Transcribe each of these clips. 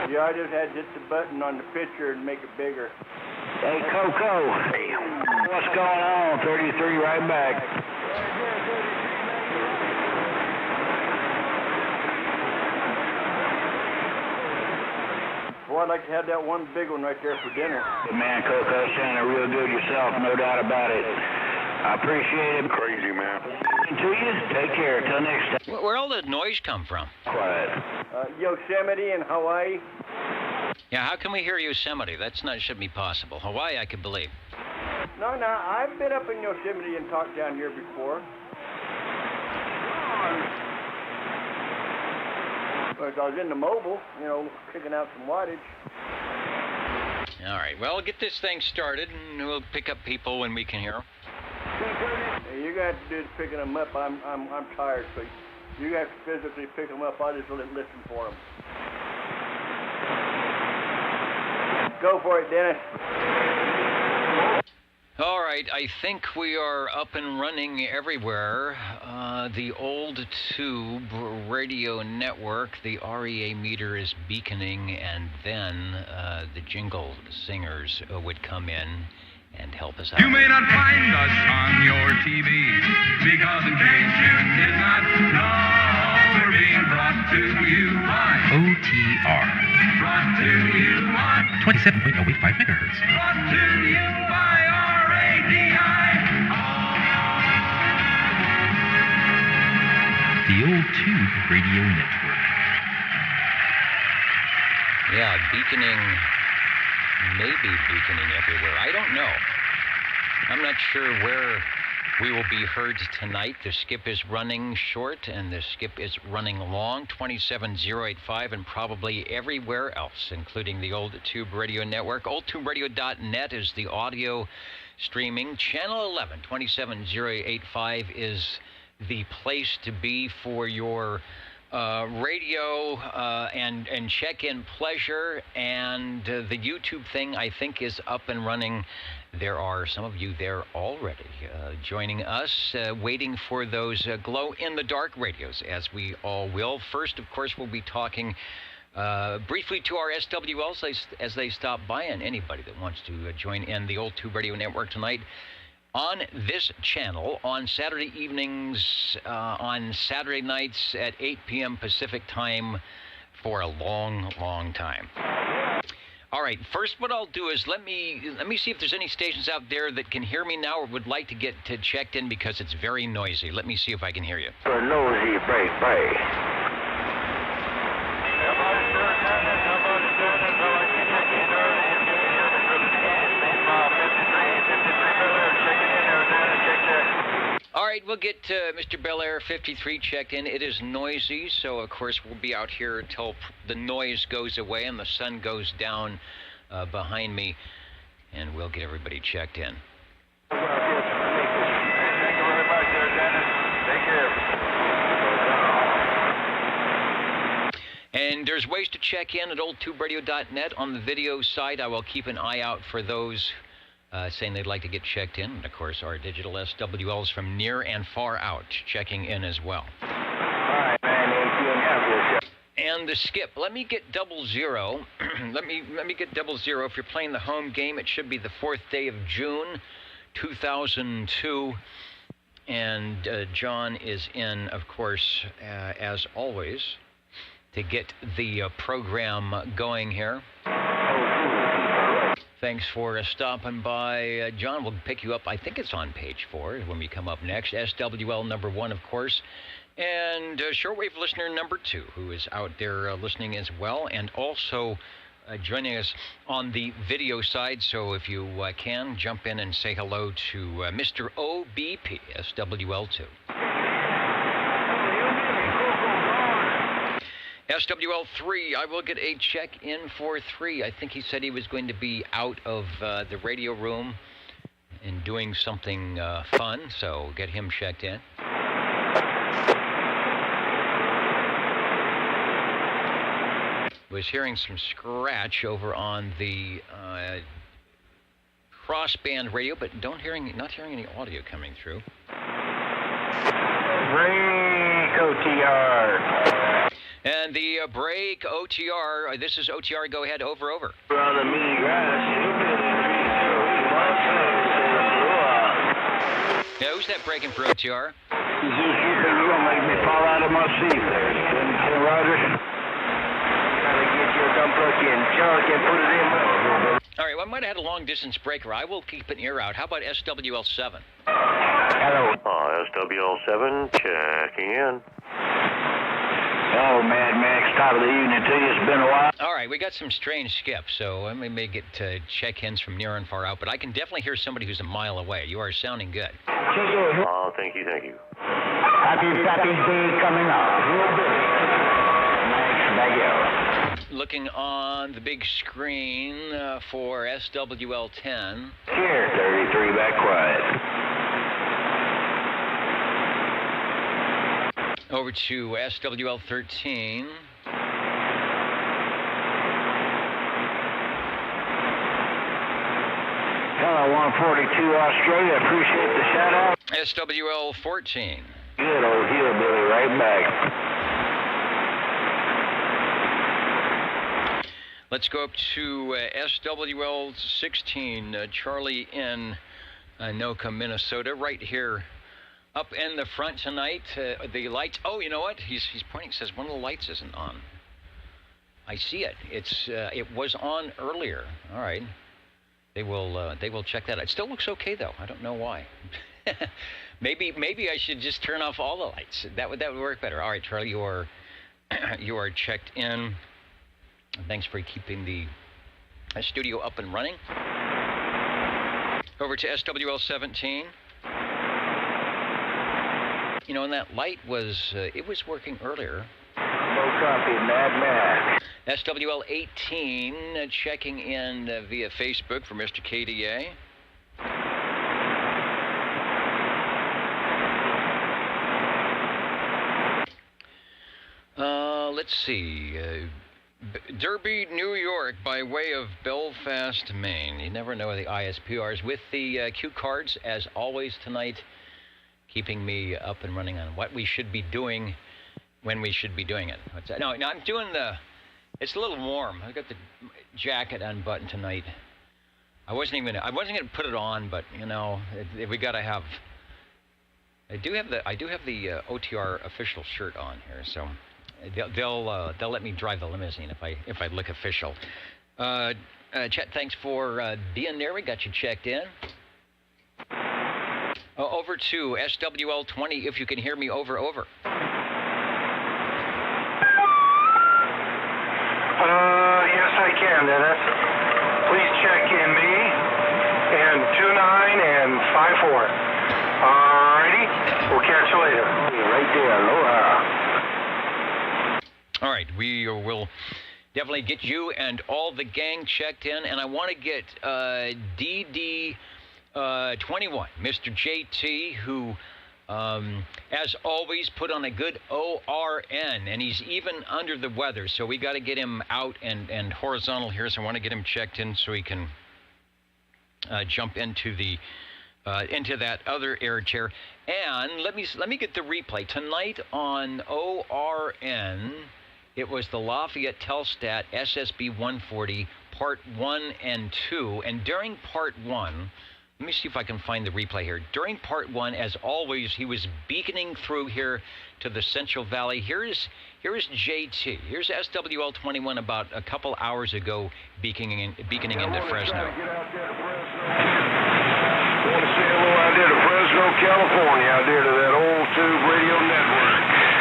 Yeah, I just had to hit the button on the picture and make it bigger. Hey, Coco. Hey, what's going on? 33 right back. Boy, I'd like to have that one big one right there for dinner. Man, Coco, sounded real good yourself, no doubt about it. I appreciate it. Crazy, man. To you. Take care. Till next time. Where'd all that noise come from? Quiet. Yosemite in Hawaii. Yeah, how can we hear Yosemite? That's not should be possible. Hawaii, I could believe. No, I've been up in Yosemite and talked down here before. But I was in the mobile, kicking out some wattage. All right, well, get this thing started, and we'll pick up people when we can hear them. Hey, you're going to have to do is picking them up. I'm tired, so you have to physically pick them up. I'll just listen for them. Go for it, Dennis. All right, I think we are up and running everywhere. The old tube radio network, the REA meter is beaconing, and then the jingle singers would come in and help us out. You may not find us on your TV, because in case you did not know, we're being brought to you by OTR. Brought to you by 27.085 megahertz. Brought to you by RADI. The Old Tube Radio Network. Yeah, beaconing, maybe beaconing everywhere. I don't know. I'm not sure where we will be heard tonight. The skip is running short and the skip is running long, 27085, and probably everywhere else, including the Old Tube Radio Network. OldTubeRadio.net is the audio streaming. Channel 11, 27085 is the place to be for your radio and check-in pleasure, and the YouTube thing I think is up and running. There are some of you there already joining us, waiting for those glow-in-the-dark radios, as we all will. First, of course, we'll be talking briefly to our SWLs as they stop by, and anybody that wants to join in the Old Tube Radio Network tonight on this channel on Saturday evenings, on Saturday nights at 8 p.m. Pacific time for a long, long time. All right, first what I'll do is let me see if there's any stations out there that can hear me now or would like to get checked in, because it's very noisy. Let me see if I can hear you. For nosy, break. All right, we'll get Mr. Belair 53 checked in. It is noisy, so of course we'll be out here until the noise goes away and the sun goes down behind me, and we'll get everybody checked in. Thank you very much there, Dennis. Take care. And there's ways to check in at oldtuberadio.net. On the video side, I will keep an eye out for those saying they'd like to get checked in. And, of course, our digital SWLs from near and far out checking in as well. All right, man. And the skip. Let me get 00. let me get 00. If you're playing the home game, it should be the 4th day of June, 2002. And John is in, of course, as always, to get the program going here. Thanks for stopping by, John. We'll pick you up. I think it's on page 4 when we come up next. SWL number 1, of course. And shortwave listener number 2, who is out there listening as well, and also joining us on the video side. So if you can, jump in and say hello to Mr. OBP, SWL2. SWL3, I will get a check-in for 3. I think he said he was going to be out of the radio room and doing something fun, so get him checked in. Was hearing some scratch over on the crossband radio, but not hearing any audio coming through. Break OTR. And the break, OTR. This is OTR. Go ahead. Over. On the mini grass. Yeah, who's that breaking for OTR? You're gonna make me fall out of my seat there. Ken Rogers. Gotta get you some fucking junk and put it in my... All right, well, I might have had a long-distance breaker. I will keep an ear out. How about SWL7? Hello. SWL7, checking in. Oh, Mad Max, top of the evening to you. It's been a while. All right, we got some strange skips, so I may get check-ins from near and far out, but I can definitely hear somebody who's a mile away. You are sounding good. Oh, thank you. Happy day coming up. Real big. Max Bagel. Looking on the big screen for SWL10. Here, 33, back quiet. Over to SWL13. Hello, 142 Australia. Appreciate the shout out. SWL14. Good old hillbilly, right back. Let's go up to SWL16, Charlie in Anoka, Minnesota, right here up in the front tonight. The lights, oh, you know what? He's pointing, says one of the lights isn't on. I see it. It was on earlier. All right. They will check that out. It still looks okay though. I don't know why. Maybe I should just turn off all the lights. That would work better. All right, Charlie, you are checked in. Thanks for keeping the studio up and running. Over to SWL17. You know, and that light was it was working earlier. No copy, Mad Max. SWL18 checking in via Facebook for Mr. KDA. Let's see. Derby, New York, by way of Belfast, Maine. You never know the ISPRs. With the cue cards, as always tonight, keeping me up and running on what we should be doing when we should be doing it. No, I'm doing it's a little warm. I got the jacket unbuttoned tonight. I wasn't gonna put it on, but you know, we gotta have. I do have the OTR official shirt on here, so they'll let me drive the limousine if I look official. Chet, thanks for being there. We got you checked in. Over to SWL20, if you can hear me. Over. Yes, I can, Dennis. Please check in me and 29 and 54. Alrighty, we'll catch you later. Right there, aloha. All right, we will definitely get you and all the gang checked in, and I want to get DD21, Mr. JT, who, as always, put on a good ORN, and he's even under the weather, so we got to get him out and horizontal here, so I want to get him checked in so he can jump into that other air chair. And let me get the replay. Tonight on ORN, it was the Lafayette Telstat SSB 140, Part 1 and 2. And during Part 1, let me see if I can find the replay here. During Part 1, as always, he was beaconing through here to the Central Valley. Here is JT. Here's SWL21 about a couple hours ago beaconing into Fresno. I want to say hello out there to Fresno, California, out there to that old tube radio network.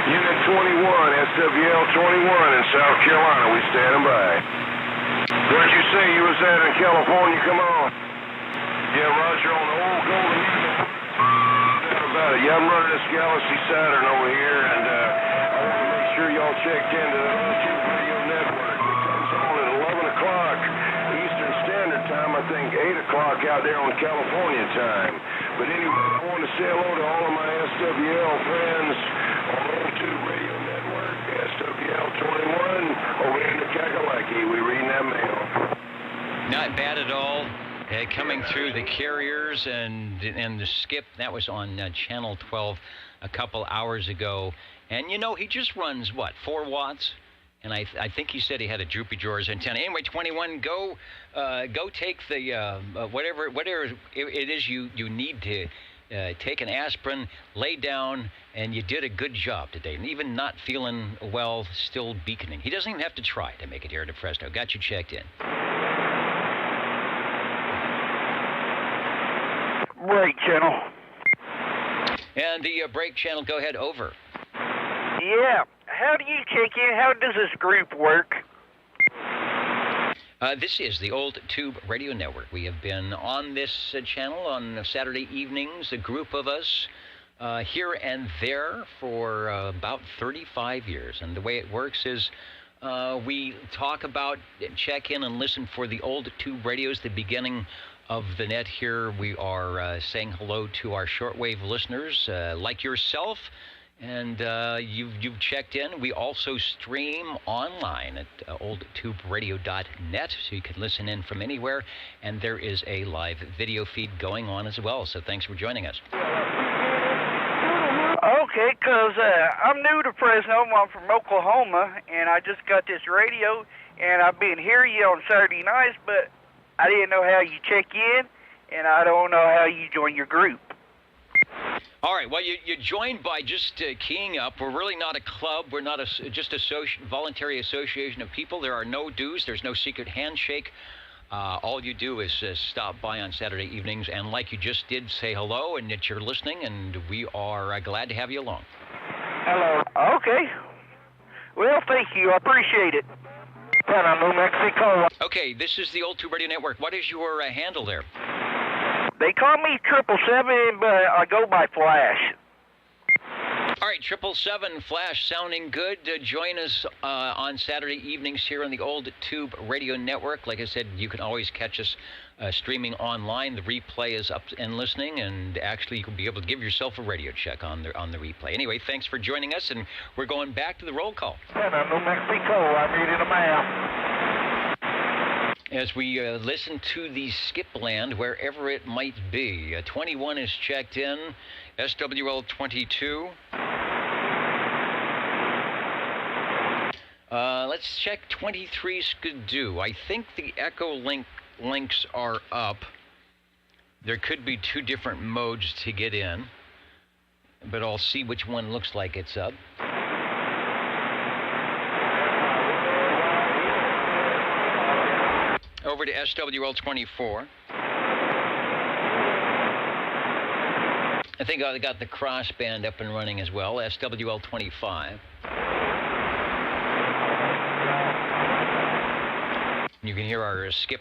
Unit 21, SWL21 in South Carolina. We standing by. Where'd you say you was at in California? Come on. Yeah, Roger, on the old Golden Eagle. No doubt about it. Yeah, I'm running this Galaxy Saturn over here, and I want to make sure y'all checked into the old tube radio network. It comes on at 11 o'clock Eastern Standard Time, I think 8 o'clock out there on California time. But anyway, I want to say hello to all of my SWL friends on the old tube radio network, SWL21, over in the Kakalaki. We reading that mail. Not bad at all. Coming through the carriers and the skip, that was on Channel 12 a couple hours ago. And, you know, he just runs, what, 4 watts? And I think he said he had a droopy drawers antenna. Anyway, 21, go take the whatever it is you need to take an aspirin, lay down, and you did a good job today. And even not feeling well, still beaconing. He doesn't even have to try to make it here to Fresno. Got you checked in. Brake channel. And the brake channel, go ahead, over. Yeah. How do you check in? How does this group work? This is the Old Tube Radio Network. We have been on this channel on Saturday evenings, a group of us here and there for about 35 years. And the way it works is we talk about, check in and listen for the Old Tube radios, the beginning of the net here. We are saying hello to our shortwave listeners like yourself. And you've checked in. We also stream online at oldtuberadio.net, so you can listen in from anywhere. And there is a live video feed going on as well. So thanks for joining us. Okay, because I'm new to Fresno. I'm from Oklahoma, and I just got this radio, and I've been hearing you on Saturday nights, but I didn't know how you check in, and I don't know how you join your group. All right, well, you joined by just keying up. We're really not a club. We're not just a voluntary association of people. There are no dues. There's no secret handshake. All you do is stop by on Saturday evenings and, like you just did, say hello and that you're listening, and we are glad to have you along. Hello. Okay. Well, thank you. I appreciate it. New Mexico. Okay, this is the Old Tube Radio Network. What is your handle there? They call me 777, but I go by Flash. All right, 777 Flash sounding good. Join us on Saturday evenings here on the Old Tube Radio Network. Like I said, you can always catch us streaming online. The replay is up and listening, and actually you can be able to give yourself a radio check on the replay. Anyway, thanks for joining us, and we're going back to the roll call. New Mexico, I'm reading a map. As we listen to the skip land, wherever it might be. 21 is checked in. SWL 22. Let's check 23 Skidoo. I think the Echo links are up. There could be two different modes to get in, but I'll see which one looks like it's up. Over to SWL 24. I think I got the crossband up and running as well. SWL 25. You can hear our skip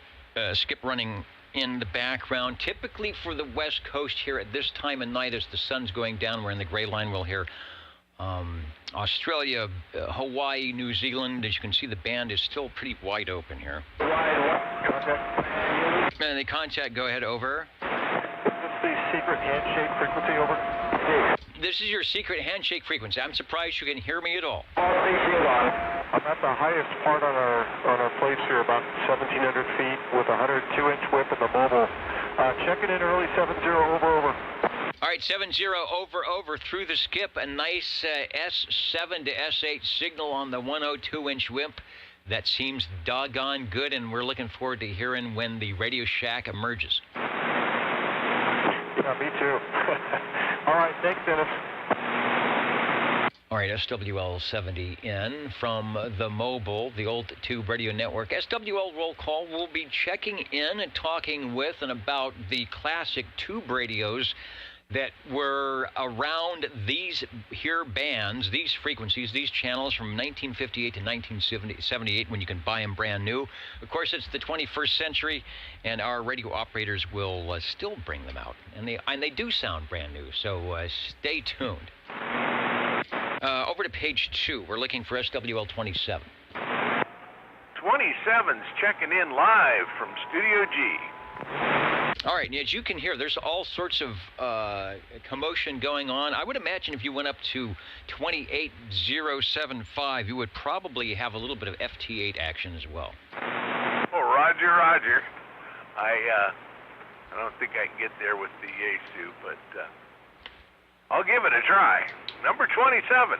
running in the background. Typically for the West Coast here at this time of night, as the sun's going down, we're in the gray line. We'll hear Australia, Hawaii, New Zealand. As you can see, the band is still pretty wide open here. And the contact, go ahead, over. Is this the secret handshake frequency, over? This is your secret handshake frequency. I'm surprised you can hear me at all. I'm at the highest part on our place here, about 1,700 feet, with a 102-inch whip in the mobile. Checking in early 70, over. All right, 70 over through the skip. A nice S7 to S8 signal on the 102-inch whip. That seems doggone good, and we're looking forward to hearing when the Radio Shack emerges. Yeah, me too. All right, thanks, Dennis. All right, SWL 70 in from the mobile, the Old Tube Radio Network. SWL roll call. We'll be checking in and talking with and about the classic tube radios that were around these here bands, these frequencies, these channels from 1958 to 1978, when you can buy them brand new. Of course, it's the 21st century, and our radio operators will still bring them out, and they do sound brand new. So stay tuned. Over to page 2. We're looking for SWL 27. 27's checking in live from Studio G. All right, and as you can hear, there's all sorts of commotion going on. I would imagine if you went up to 28075, you would probably have a little bit of FT8 action as well. Oh, Roger. I don't think I can get there with the Yaesu, but I'll give it a try. Number 27.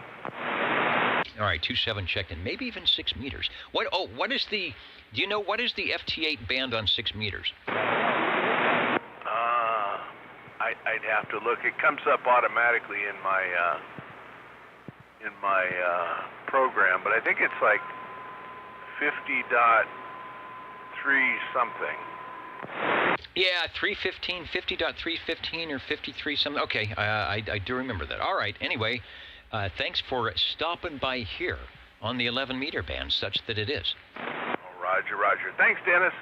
All right, 27 checked in, maybe even 6 meters. What is the, do you know what is the FT8 band on 6 meters? I'd have to look. It comes up automatically in my program, but I think it's like 50.3 something. Yeah, 315, 50.315 or 53 something. Okay, I do remember that. All right, anyway, thanks for stopping by here on the 11 meter band, such that it is. Oh, roger, roger. Thanks, Dennis.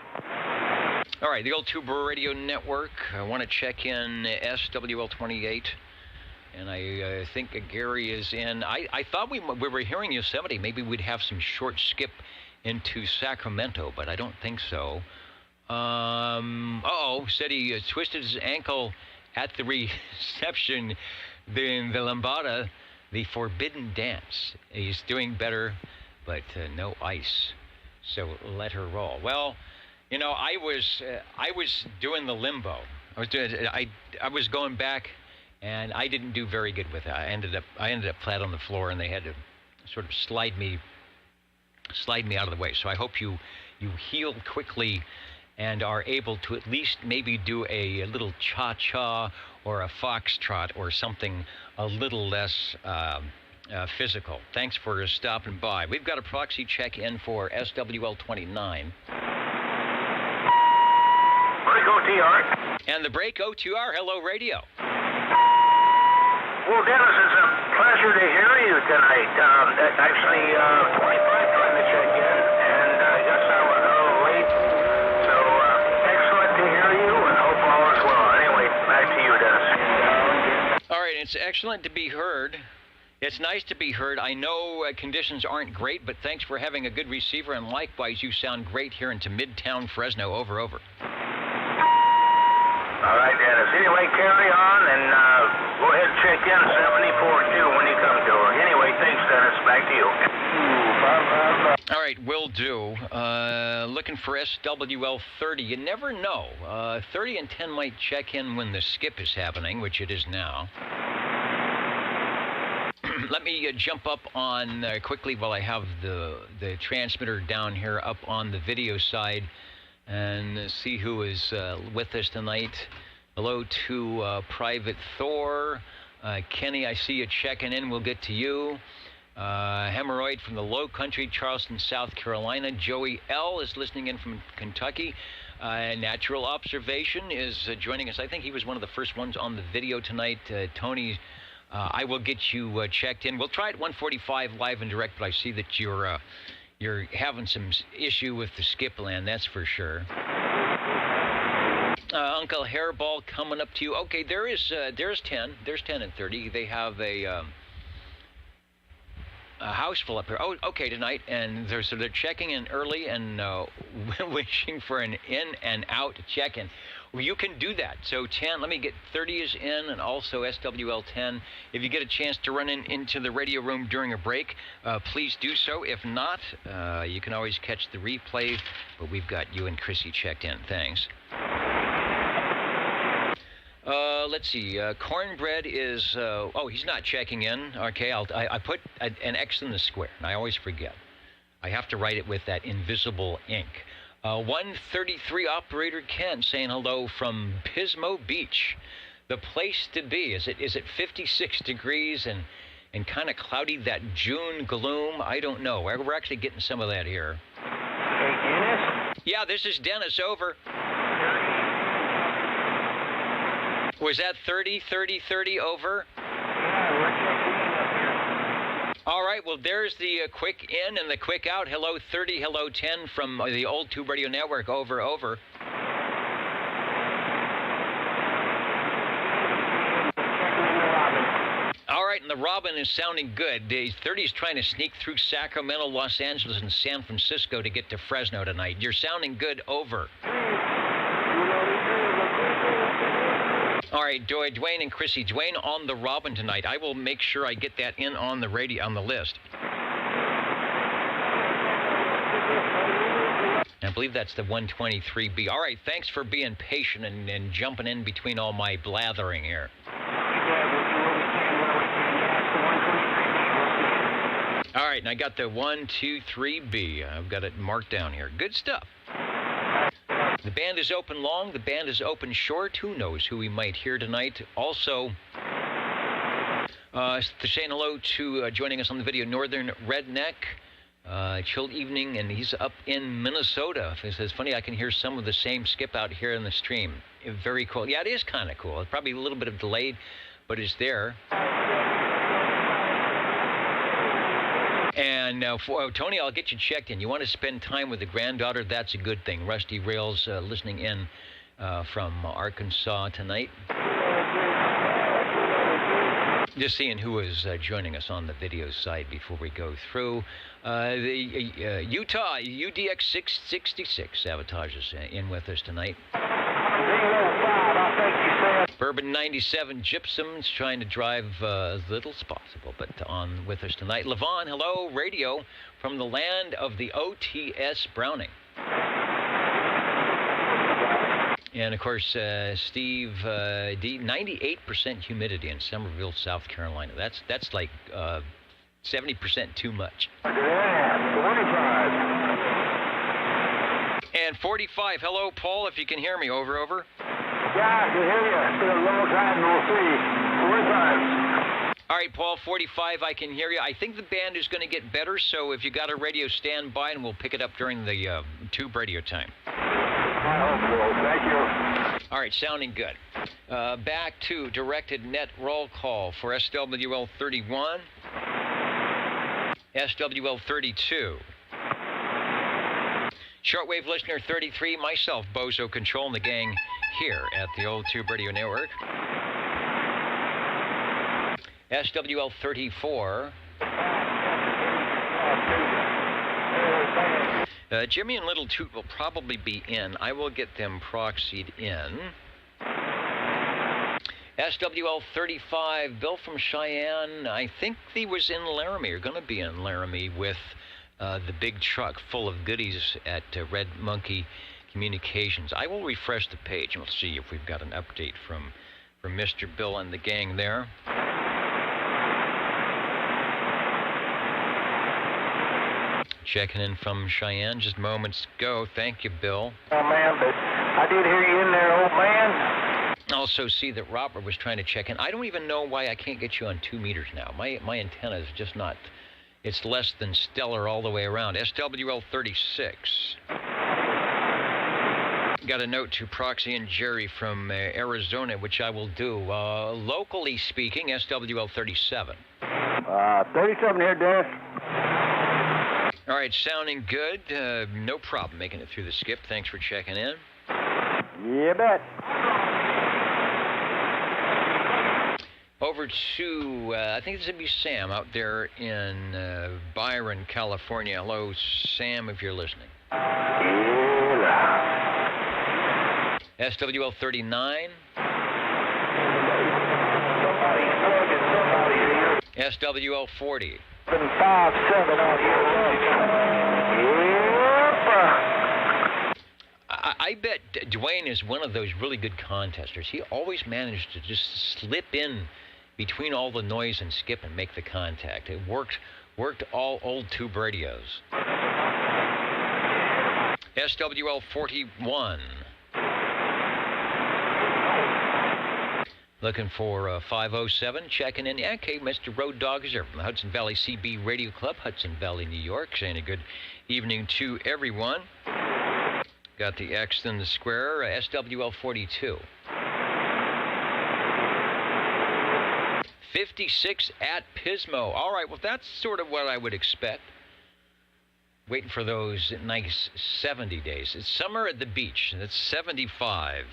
All right, the old Tube Radio Network. I want to check in SWL28, and I think Gary is in. I thought we were hearing Yosemite. Maybe we'd have some short skip into Sacramento, but I don't think so. Said he twisted his ankle at the reception in the Lambada, the Forbidden Dance. He's doing better, but no ice, so let her roll. Well, you know, I was doing the limbo. I was going back, and I didn't do very good with it. I ended up flat on the floor, and they had to sort of slide me out of the way. So I hope you heal quickly and are able to at least maybe do a little cha-cha or a foxtrot or something a little less physical. Thanks for stopping by. We've got a proxy check-in for SWL29. Break OTR. And the break OTR. Hello, radio. Well, Dennis, it's a pleasure to hear you tonight. Actually, 25 trying to check in, and I guess I was a little late. So, excellent to hear you, and hope all is well. Anyway, back to you, Dennis. All right, it's excellent to be heard. It's nice to be heard. I know conditions aren't great, but thanks for having a good receiver, and likewise, you sound great here into Midtown Fresno. Over, over. All right, Dennis. Anyway, carry on, and go ahead and check in 74-2 when you come to her. Anyway, thanks, Dennis. Back to you. All right, will do. Looking for SWL 30. You never know. 30 and 10 might check in when the skip is happening, which it is now. Let me jump up on quickly while I have the transmitter down here up on the video side and see who is with us tonight. Hello to Private Thor. Kenny, I see you checking in. We'll get to you. Hemorrhoid from the Low Country, Charleston, South Carolina. Joey L. is listening in from Kentucky. Natural Observation is joining us. I think he was one of the first ones on the video tonight. Tony, I will get you checked in. We'll try it 1:45 live and direct, but I see that you're having some issue with the skip land, that's for sure. Uncle Hairball coming up to you. Okay, there's 10 and 30. They have a house full up here. Oh, okay, tonight, and they're checking in early and wishing for an in and out check-in. Well, you can do that. So 10, let me get 30 is in, and also SWL 10. If you get a chance to run into the radio room during a break, please do so. If not, you can always catch the replay, but we've got you and Chrissy checked in. Thanks. Let's see. Cornbread is, he's not checking in. Okay, I put an X in the square, and I always forget. I have to write it with that invisible ink. 133 operator Ken saying hello from Pismo Beach. The place to be. Is it 56 degrees and kind of cloudy, that June gloom? I don't know. We're actually getting some of that here. Hey, Dennis? Yeah, this is Dennis. Over. Was that 30, 30, 30 over? Yeah, we're checking in up here. All right, well, there's the quick in and the quick out. Hello 30, hello 10 from the old Tube Radio Network. Over, over. All right, and the Robin is sounding good. 30 is trying to sneak through Sacramento, Los Angeles, and San Francisco to get to Fresno tonight. You're sounding good. Over. All right, Dwayne and Chrissy. Dwayne on the Robin tonight. I will make sure I get that in on the radio, on the list. I believe that's the 123B. All right, thanks for being patient and jumping in between all my blathering here. All right, and I got the 123B. I've got it marked down here. Good stuff. The band is open long. The band is open short. Who knows who we might hear tonight. Also, saying hello to joining us on the video, Northern Redneck. Chilled evening, and he's up in Minnesota. He says, funny, I can hear some of the same skip out here in the stream. Very cool. Yeah, it is kind of cool. It's probably a little bit of delayed, but it's there. And Tony, I'll get you checked in. You want to spend time with the granddaughter? That's a good thing. Rusty Rails listening in from Arkansas tonight. Just seeing who is joining us on the video side before we go through. The Utah UDX 666 Sabotage is in with us tonight. Bourbon 97 Gypsum's trying to drive as little as possible, but on with us tonight. Levon, hello, radio from the land of the OTS Browning. And, of course, Steve, D, 98% humidity in Summerville, South Carolina. That's like 70% too much. 45. And 45, hello, Paul, if you can hear me. Over. Yeah, I can hear you. It's been a long time, we'll see. 45. All right, Paul, 45, I can hear you. I think the band is going to get better, so if you got a radio, stand by, and we'll pick it up during the tube radio time. I hope so. Thank you. All right, sounding good. Back to directed net roll call for SWL 31, SWL 32. Shortwave listener 33, myself, Bozo, controlling the gang here at the Old Tube Radio Network. SWL 34. Jimmy and Little Toot will probably be in. I will get them proxied in. SWL 35, Bill from Cheyenne. I think he was in Laramie, or going to be in Laramie with the big truck full of goodies at Red Monkey Communications. I will refresh the page and we'll see if we've got an update from Mr. Bill and the gang there. Checking in from Cheyenne just moments ago. Thank you, Bill. Oh, man, but I did hear you in there, old man. Also see that Robert was trying to check in. I don't even know why I can't get you on 2 meters now. My antenna is just not, it's less than stellar all the way around. SWL 36. Got a note to Proxy and Jerry from Arizona, which I will do. Locally speaking, SWL 37. 37 here, Dennis. All right, sounding good. No problem making it through the skip. Thanks for checking in. You bet. Over to, I think this would be Sam out there in Byron, California. Hello, Sam, if you're listening. SWL 39. SWL 40. 5-7 on here. I bet Dwayne is one of those really good contesters. He always managed to just slip in between all the noise and skip and make the contact. It worked all old tube radios. SWL 41. Looking for 507, checking in. Yeah, okay, Mr. Road Dog is here from the Hudson Valley CB Radio Club, Hudson Valley, New York. Saying a good evening to everyone. Got the X in the square, SWL 42. 56 at Pismo. All right, well, that's sort of what I would expect. Waiting for those nice 70 days. It's summer at the beach. It's 75.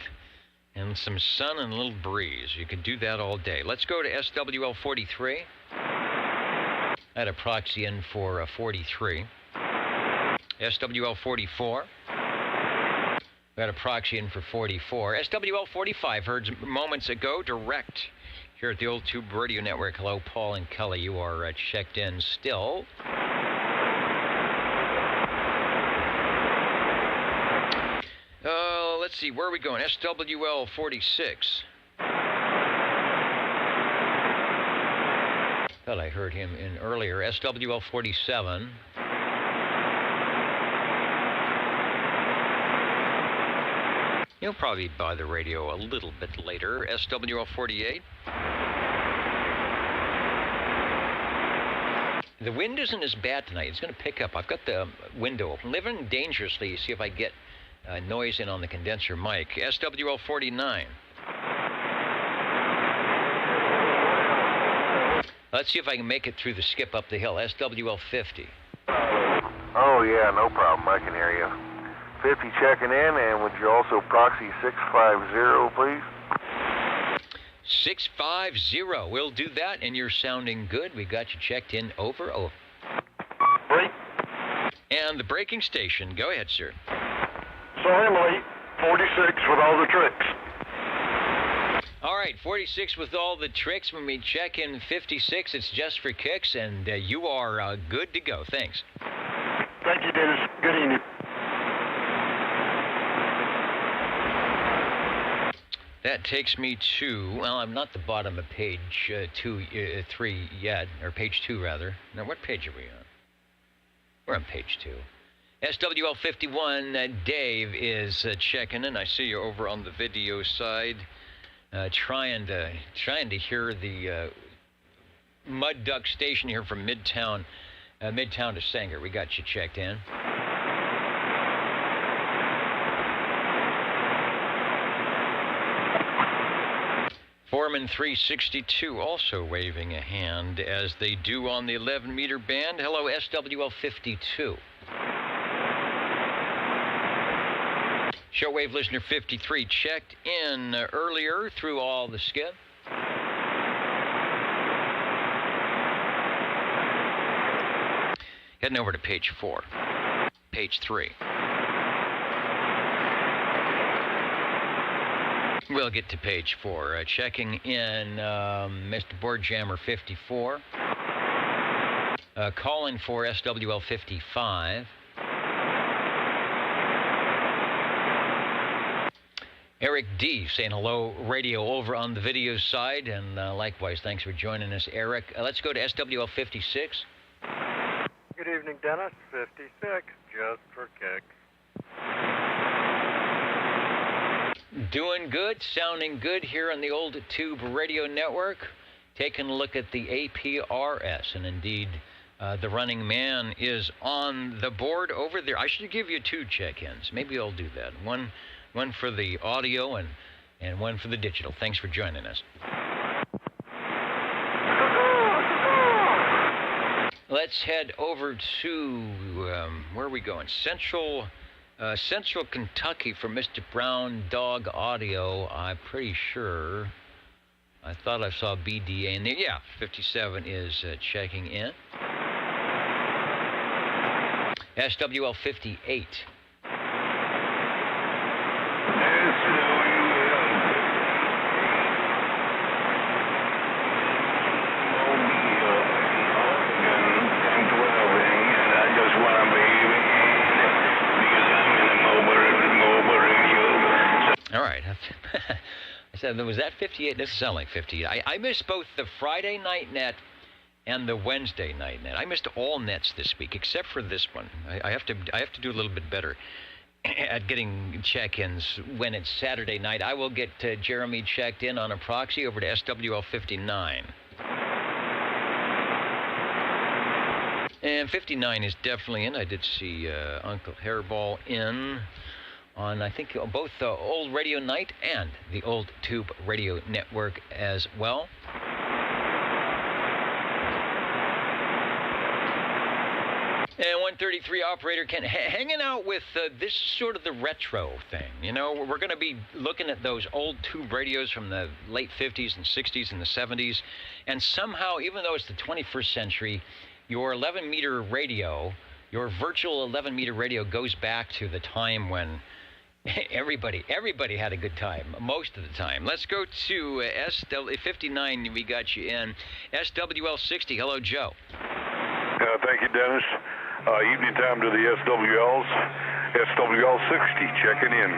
And some sun and a little breeze. You can do that all day. Let's go to SWL 43. I had a proxy in for 43. SWL 44. We had a proxy in for 44. SWL 45 heard moments ago direct here at the Old Tube Radio Network. Hello, Paul and Kelly. You are checked in still. Let's see, where are we going? SWL 46. thought I heard him in earlier. SWL 47. He'll probably be by the radio a little bit later. SWL 48. The wind isn't as bad tonight. It's going to pick up. I've got the window open. Living dangerously, see if I get noise in on the condenser mic. SWL 49. Let's see if I can make it through the skip up the hill. SWL 50. Oh, yeah, no problem. I can hear you. 50 checking in, and would you also proxy 650, please? 650. We'll do that, and you're sounding good. We got you checked in. Over. Break. And the braking station. Go ahead, sir. Sorry I'm late. 46 with all the tricks. All right, 46 with all the tricks. When we check in 56, it's just for kicks, and you are good to go. Thanks. Thank you, Dennis. Good evening. That takes me to, well, I'm not the bottom of page 3 yet, or page 2 rather. Now, what page are we on? We're on page 2. SWL 51, Dave is checking in. I see you over on the video side, trying to hear the Mud Duck station here from Midtown to Sanger. We got you checked in. Foreman 362 also waving a hand as they do on the 11-meter band. Hello, SWL 52. Shortwave listener 53 checked in earlier through all the skip. Heading over to page 4. Page 3. We'll get to page 4. Checking in Mr. Boardjammer 54. Calling for SWL 55. Eric D. saying hello, radio over on the video side. And likewise, thanks for joining us, Eric. Let's go to SWL 56. Good evening, Dennis. 56, just for kicks. Doing good, sounding good here on the old Tube Radio Network. Taking a look at the APRS, and indeed, the running man is on the board over there. I should give you 2 check-ins. Maybe I'll do that. One for the audio and one for the digital. Thanks for joining us. Let's head over to, where are we going? Central Kentucky for Mr. Brown Dog Audio. I'm pretty sure. I thought I saw BDA in there. Yeah, 57 is checking in. SWL 58. All right. I said, was that 58? This sounds like 58. I missed both the Friday night net and the Wednesday night net. I missed all nets this week, except for this one. I have to do a little bit better at getting check-ins when it's Saturday night. I will get Jeremy checked in on a proxy over to SWL 59. And 59 is definitely in. I did see Uncle Hairball in on, I think, both the old Radio Night and the old Tube Radio Network as well. And 133 operator Ken, hanging out with this sort of the retro thing. You know, we're going to be looking at those old tube radios from the late 50s and 60s and the 70s. And somehow, even though it's the 21st century, your 11-meter radio, your virtual 11-meter radio goes back to the time when everybody had a good time, most of the time. Let's go to SW 59. We got you in. SWL 60. Hello, Joe. Thank you, Dennis. Evening time to the SWLs. SWL 60 checking in.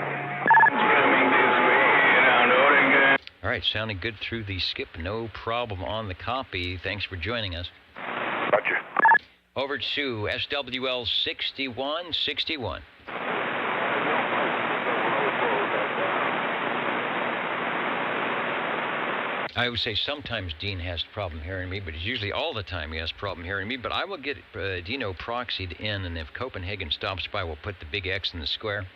All right, sounding good through the skip. No problem on the copy. Thanks for joining us. Roger. Over to SWL 6161. I would say sometimes Dean has problem hearing me, but it's usually all the time he has problem hearing me. But I will get Dino proxied in, and if Copenhagen stops by, we'll put the big X in the square.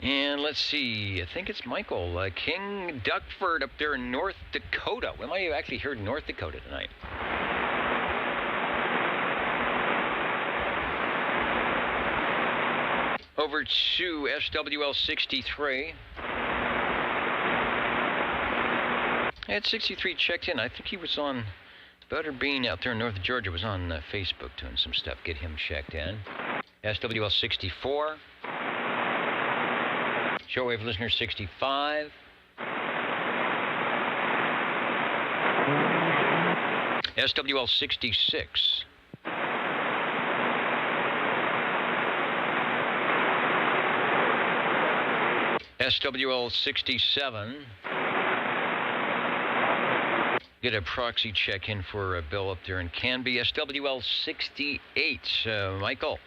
And let's see, I think it's Michael, King Duckford up there in North Dakota. We might have actually heard North Dakota tonight. Over to SWL 63. At 63 checked in. I think he was on Butterbean out there in North Georgia, was on Facebook doing some stuff. Get him checked in. SWL 64. Shortwave listener 65. SWL 66. SWL 67. Get a proxy check in for Bill up there in Canby. SWL 68. Michael.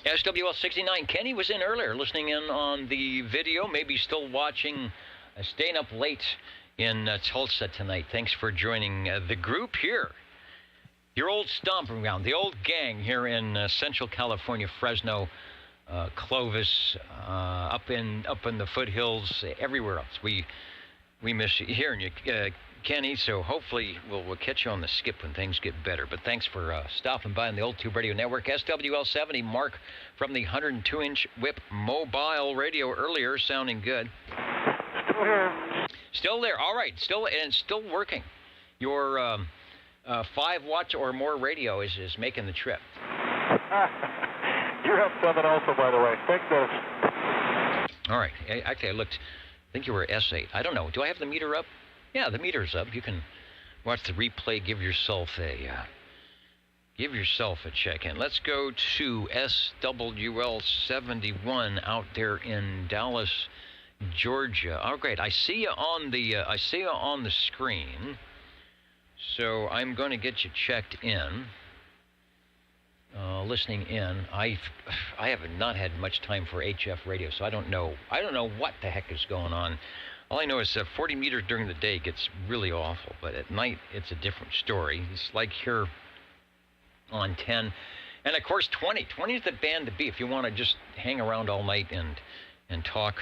SWL 69. Kenny was in earlier listening in on the video, maybe still watching, staying up late in Tulsa tonight. Thanks for joining the group here. Your old stomping ground, the old gang here in Central California, Fresno, Clovis, up in the foothills, everywhere else. We miss you hearing you, Kenny. So hopefully we'll catch you on the skip when things get better. But thanks for stopping by on the Old Tube Radio Network. SWL 70, Mark from the 102-inch whip mobile radio earlier, sounding good. Still here. Still there. All right. Still working. Your 5 watts or more radio is making the trip. You're up 7 also, by the way. Thanks, guys. All right. Actually, I think you were S8. I don't know. Do I have the meter up? Yeah, the meter's up. You can watch the replay. Give yourself a check-in. Let's go to SWL 71 out there in Dallas, Georgia. Oh, great. I see you on the screen. So I'm going to get you checked in, listening in. I have not had much time for HF radio, so I don't know what the heck is going on. All I know is 40 meters during the day gets really awful, but at night it's a different story. It's like here on 10, and of course 20. 20 is the band to be if you want to just hang around all night and talk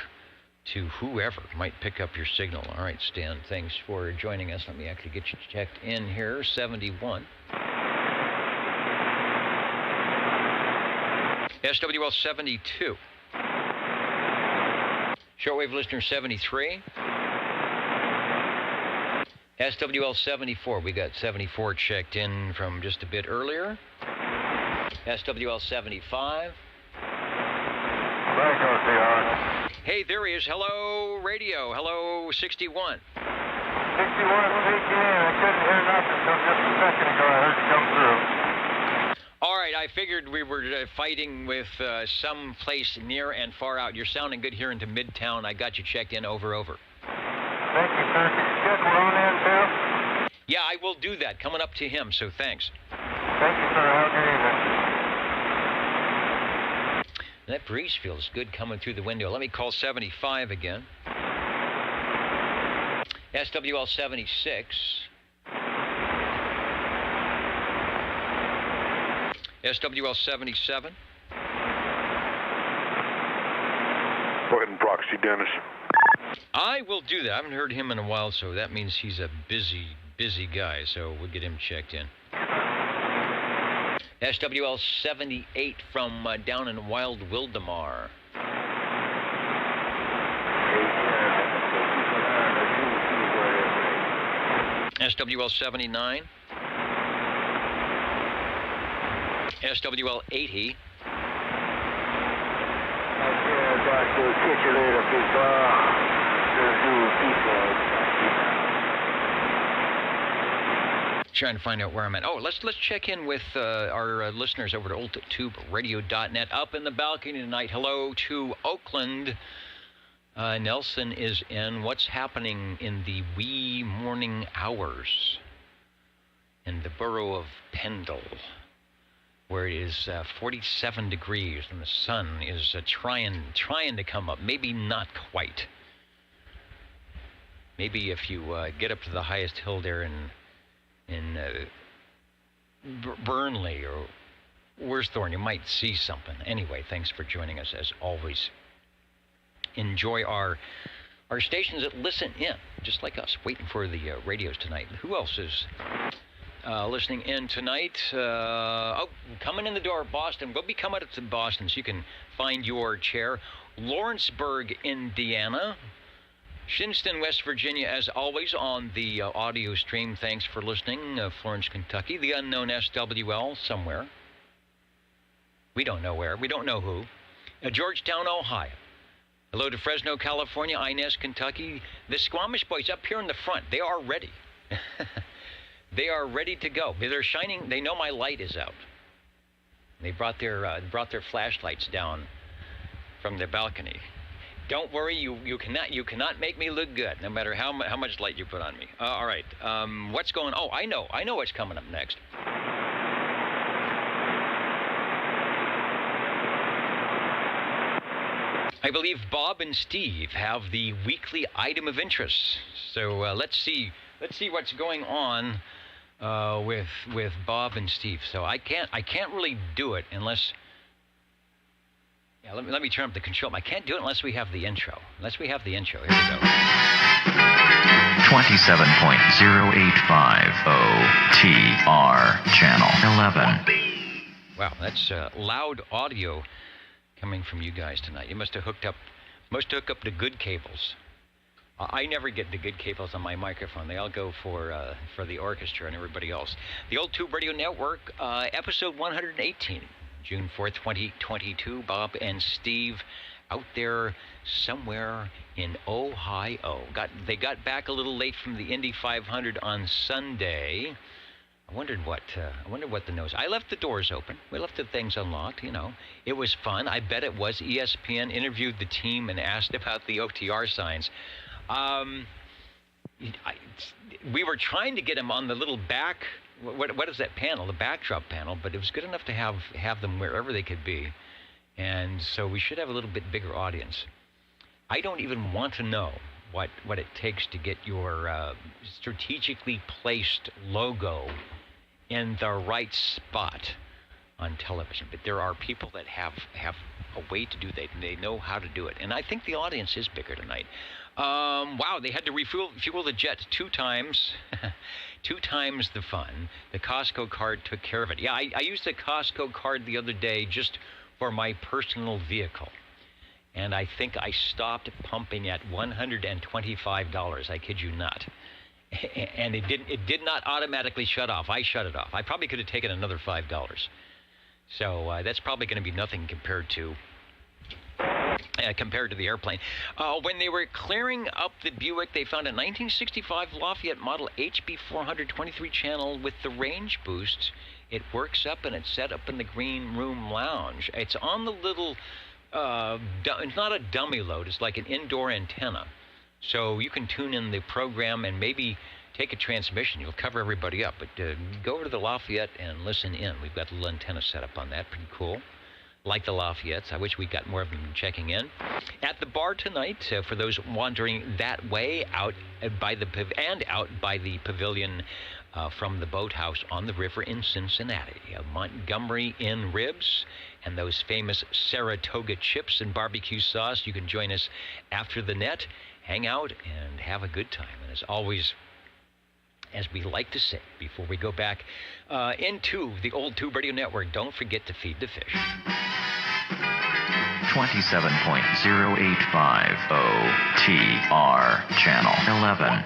to whoever might pick up your signal. All right, Stan, thanks for joining us. Let me actually get you checked in here. 71. SWL 72. Shortwave listener 73. SWL 74. We got 74 checked in from just a bit earlier. SWL 75. There goes the R. Hey, there he is. Hello, radio. Hello, 61. 61 speaking in. I couldn't hear nothing until just a second ago. I heard you come through. All right, I figured we were fighting with some place near and far out. You're sounding good here into Midtown. I got you checked in. Over. Thank you, sir. Can you check Ron in, too? Yeah, I will do that. Coming up to him, so thanks. Thank you, sir. Have a good evening. That breeze feels good coming through the window. Let me call 75 again. SWL 76. SWL 77. Go ahead and proxy, Dennis. I will do that. I haven't heard him in a while, so that means he's a busy guy, so we'll get him checked in. SWL 78 from down in Wild Wildemar. SWL 79. SWL 80. trying to find out where I'm at. Oh, let's check in with our listeners over at oldtuberadio.net. Up in the balcony tonight. Hello to Oakland. Nelson is in. What's happening in the wee morning hours in the borough of Pendle, where it is 47 degrees and the sun is trying to come up. Maybe not quite. Maybe if you get up to the highest hill there in Burnley or Worsthorne, you might see something. Anyway, thanks for joining us as always. Enjoy our stations that listen in, just like us, waiting for the radios tonight. Who else is listening in tonight? Coming in the door, Boston. We'll be coming to Boston so you can find your chair. Lawrenceburg, Indiana. Shinston, West Virginia, as always, on the audio stream. Thanks for listening. Florence, Kentucky. The unknown SWL, somewhere. We don't know where. We don't know who. Georgetown, Ohio. Hello to Fresno, California. Inez, Kentucky. The Squamish boys up here in the front. They are ready. They are ready to go. They're shining. They know my light is out. They brought their flashlights down from their balcony. Don't worry, you cannot make me look good, no matter how much light you put on me. All right, what's going on? Oh, I know what's coming up next. I believe Bob and Steve have the weekly item of interest. So let's see what's going on with Bob and Steve. So I can't really do it unless. Yeah, let me turn up the control. I can't do it unless we have the intro. Here we go. 27.0850 TR Channel 11. Wow, that's loud audio coming from you guys tonight. You must have hooked up the good cables. I never get the good cables on my microphone. They all go for the orchestra and everybody else. The Old Tube Radio Network, episode 118. June 4th, 2022, Bob and Steve out there somewhere in Ohio. They got back a little late from the Indy 500 on Sunday. I wondered what the nose. I left the doors open. We left the things unlocked. It was fun. I bet it was. ESPN interviewed the team and asked about the OTR signs. We were trying to get them on the little back. What is that panel? The backdrop panel, but it was good enough to have them wherever they could be, and so we should have a little bit bigger audience. I don't even want to know what it takes to get your strategically placed logo in the right spot on television, but there are people that have a way to do that, and they know how to do it, and I think the audience is bigger tonight. Wow, they had to fuel the jet 2 times. 2 times the fun. The Costco card took care of it. Yeah, I used the Costco card the other day just for my personal vehicle. And I think I stopped pumping at $125. I kid you not. And it did not automatically shut off. I shut it off. I probably could have taken another $5. So that's probably going to be nothing compared to the airplane. When they were clearing up the Buick, they found a 1965 Lafayette model HB 423 channel with the range boost. It works up and it's set up in the green room lounge. It's on the little, it's not a dummy load, it's like an indoor antenna. So you can tune in the program and maybe take a transmission. You'll cover everybody up. But go over to the Lafayette and listen in. We've got a little antenna set up on that. Pretty cool. Like the Lafayettes. I wish we got more of them checking in. At the bar tonight, for those wandering that way, out by the pavilion from the boathouse on the river in Cincinnati. Montgomery Inn ribs and those famous Saratoga chips and barbecue sauce. You can join us after the net, hang out, and have a good time. And as always, as we like to say before we go back into the Old Tube Radio Network, don't forget to feed the fish. 27.0850 TR Channel 11.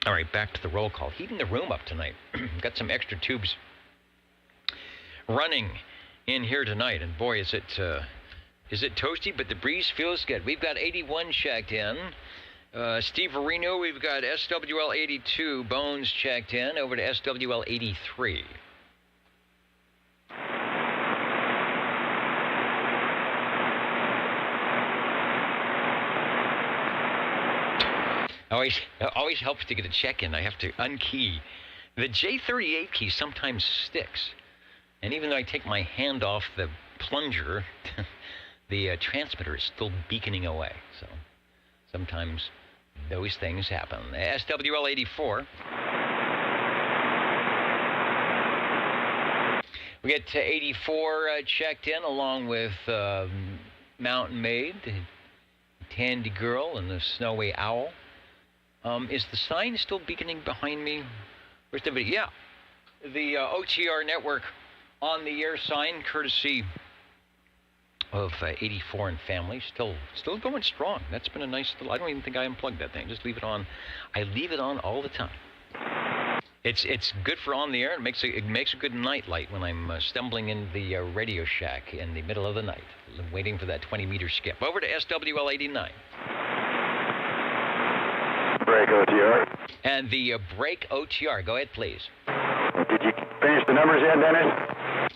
All right, back to the roll call. Heating the room up tonight. Got some extra tubes running in here tonight. And boy, is it toasty, but the breeze feels good. We've got 81 checked in. Steve Areno, we've got SWL 82. Bones checked in. Over to SWL 83. Always helps to get a check-in. I have to unkey. The J38 key sometimes sticks. And even though I take my hand off the plunger, the transmitter is still beaconing away. So sometimes those things happen. SWL 84. We get to 84 checked in, along with Mountain Maid, Tandy Girl, and the Snowy Owl. Is the sign still beaconing behind me? Where's the video? Yeah. The OTR network on the air sign, courtesy of 84 and family, still going strong. That's been a nice little, I don't even think I unplugged that thing. Just leave it on. I leave it on all the time. It's good for on the air. It makes a good night light when I'm stumbling in the Radio Shack in the middle of the night, waiting for that 20-meter skip. Over to SWL 89. Break OTR. And the break OTR. Go ahead, please. Did you finish the numbers yet, Dennis?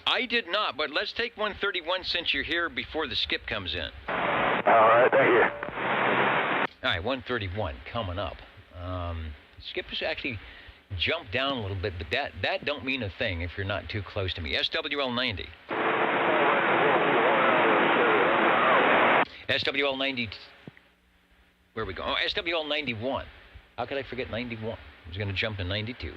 I did not, but let's take 131 since you're here before the skip comes in. All right, thank you. All right, 131 coming up. Skip has actually jumped down a little bit, but that don't mean a thing if you're not too close to me. SWL 90. SWL 90. Where we go? Oh, SWL 91. How could I forget 91? I was going to jump to 92.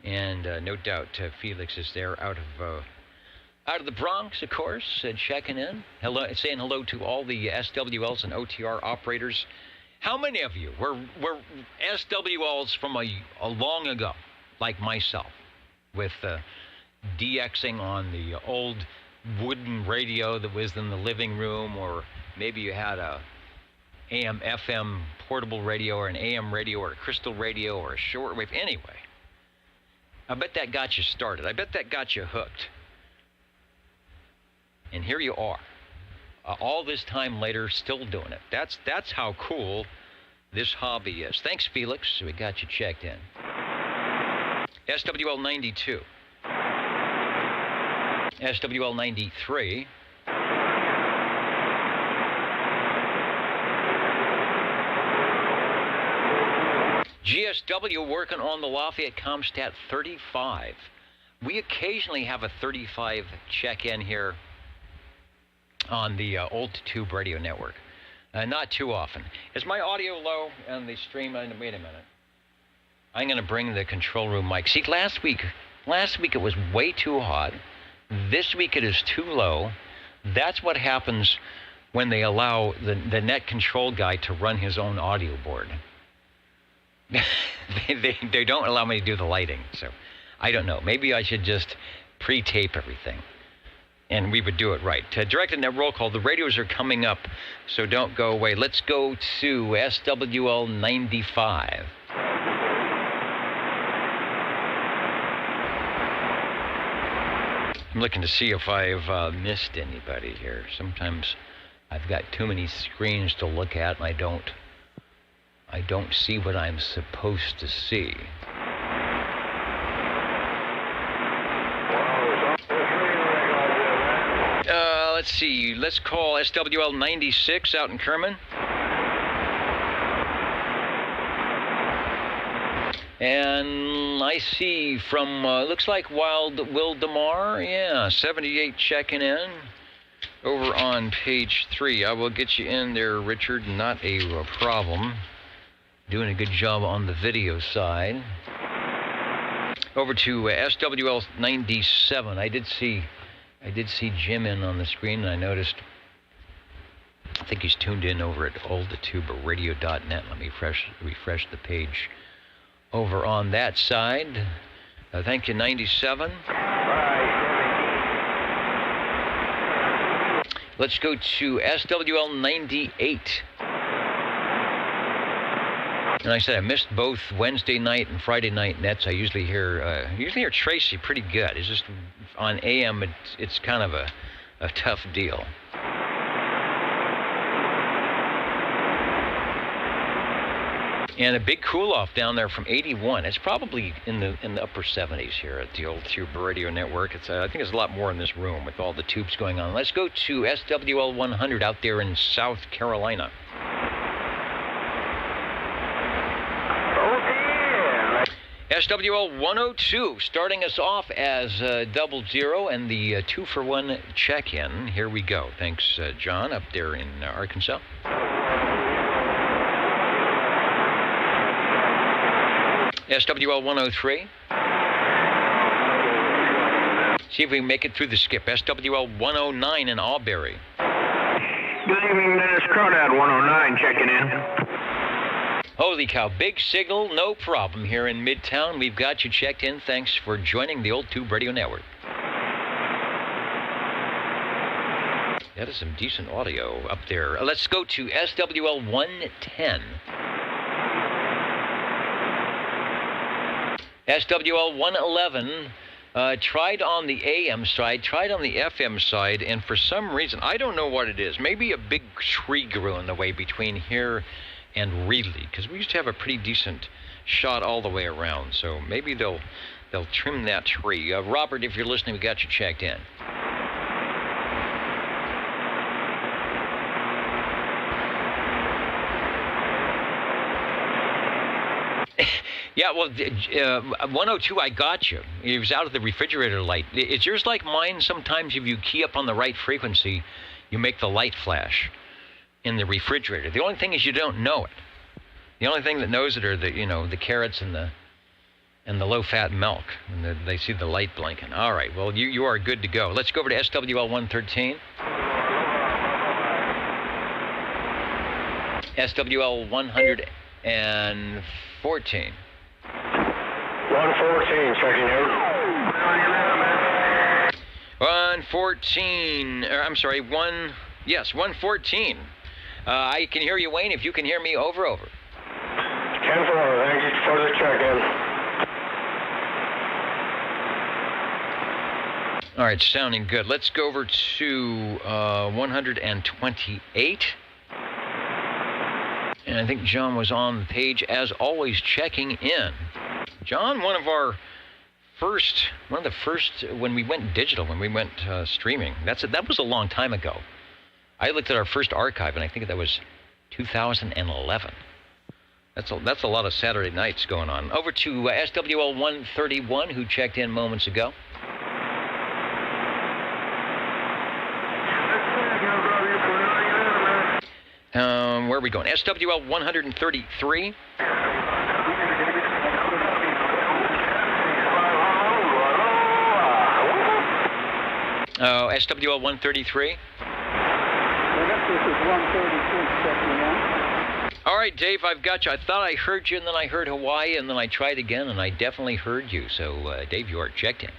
And no doubt Felix is there out of the Bronx, of course, checking in. Hello, saying hello to all the SWLs and OTR operators. How many of you were SWLs from a long ago, like myself, with DXing on the old wooden radio that was in the living room, or maybe you had a AM, FM portable radio, or an AM radio, or a crystal radio, or a shortwave. Anyway, I bet that got you started. I bet that got you hooked. And here you are, all this time later, still doing it. That's how cool this hobby is. Thanks, Felix. We got you checked in. SWL 92. SWL 93. GSW working on the Lafayette Comstat 35. We occasionally have a 35 check-in here on the old tube radio network. Not too often. Is my audio low on the stream? Wait a minute. I'm going to bring the control room mic. See, last week it was way too hot. This week it is too low. That's what happens when they allow the net control guy to run his own audio board. they don't allow me to do the lighting, so I don't know. Maybe I should just pre-tape everything, and we would do it right. Directed net roll call. The radios are coming up, so don't go away. Let's go to SWL 95. I'm looking to see if I've missed anybody here. Sometimes I've got too many screens to look at, and I don't see what I'm supposed to see. Let's see. Let's call SWL 96 out in Kerman. And I see from, looks like Wild Will DeMar. Yeah, 78 checking in. Over on page 3. I will get you in there, Richard. Not a problem. Doing a good job on the video side. Over to SWL 97. I did see Jim in on the screen, and I noticed, I think he's tuned in over at oldtuberadio.net. Let me refresh the page over on that side. Thank you, 97. Let's go to SWL 98. And I said I missed both Wednesday night and Friday night nets. I usually hear Tracy pretty good. It's just on AM, it's kind of a tough deal. And a big cool-off down there from 81. It's probably in the upper 70s here at the old Tube Radio Network. I think it's a lot more in this room with all the tubes going on. Let's go to SWL 100 out there in South Carolina. SWL 102 starting us off as 00 and the 2-for-1 check-in. Here we go. Thanks, John, up there in Arkansas. SWL 103. See if we can make it through the skip. SWL 109 in Auberry. Good evening, Dennis Cronad, 109, checking in. Holy cow, big signal, no problem here in Midtown. We've got you checked in. Thanks for joining the old Tube Radio Network. That is some decent audio up there. Let's go to SWL 110. SWL 111 tried on the AM side, tried on the FM side, and for some reason, I don't know what it is. Maybe a big tree grew in the way between here and Reedley, because we used to have a pretty decent shot all the way around. So maybe they'll trim that tree. Robert, if you're listening, we got you checked in. Yeah, well, 102, I got you. It was out of the refrigerator light. Is yours like mine? Sometimes if you key up on the right frequency, you make the light flash in the refrigerator. The only thing is you don't know it. The only thing that knows it are the carrots and the low-fat milk. And they see the light blinking. All right, well, you are good to go. Let's go over to SWL 113. SWL 114. 114, checking in. 114. I'm sorry, 114. I can hear you, Wayne. If you can hear me, over. 10-4, thank you for the check-in. All right, sounding good. Let's go over to 128. And I think John was on the page, as always, checking in. John, one of the first, when we went digital, when we went streaming, that was a long time ago. I looked at our first archive, and I think that was 2011. That's a lot of Saturday nights going on. Over to SWL 131, who checked in moments ago. Where are we going? SWL 133. SWL 133. All right, Dave, I've got you. I thought I heard you, and then I heard Hawaii, and then I tried again, and I definitely heard you. So, Dave, you are checked in.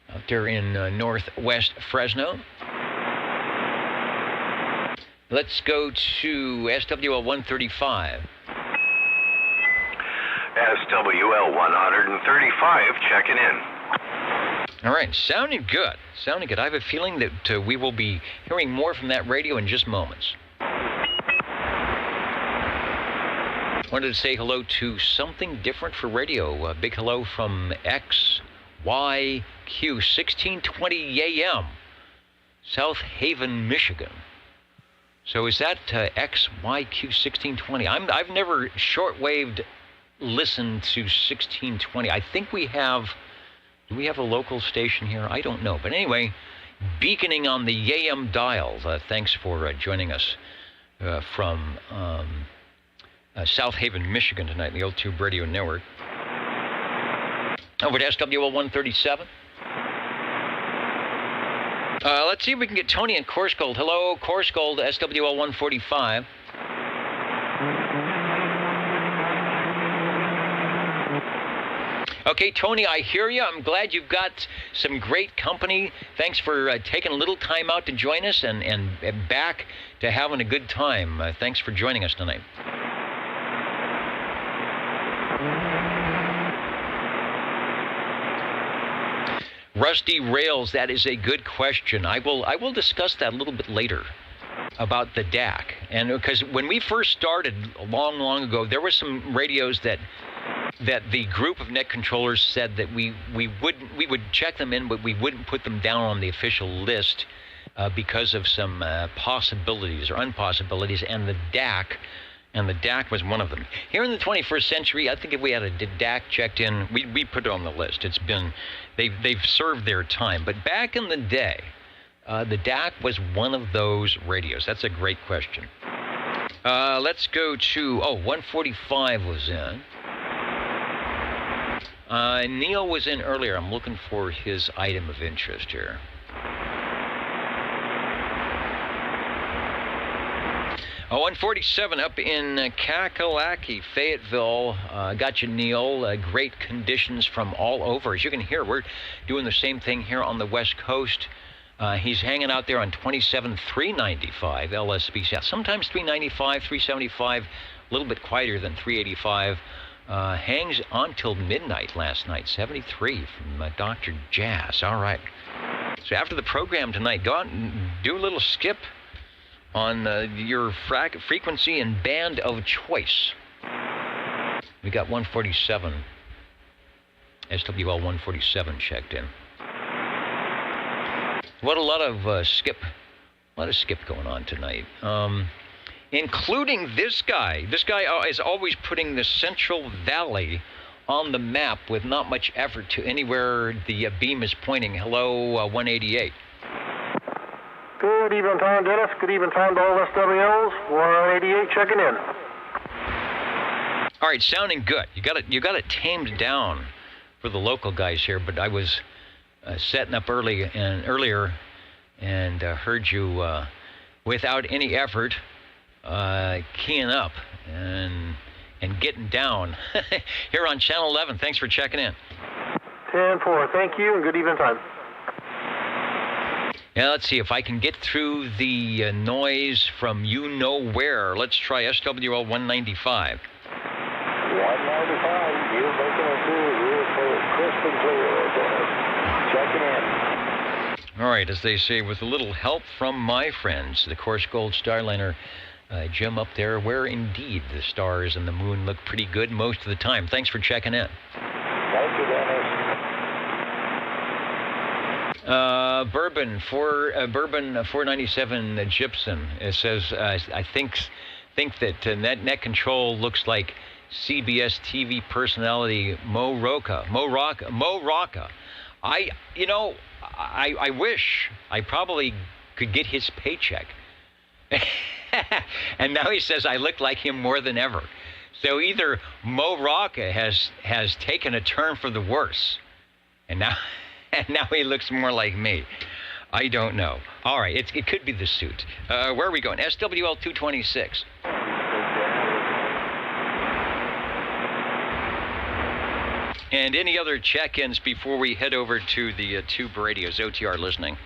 Out there in northwest Fresno. Let's go to SWL 135. SWL 135, checking in. All right, sounding good. I have a feeling that we will be hearing more from that radio in just moments. Wanted to say hello to Something Different for Radio. A big hello from XYQ 1620 AM, South Haven, Michigan. So is that XYQ 1620? I've never shortwaved listened to 1620. I think we have. Do we have a local station here? I don't know. But anyway, beaconing on the AM dials. Thanks for joining us from South Haven, Michigan tonight in the old Tube Radio Network. Over to SWL 137. Let's see if we can get Tony in Coarsegold. Hello, Coarsegold, SWL 145. Okay, Tony, I hear you. I'm glad you've got some great company. Thanks for taking a little time out to join us and back to having a good time. Thanks for joining us tonight. Rusty Rails, that is a good question. I will discuss that a little bit later about the DAC. And because when we first started long ago, there were some radios that the group of net controllers said that we would check them in, but we wouldn't put them down on the official list because of some possibilities or unpossibilities, and the DAC was one of them. Here in the 21st century, I think if we had a DAC checked in, we put it on the list. It's been they've served their time, but back in the day, the DAC was one of those radios. That's a great question. Let's go to 145 was in. Neil was in earlier. I'm looking for his item of interest here. Oh, 147 up in Kakalaki, Fayetteville. Got you, Neil. Great conditions from all over. As you can hear, we're doing the same thing here on the West Coast. He's hanging out there on 27,395 LSB. Sometimes 395, 375, a little bit quieter than 385. Hangs on till midnight last night, 73 from Dr. Jazz. All right. So after the program tonight, go out and do a little skip on your frequency and band of choice. We got 147, SWL 147 checked in. What a lot of skip going on tonight. Including this guy. This guy is always putting the Central Valley on the map with not much effort to anywhere the beam is pointing. Hello, 188. Good evening time, Dennis. Good evening time to all SWLs. 188 checking in. All right, sounding good. You got it tamed down for the local guys here, but I was setting up earlier and heard you without any effort keying up and getting down here on Channel 11. Thanks for checking in. 10-4. Thank you, and good evening time. Yeah, let's see if I can get through the noise from you know where. Let's try SWL 195. 195, you're making it through. You're crisp and clear, Dennis. Checking in. All right, as they say, with a little help from my friends, the Course Gold Starliner Jim up there, where indeed the stars and the moon look pretty good most of the time. Thanks for checking in. Thank you, Dennis. Bourbon 497 Gibson. It says I think that net control looks like CBS TV personality Mo Rocca. I wish I probably could get his paycheck. And now he says I look like him more than ever. So either Mo Rocca has taken a turn for the worse, and now he looks more like me. I don't know. All right, it could be the suit. Where are we going? SWL 226. And any other check-ins before we head over to the tube radios, OTR listening?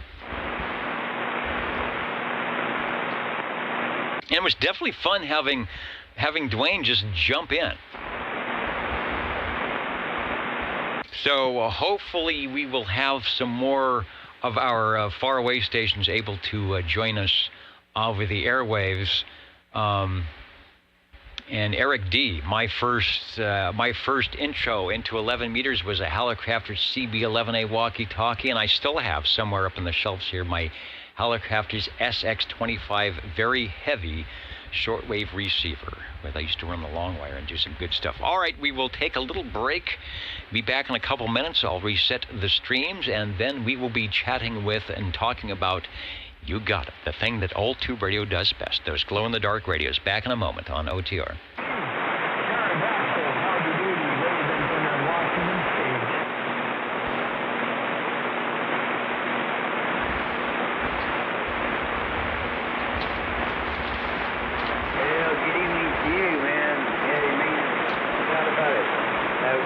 And it was definitely fun having Dwayne just jump in. So hopefully we will have some more of our faraway stations able to join us over the airwaves. And Eric D, my first intro into 11 meters was a Hallicrafter CB11A walkie-talkie, and I still have somewhere up on the shelves here my Hallicrafter's SX25 very heavy shortwave receiver. I used to run the long wire and do some good stuff. All right, we will take a little break. Be back in a couple minutes. I'll reset the streams, and then we will be chatting with and talking about, you got it, the thing that old tube radio does best, those glow-in-the-dark radios. Back in a moment on OTR.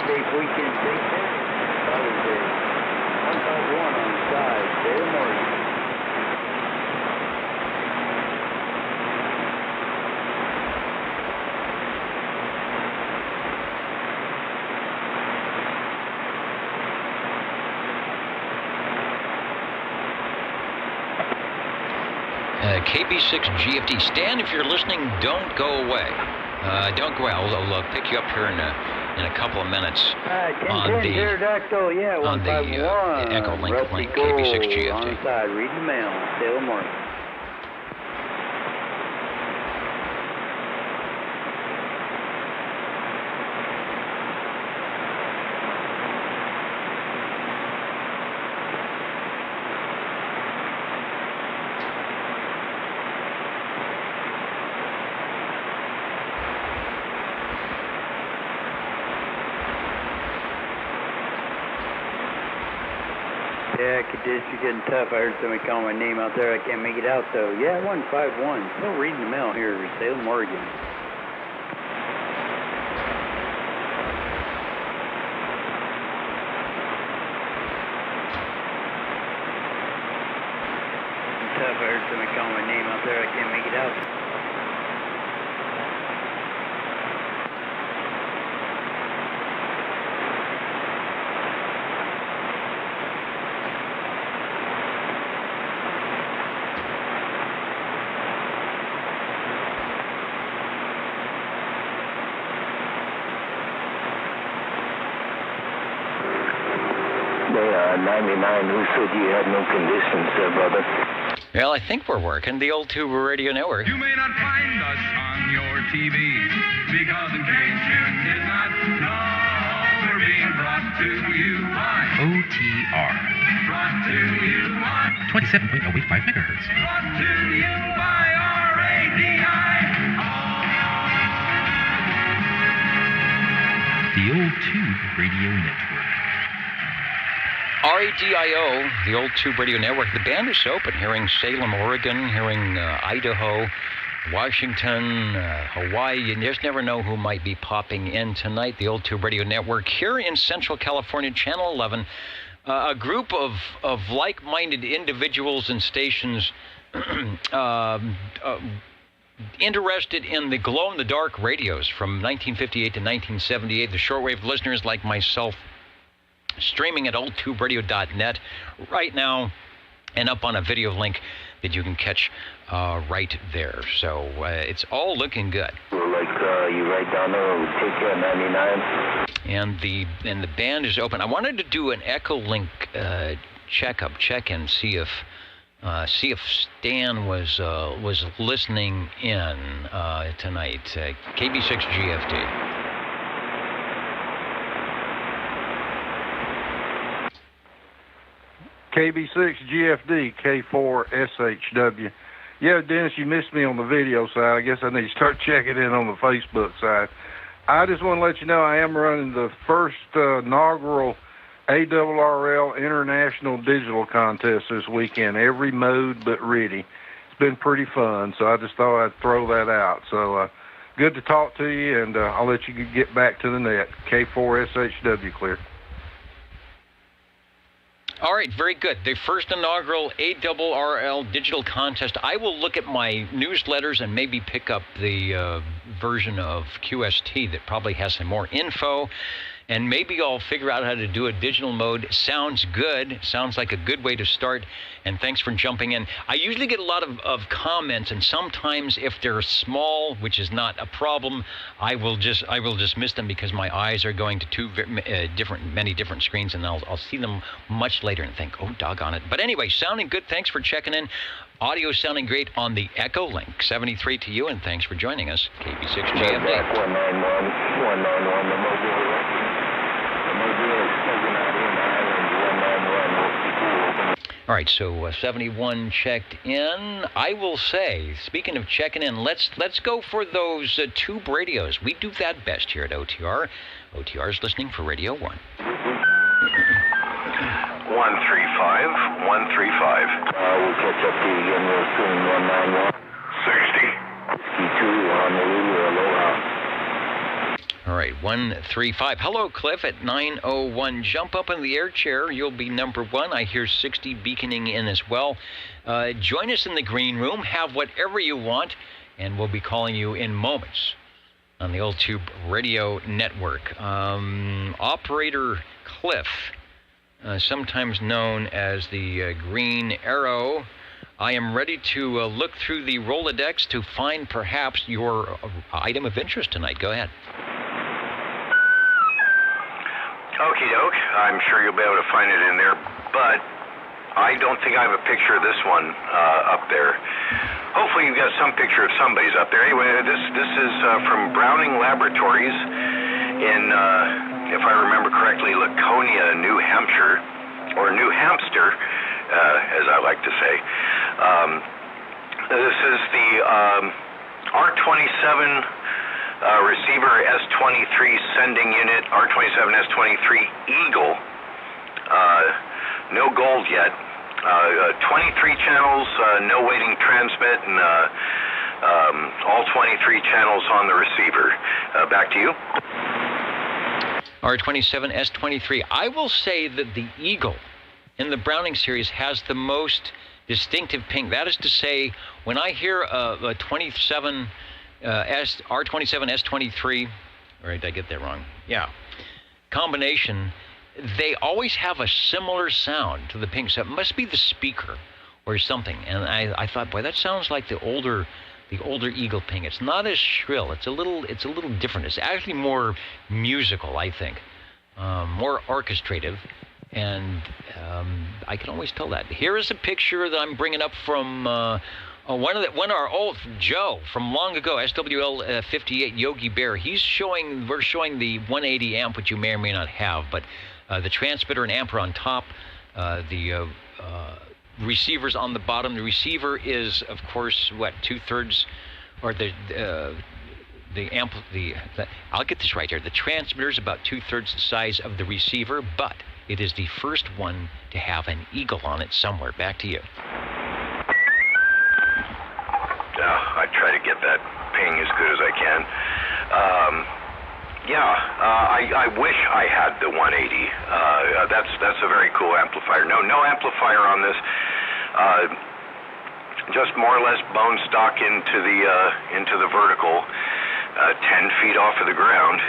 They safe weekend. Take care. Father's Day. 151 on the side. State of Oregon. KB6 GFD. Stan, if you're listening, don't go away. Don't go away. I'll pick you up here in a couple of minutes on the Pterodactyl, yeah, on the Echo Link KB6 GFD. On the side, read the mail. Salem, Oregon. Yeah, conditions are getting tough. I heard somebody call my name out there. I can't make it out, though. Yeah, 151. Still reading the mail here in Salem, Oregon. Tough. I heard somebody call my name out there. I can't make it out. They 99. Who said you had no conditions, brother? Well, I think we're working. The old Tube Radio Network. You may not find us on your TV because in case you did not know, we're being brought to you by OTR. Brought to you by 27.085 megahertz. Brought to you by RADI. The old Tube Radio Network. RADIO, the old Tube Radio Network. The band is open, hearing Salem, Oregon, hearing Idaho, Washington, Hawaii. You just never know who might be popping in tonight. The old Tube Radio Network here in Central California, Channel 11. A group of like-minded individuals and stations interested in the glow-in-the-dark radios from 1958 to 1978. The shortwave listeners like myself, streaming at oldtuberadio.net right now and up on a video link that you can catch right there. So it's all looking good. Like you right down there, take care 99. And the band is open. I wanted to do an Echo Link check-in, see if Stan was listening in tonight. KB6 GFD. KB6 GFD, K4 SHW. Yeah, Dennis, you missed me on the video side. I guess I need to start checking in on the Facebook side. I just want to let you know I am running the first inaugural ARRL International Digital Contest this weekend, every mode but ready. It's been pretty fun, so I just thought I'd throw that out. So good to talk to you, and I'll let you get back to the net. K4 SHW clear. All right, very good. The first inaugural ARRL digital contest. I will look at my newsletters and maybe pick up the version of QST that probably has some more info. And maybe I'll figure out how to do a digital mode. Sounds good. Sounds like a good way to start. And thanks for jumping in. I usually get a lot of comments, and sometimes if they're small, which is not a problem, I will just miss them because my eyes are going to many different screens, and I'll see them much later and think, oh, doggone it. But anyway, sounding good. Thanks for checking in. Audio sounding great on the Echo Link. 73 to you, and thanks for joining us. KB6 GFD. 191, All right, so 71 checked in. I will say, speaking of checking in, let's go for those tube radios. We do that best here at OTR. OTR is listening for Radio 1. 135, 135. We'll catch up to you again real soon, 191. 60. 62 on the radio, aloha. All right, 135. Hello, Cliff at 901. Jump up in the air chair. You'll be number one. I hear 60 beaconing in as well. Join us in the green room. Have whatever you want, and we'll be calling you in moments on the Old Tube Radio Network. Operator Cliff, sometimes known as the Green Arrow. I am ready to look through the Rolodex to find perhaps your item of interest tonight. Go ahead. Okie doke. I'm sure you'll be able to find it in there, but I don't think I have a picture of this one up there. Hopefully you've got some picture of somebody's up there. Anyway, this is from Browning Laboratories in, if I remember correctly, Laconia, New Hampshire, or New Hampster, as I like to say. This is the R27 receiver S23 sending unit, R27 S23 Eagle. No gold yet. 23 channels, no waiting transmit, and all 23 channels on the receiver. Back to you. R27 S23. I will say that the Eagle in the Browning series has the most distinctive ping. That is to say, when I hear a 27 R27 S23, or did I get that wrong? Yeah, combination, they always have a similar sound to the ping. So it must be the speaker or something. And I thought, boy, that sounds like the older Eagle ping. It's not as shrill. It's a little different. It's actually more musical, I think, more orchestrative. And I can always tell that. Here is a picture that I'm bringing up from one of our old Joe from long ago, SWL 58 Yogi Bear. We're showing the 180 amp, which you may or may not have, but the transmitter and amp are on top. The receivers on the bottom. The receiver is, of course, what, 2/3, or I'll get this right here. The transmitter is about 2/3 the size of the receiver, but it is the first one to have an Eagle on it somewhere. Back to you. I try to get that ping as good as I can. I wish I had the 180. That's a very cool amplifier. No amplifier on this. Just more or less bone stock into the vertical, 10 feet off of the ground.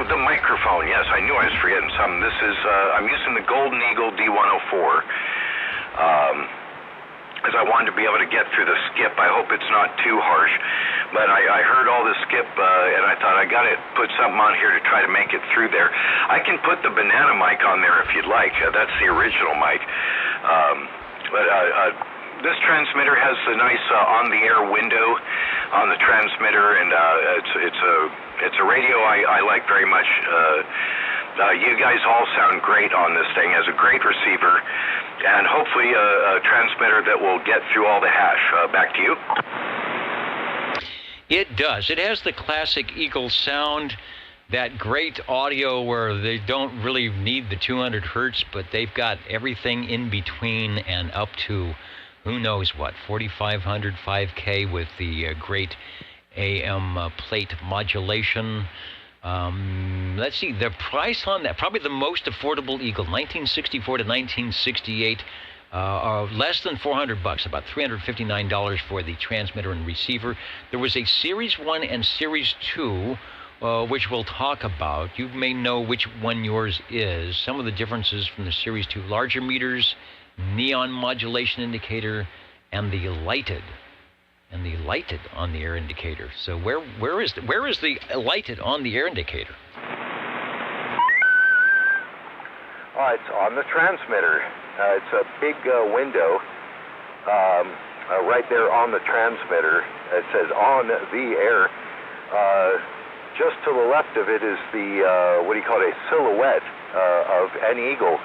The microphone. Yes, I knew I was forgetting something. This is I'm using the Golden Eagle D104. As I wanted to be able to get through the skip. I hope it's not too harsh, but I heard all the skip, and I thought I got to put something on here to try to make it through there. I can put the banana mic on there if you'd like. That's the original mic. This transmitter has a nice on-the-air window on the transmitter, and it's a radio I like very much. You guys all sound great on this thing. It has a great receiver, and hopefully a transmitter that will get through all the hash. Back to you. It does. It has the classic Eagle sound, that great audio where they don't really need the 200 hertz, but they've got everything in between and up to who knows what, 4,500, 5K with the great AM plate modulation. Let's see, the price on that, probably the most affordable Eagle, 1964 to 1968, less than $400, about $359 for the transmitter and receiver. There was a Series 1 and Series 2, which we'll talk about. You may know which one yours is. Some of the differences from the Series 2, larger meters, neon modulation indicator, and the lighted on-the-air indicator. So where is the lighted on-the-air indicator? It's on the transmitter. It's a big window right there on the transmitter. It says on the air. Just to the left of it is the, a silhouette of an eagle,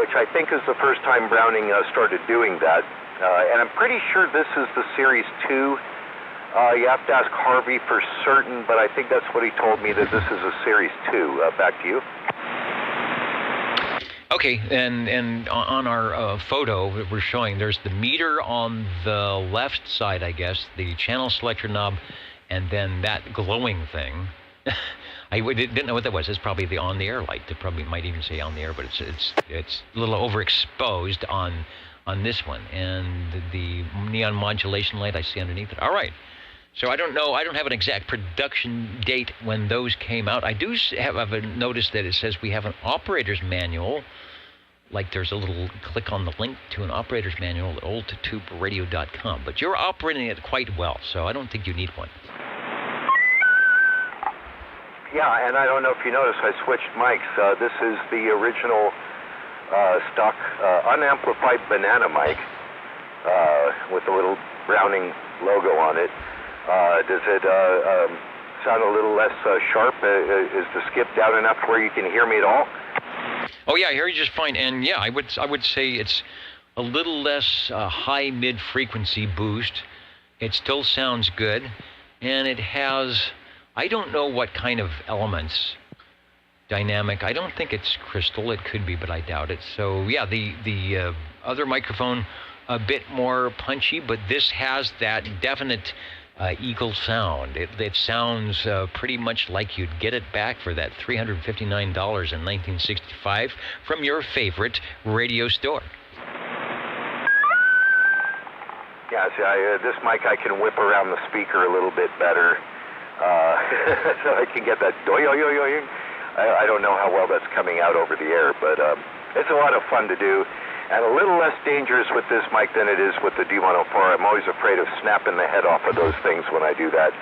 which I think is the first time Browning started doing that. And I'm pretty sure this is the Series 2. You have to ask Harvey for certain, but I think that's what he told me, that this is a Series 2. Back to you. Okay, and on our photo that we're showing, there's the meter on the left side, I guess, the channel selector knob, and then that glowing thing. I didn't know what that was. It's probably the on-the-air light. It probably might even say on the air, but it's a little overexposed on this one. And the neon modulation light I see underneath it. All right. So I don't know. I don't have an exact production date when those came out. I do have noticed that it says we have an operator's manual. Like there's a little click on the link to an operator's manual at oldtuberadio.com. But you're operating it quite well, so I don't think you need one. Yeah, and I don't know if you noticed, I switched mics. This is the original stock unamplified banana mic with a little Browning logo on it. Does it sound a little less sharp? Is the skip down enough where you can hear me at all? Oh yeah, I hear you just fine. And yeah, I would say it's a little less high mid frequency boost. It still sounds good, and it has, I don't know what kind of elements. Dynamic. I don't think it's crystal. It could be, but I doubt it. So yeah, the other microphone a bit more punchy, but this has that definite Eagle sound. It sounds pretty much like you'd get it back for that $359 in 1965 from your favorite radio store. Yeah, see, this mic I can whip around the speaker a little bit better, so I can get that doy-yo-yo-yo. I don't know how well that's coming out over the air, but it's a lot of fun to do, and a little less dangerous with this mic than it is with the D104. I'm always afraid of snapping the head off of those things when I do that.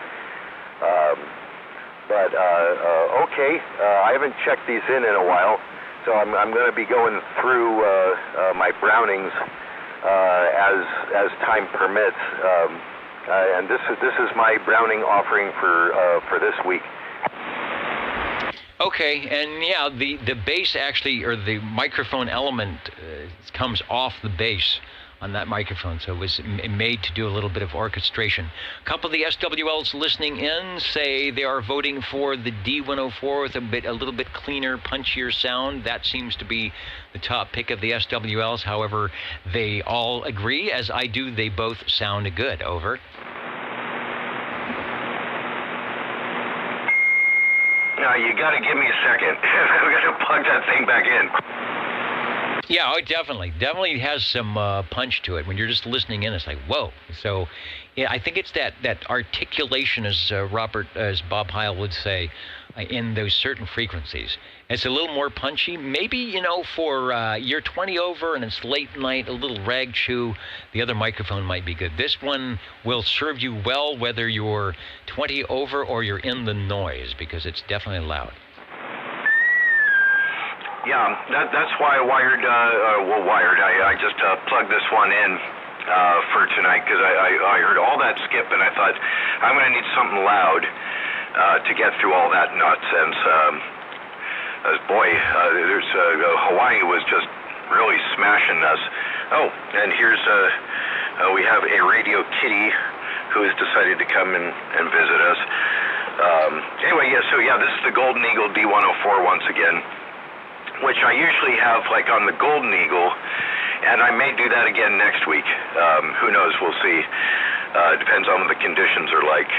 Okay, I haven't checked these in a while, so I'm going to be going through my Brownings as time permits, and this is my Browning offering for this week. Okay, and yeah, the bass actually, or the microphone element comes off the bass on that microphone, so it was made to do a little bit of orchestration. A couple of the SWLs listening in say they are voting for the D104 with a little bit cleaner, punchier sound. That seems to be the top pick of the SWLs. However, they all agree, as I do, they both sound good. Over. Now, you got to give me a second. We got to plug that thing back in. Yeah, it definitely has some punch to it. When you're just listening in, it's like, whoa. So, yeah, I think it's that articulation, as Bob Heil would say, in those certain frequencies. It's a little more punchy. Maybe, for you're 20 over and it's late night, a little rag chew, the other microphone might be good. This one will serve you well whether you're 20 over or you're in the noise, because it's definitely loud. Yeah, that's why I wired. I just plugged this one in for tonight, because I heard all that skip and I thought I'm going to need something loud to get through all that nonsense. There's Hawaii was just really smashing us. Oh, and here's we have a Radio Kitty who has decided to come and visit us. Anyway, this is the Golden Eagle D104 once again, which I usually have like on the Golden Eagle, and I may do that again next week. Who knows? We'll see. Depends on what the conditions are like.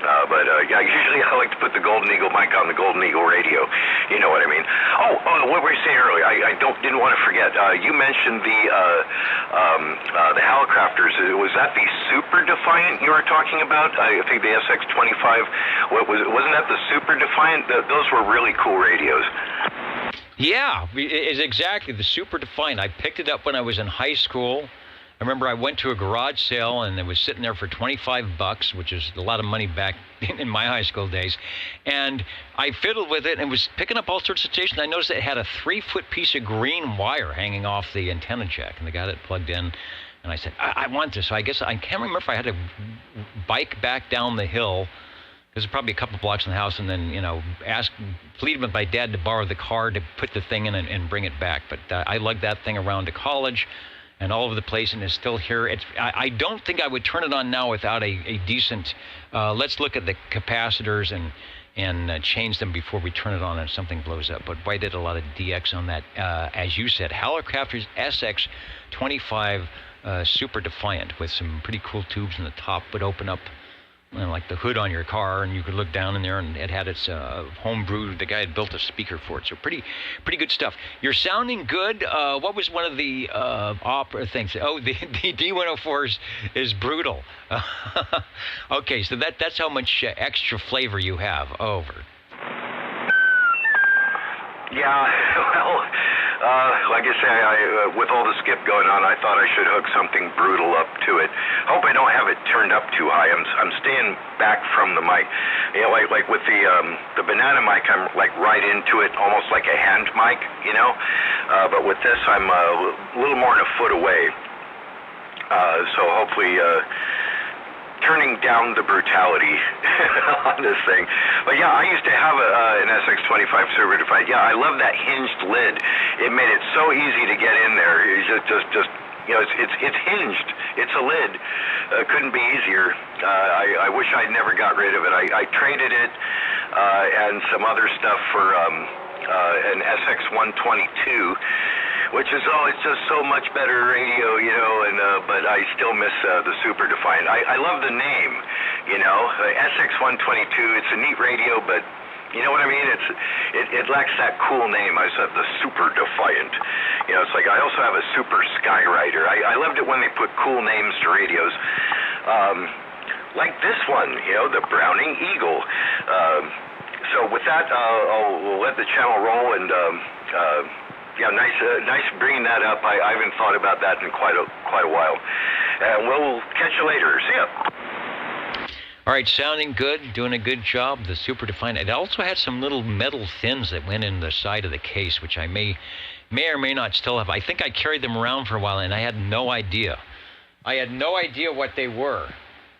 Usually I like to put the Golden Eagle mic on the Golden Eagle radio. You know what I mean? Oh, what were you saying earlier? I didn't want to forget. You mentioned the Hallicrafters. Was that the Super Defiant you were talking about? I think the SX25. Wasn't that the Super Defiant? Those were really cool radios. Yeah, it's exactly the Super Defiant. I picked it up when I was in high school. I remember I went to a garage sale and it was sitting there for $25, which is a lot of money back in my high school days. And I fiddled with it and was picking up all sorts of stations. I noticed it had a 3-foot piece of green wire hanging off the antenna jack, and the guy that plugged in. And I said, I want this. So I guess I can't remember if I had to bike back down the hill. There's probably a couple blocks from the house, and then, plead with my dad to borrow the car to put the thing in and bring it back. But I lugged that thing around to college, and all over the place, and it's still here. I don't think I would turn it on now without a decent, let's look at the capacitors and change them before we turn it on and something blows up. But boy, I did a lot of DX on that. As you said, Hallicrafters SX25 Super Defiant with some pretty cool tubes in the top, would open up like the hood on your car, and you could look down in there, and it had its homebrew. The guy had built a speaker for it, so pretty good stuff. You're sounding good. What was one of the opera things? Oh, the D104 is brutal. Okay, so that's how much extra flavor you have. Over. Yeah, well, like I say, with all the skip going on, I thought I should hook something brutal up to it. Hope I don't have it turned up too high. I'm staying back from the mic. You know, like with the banana mic, I'm like right into it, almost like a hand mic, you know. But with this, I'm a little more than a foot away. So hopefully, turning down the brutality on this thing. But yeah, I used to have an SX25 Super Defiant. Yeah, I love that hinged lid. It made it so easy to get in there. It's just you know, it's hinged. It's a lid. Couldn't be easier. I wish I'd never got rid of it. I traded it and some other stuff for an SX122. Which is, it's just so much better radio, you know, and but I still miss the Super Defiant. I love the name, you know, SX122. It's a neat radio, but you know what I mean? It lacks that cool name. I said the Super Defiant. You know, it's like I also have a Super Skyrider. I loved it when they put cool names to radios. Like this one, you know, the Browning Eagle. So with that, I'll let the channel roll and. Yeah, nice bringing that up. I haven't thought about that in quite a while. And we'll catch you later. See ya. All right, sounding good, doing a good job. The Super Defiant. It also had some little metal fins that went in the side of the case, which I may or may not still have. I think I carried them around for a while, and I had no idea. I had no idea what they were.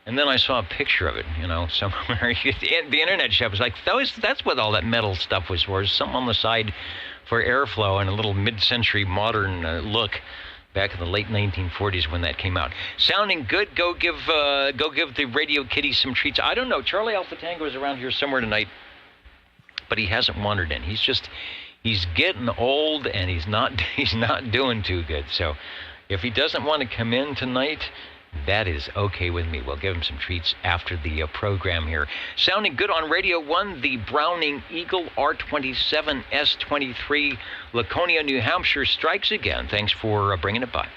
And then I saw a picture of it, you know, somewhere. The internet shop was like, that's what all that metal stuff was for. Something on the side for airflow and a little mid-century modern look back in the late 1940s when that came out. Sounding good. Go give the Radio Kitty some treats. I don't know. Charlie Alpha Tango is around here somewhere tonight, but he hasn't wandered in. He's getting old, and he's not doing too good. So if he doesn't want to come in tonight, that is okay with me. We'll give him some treats after the program here. Sounding good on Radio 1, the Browning Eagle R27 S23 Laconia, New Hampshire strikes again. Thanks for bringing it by.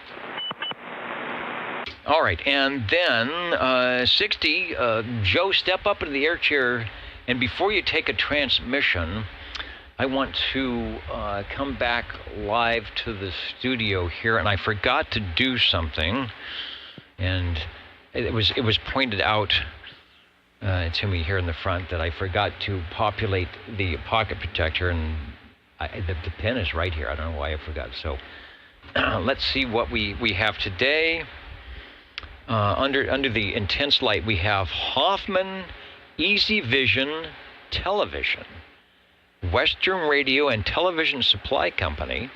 All right, and then 60, Joe, step up into the air chair, and before you take a transmission, I want to come back live to the studio here, and I forgot to do something. And it was pointed out to me here in the front that I forgot to populate the pocket protector, and the pin is right here. I don't know why I forgot. So let's see what we have today. Under the intense light, we have Hoffman Easy Vision Television, Western Radio and Television Supply Company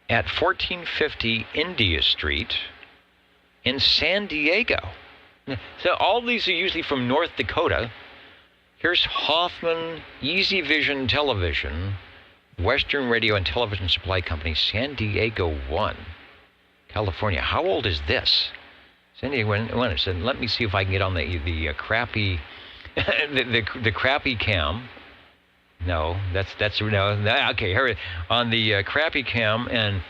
at 1450 India Street in San Diego. So all these are usually from North Dakota. Here's Hoffman Easy Vision Television, Western Radio and Television Supply Company, San Diego 1, California. How old is this? San Diego 1. So let me see if I can get on the crappy the crappy cam. No, that's no. Okay, here on the crappy cam, and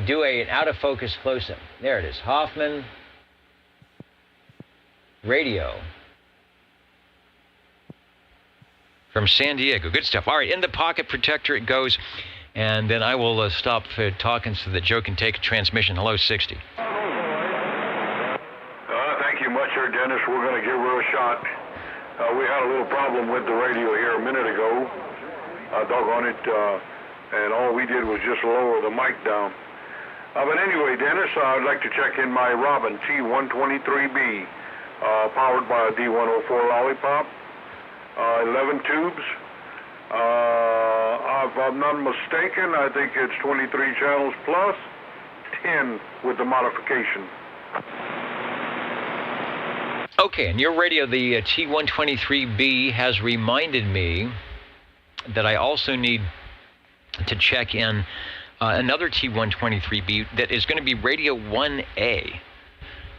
do an out of focus close up. There it is, Hoffman Radio from San Diego. Good stuff. All right, in the pocket protector it goes, and then I will stop talking so that Joe can take a transmission. Hello, 60. Thank you much, sir, Dennis. We're going to give her a shot. We had a little problem with the radio here a minute ago. Doggone it, and all we did was just lower the mic down. But anyway, Dennis, I'd like to check in my Robin T123B, powered by a D104 Lollipop, 11 tubes. If I'm not mistaken, I think it's 23 channels plus. 10 with the modification. Okay, and your radio, the T123B, has reminded me that I also need to check in another T123B that is going to be Radio 1A.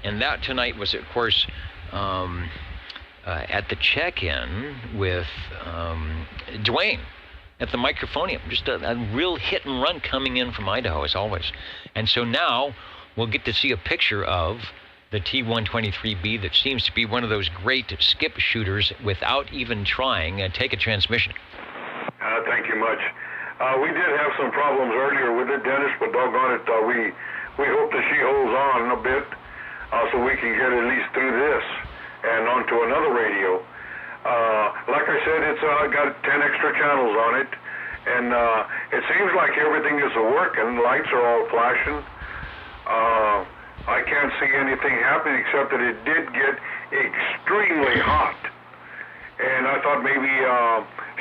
And that tonight was, of course, at the check-in with Dwayne at the Microphonium. Just a real hit and run coming in from Idaho, as always. And so now we'll get to see a picture of the T123B that seems to be one of those great skip shooters without even trying. Take a transmission. Thank you much. We did have some problems earlier with it, Dennis, but doggone it, we hope that she holds on a bit so we can get at least through this and onto another radio. Like I said, it's got 10 extra channels on it, and it seems like everything is working. Lights are all flashing. I can't see anything happening except that it did get extremely hot. And I thought maybe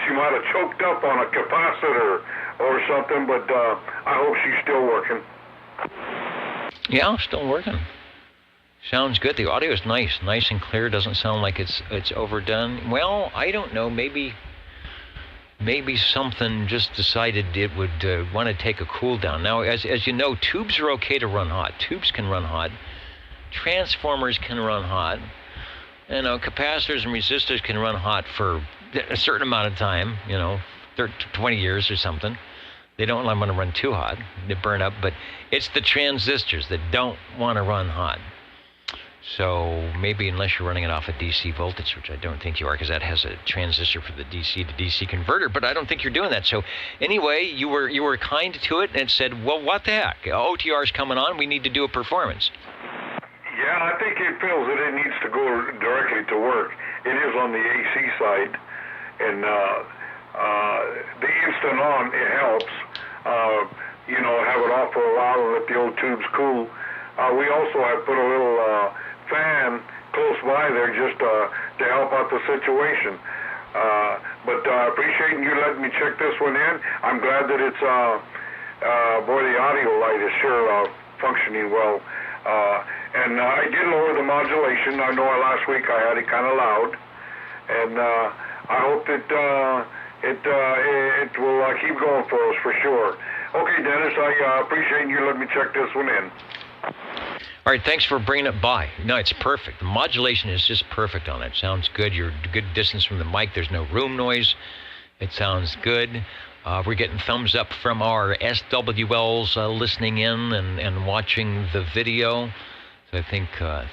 she might have choked up on a capacitor or something, but I hope she's still working. Yeah, still working. Sounds good. The audio is nice and clear. Doesn't sound like it's overdone. Well, I don't know. Maybe something just decided it would want to take a cool down. Now, as you know, tubes are okay to run hot. Tubes can run hot. Transformers can run hot. You know, capacitors and resistors can run hot for a certain amount of time, 20 years or something. They don't want to run too hot. They burn up. But it's the transistors that don't want to run hot. So maybe unless you're running it off a DC voltage, which I don't think you are, because that has a transistor for the DC to DC converter, but I don't think you're doing that. So anyway, you were kind to it and said, well, what the heck? OTR's coming on. We need to do a performance. Yeah, I think it feels that it needs to go directly to work. It is on the AC side, and the instant on, it helps. Have it off for a while and let the old tubes cool. We also have put a little fan close by there just to help out the situation. But appreciating you letting me check this one in. I'm glad that it's, boy, the audio light is sure functioning well. And I did lower the modulation. I know last week I had it kind of loud. And I hope that it will keep going for us for sure. Okay, Dennis, I appreciate you letting me check this one in. All right, thanks for bringing it by. No, it's perfect. The modulation is just perfect on it. Sounds good. You're a good distance from the mic. There's no room noise. It sounds good. We're getting thumbs up from our SWLs listening in and watching the video. So I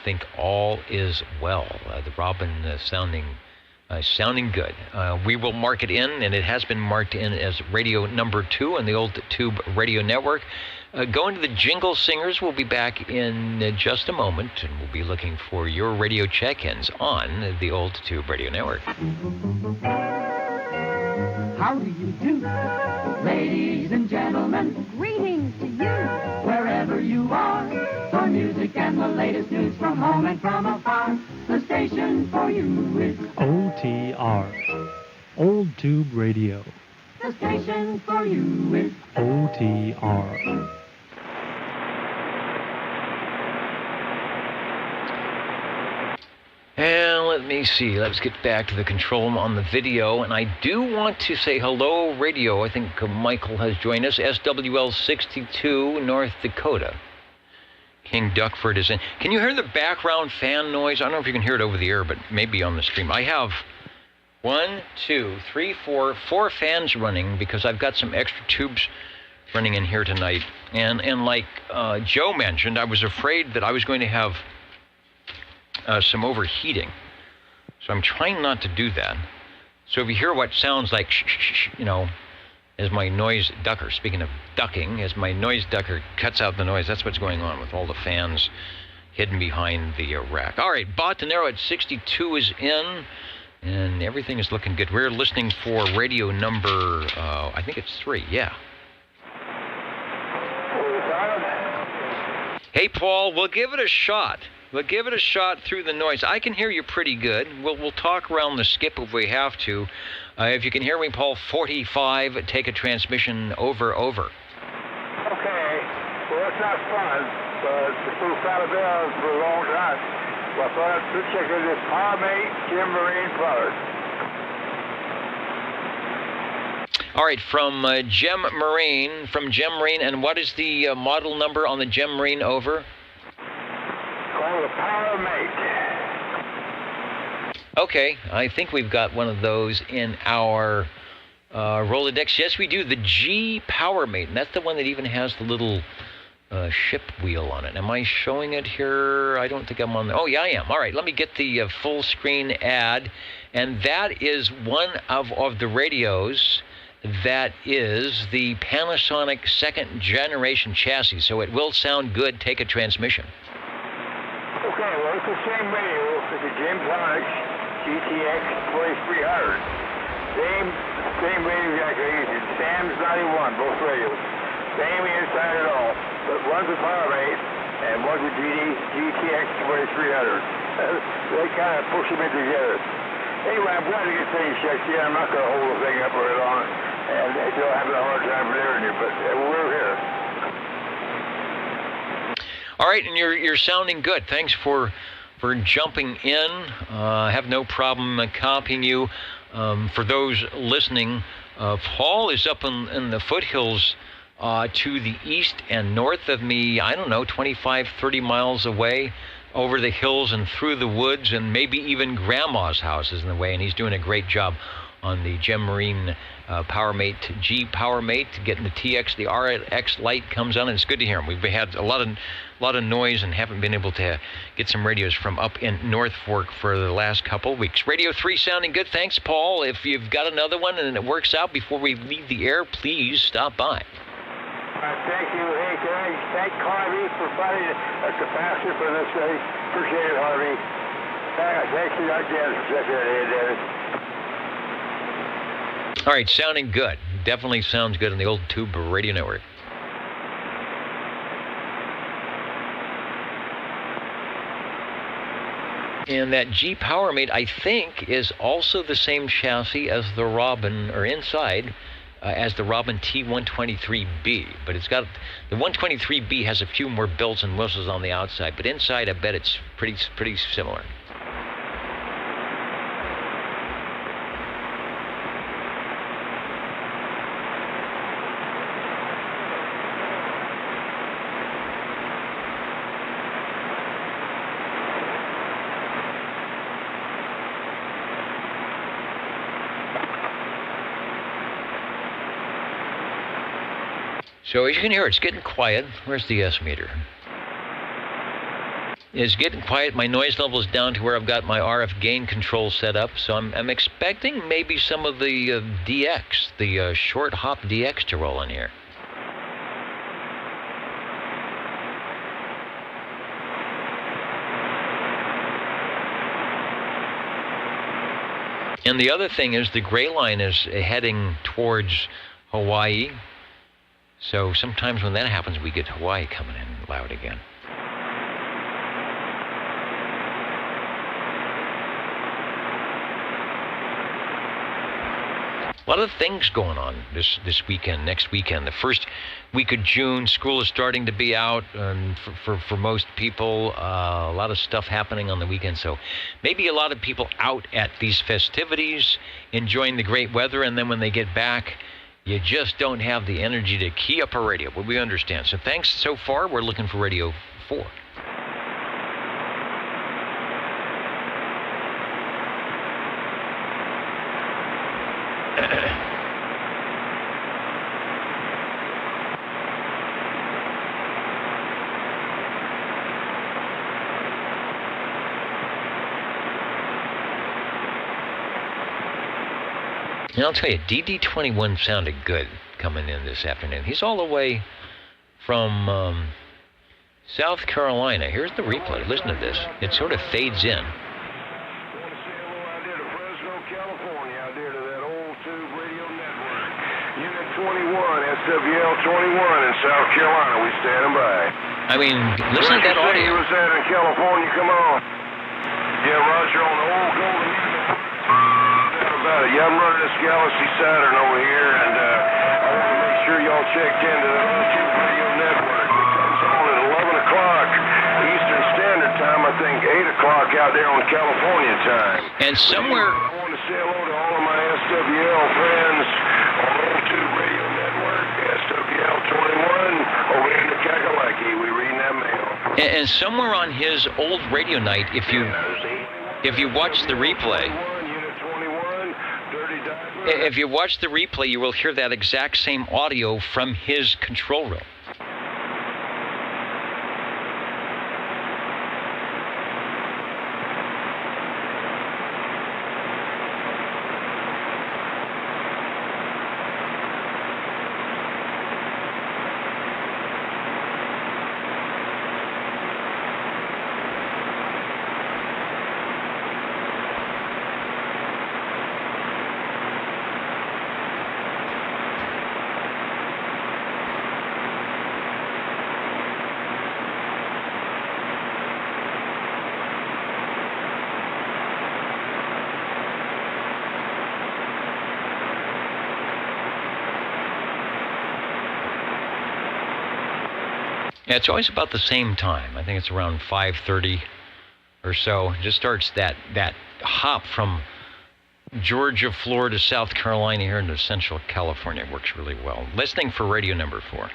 think all is well. The Robin sounding good. We will mark it in, and it has been marked in as radio number 2 on the old tube radio network. Going to the Jingle Singers, we'll be back in just a moment, and we'll be looking for your radio check-ins on the old tube radio network. How do you do, ladies and gentlemen? Greetings to you, wherever you are. For music and the latest news from home and from afar, the station for you is OTR, Old Tube Radio. The station for you is OTR. And let me see. Let's get back to the control room on the video. And I do want to say hello, radio. I think Michael has joined us. SWL 62, North Dakota. King Duckford is in. Can you hear the background fan noise? I don't know if you can hear it over the air, but maybe on the stream. I have 1, 2, 3, 4 fans running because I've got some extra tubes running in here tonight. And like Joe mentioned, I was afraid that I was going to have some overheating. So I'm trying not to do that. So if you hear what sounds like as my noise ducker, speaking of ducking, as my noise ducker cuts out the noise, that's what's going on with all the fans hidden behind the rack. All right, Botanero at 62 is in, and everything is looking good. We're listening for radio number, I think it's 3, yeah. Hey, Paul, we'll give it a shot. We'll give it a shot through the noise. I can hear you pretty good. We'll talk around the skip if we have to. If you can hear me, Paul, 45, take a transmission over. Okay. Well, it's not fun, but the fool found a bell for a long time. Well, I thought I'd check out this PowerMate Gem Marine product. All right, from Gem Marine, and what is the model number on the Gem Marine over? Called a PowerMate. Okay, I think we've got one of those in our Rolodex. Yes, we do. The G PowerMate, and that's the one that even has the little ship wheel on it. Am I showing it here? I don't think I'm on there. Oh, yeah, I am. All right, let me get the full screen ad, and that is one of the radios. That is the Panasonic second generation chassis, so it will sound good. Take a transmission. Okay, well, it's the same radio. It's a Gemsonic GTX 2300. Same radio jack I use. Sam's 91, both radios. Same inside at all. But one's a PowerMate and one's a GTX 2300. They kind of push them in together. Anyway, I'm glad to get things checked in. I'm not going to hold the thing up very long, and they'll have a hard time delivering it, but we're here. All right, and you're sounding good. Thanks for jumping in. I have no problem copying you. For those listening, Paul is up in the foothills to the east and north of me, I don't know, 25, 30 miles away, over the hills and through the woods, and maybe even Grandma's house is in the way, and he's doing a great job on the Gem Marine PowerMate, G PowerMate, getting the TX, the RX light comes on, and it's good to hear him. We've had a lot of noise and haven't been able to get some radios from up in North Fork for the last couple of weeks. Radio 3 sounding good. Thanks, Paul. If you've got another one and it works out before we leave the air, please stop by. Thank you. Hey, can I thank Harvey for finding a capacitor for this thing? Appreciate it, Harvey. Thank you again for checking it in, Dennis. All right, sounding good. Definitely sounds good on the old Tube Radio Network. And that G PowerMate, I think, is also the same chassis as the Robin, or inside, as the Robin T123B. But it's got, the 123B has a few more bells and whistles on the outside, but inside I bet it's pretty similar. So as you can hear, it's getting quiet. Where's the S meter? It's getting quiet. My noise level is down to where I've got my RF gain control set up. So I'm expecting maybe some of the DX, the short hop DX to roll in here. And the other thing is the gray line is heading towards Hawaii. So sometimes when that happens, we get Hawaii coming in loud again. A lot of things going on this weekend, next weekend. The first week of June, school is starting to be out for most people. A lot of stuff happening on the weekend. So maybe a lot of people out at these festivities, enjoying the great weather, and then when they get back, you just don't have the energy to key up a radio, but we understand. So thanks so far. We're looking for Radio 4. And I'll tell you, DD21 sounded good coming in this afternoon. He's all the way from South Carolina. Here's the replay. Listen to this. It sort of fades in. Unit 21, SWL 21 in South Carolina. We standing by. I mean, listen to that audio. You was that in California? Come on. Yeah, Roger, on the old Golden Eagle. About it. Yeah, I'm running this Galaxy Saturn over here, and I want to make sure y'all checked into the Proxy Radio Network. It comes on o'clock Eastern Standard Time. I think 8 o'clock out there on California time. And somewhere... I want to say hello to all of my SWL friends on Old Tube Radio Network, SWL 21, over in the Kakalaki. We reading that mail. And somewhere on his old radio night, if you watch the replay, you will hear that exact same audio from his control room. Yeah, it's always about the same time. I think it's around 5:30 or so. It just starts that hop from Georgia, Florida, South Carolina here into Central California. It works really well. Listening for radio number 4.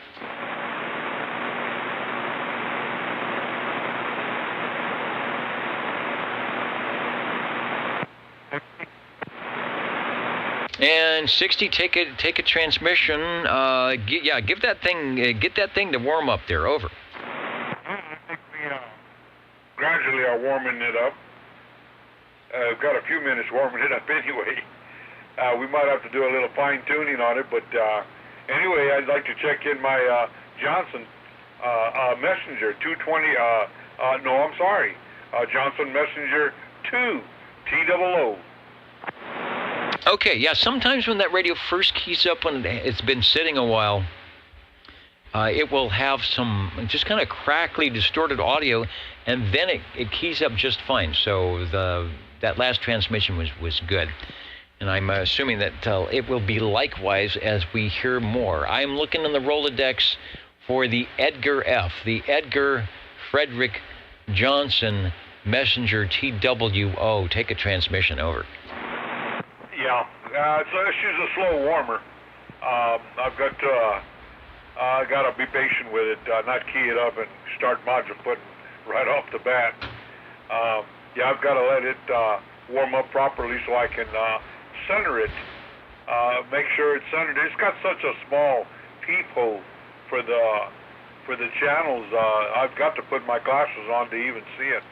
And 60, take a transmission. Give that thing, get that thing to warm up there. Over. I think we gradually are warming it up. I've got a few minutes warming it up anyway. We might have to do a little fine tuning on it, but anyway, I'd like to check in my Johnson Messenger 220. Johnson Messenger 2 TOO. Okay, yeah, sometimes when that radio first keys up, when it's been sitting a while, it will have some just kind of crackly, distorted audio, and then it keys up just fine. So that last transmission was good. And I'm assuming that it will be likewise as we hear more. I'm looking in the Rolodex for the Edgar F., the Edgar Frederick Johnson Messenger TWO. Take a transmission, over. Yeah, she's a slow warmer. I've got to be patient with it, not key it up and start module putting right off the bat. I've got to let it warm up properly so I can center it, make sure it's centered. It's got such a small peephole for the channels. I've got to put my glasses on to even see it,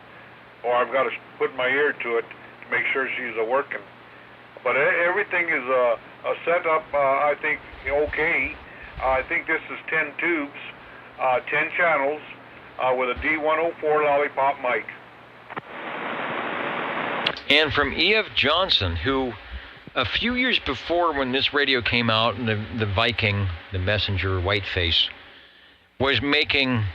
or I've got to put my ear to it to make sure she's working. But everything is set up, I think, okay. I think this is 10 tubes, 10 channels, with a D104 lollipop mic. And from E.F. Johnson, who a few years before when this radio came out, and the Viking, the Messenger Whiteface, was making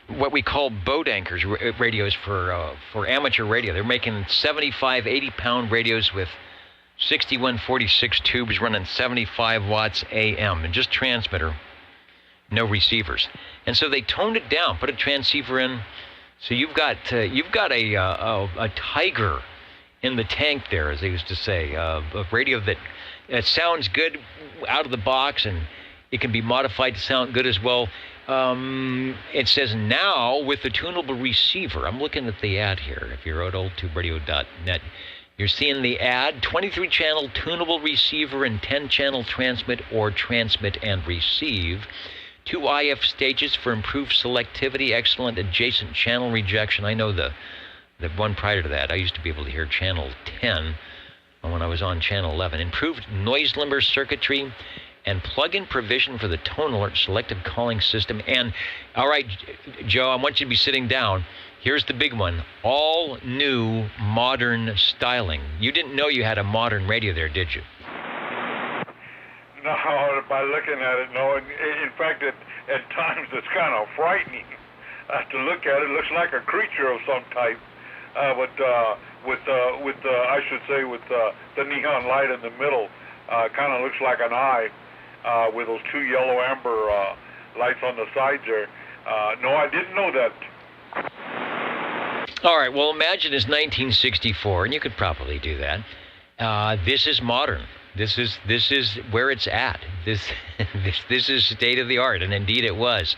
what we call boat anchors radios for amateur radio. They're making 75, 80-pound radios with 6146 tubes running 75 watts AM, and just transmitter, no receivers. And so they toned it down, put a transceiver in. So you've got a tiger in the tank there, as they used to say, a radio that sounds good out of the box, and it can be modified to sound good as well. It says now with the tunable receiver. I'm looking at the ad here. If you're at oldtuberadio.net, you're seeing the ad, 23-channel tunable receiver and 10-channel transmit or transmit and receive. 2 IF stages for improved selectivity, excellent adjacent channel rejection. I know the one prior to that, I used to be able to hear channel 10 when I was on channel 11. Improved noise limiter circuitry and plug-in provision for the tone alert selective calling system. And, all right, Joe, I want you to be sitting down. Here's the big one. All new modern styling. You didn't know you had a modern radio there, did you? No, by looking at it, no. In fact, at times it's kind of frightening to look at it. It looks like a creature of some type. But with the neon light in the middle, kind of looks like an eye with those two yellow amber lights on the sides there. No, I didn't know that. All right, well, imagine it's 1964, and you could probably do that. This is modern. This is where it's at. This is state of the art, and indeed it was.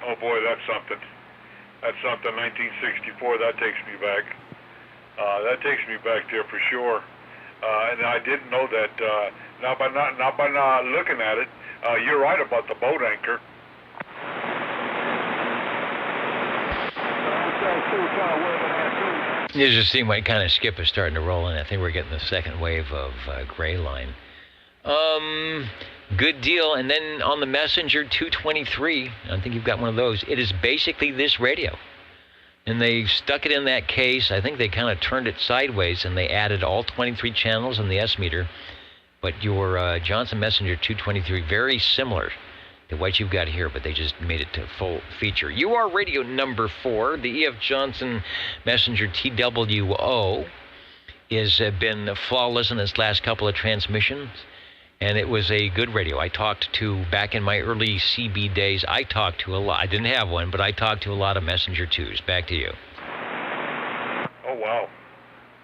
Oh boy, that's something. That's something. 1964. That takes me back. That takes me back there for sure. And I didn't know that. Not by not looking at it. You're right about the boat anchor. You just see what kind of skip is starting to roll in. I think we're getting the second wave of gray line. Good deal. And then on the Messenger 223, I think you've got one of those. It is basically this radio. And they stuck it in that case. I think they kind of turned it sideways, and they added all 23 channels in the S meter. But your Johnson Messenger 223, very similar to what you've got here, but they just made it to full feature. You are radio number 4. The E.F. Johnson Messenger TWO has been flawless in its last couple of transmissions, and it was a good radio. I talked to, back in my early CB days, I talked to a lot. I didn't have one, but I talked to a lot of Messenger 2s. Back to you. Oh, wow.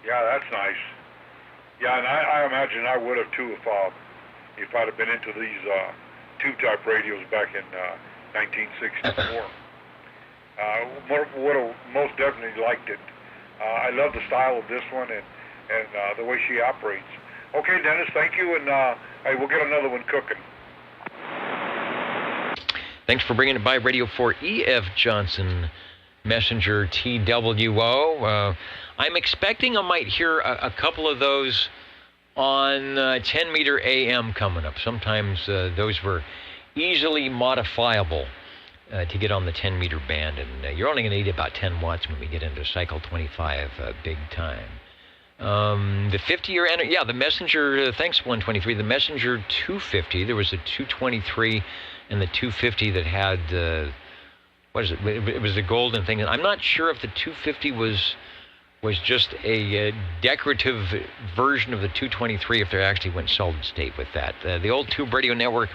Yeah, that's nice. Yeah, and I imagine I would have, too, if I'd have been into these tube-type radios back in 1964. Would have most definitely liked it. I love the style of this one and the way she operates. Okay, Dennis, thank you, and hey, we'll get another one cooking. Thanks for bringing it by. Radio 4 E.F. Johnson Messenger TWO. I'm expecting I might hear a couple of those on 10 meter AM coming up. Sometimes those were easily modifiable to get on the 10 meter band, and you're only going to need about 10 watts when we get into cycle 25 big time. The 50-year anniversary, yeah, the Messenger, thanks 123, the Messenger 250, there was a 223 and the 250 that had, what is it, it was a golden thing. I'm not sure if the 250 was just a decorative version of the 223, if they actually went solid state with that. The old Tube Radio Network,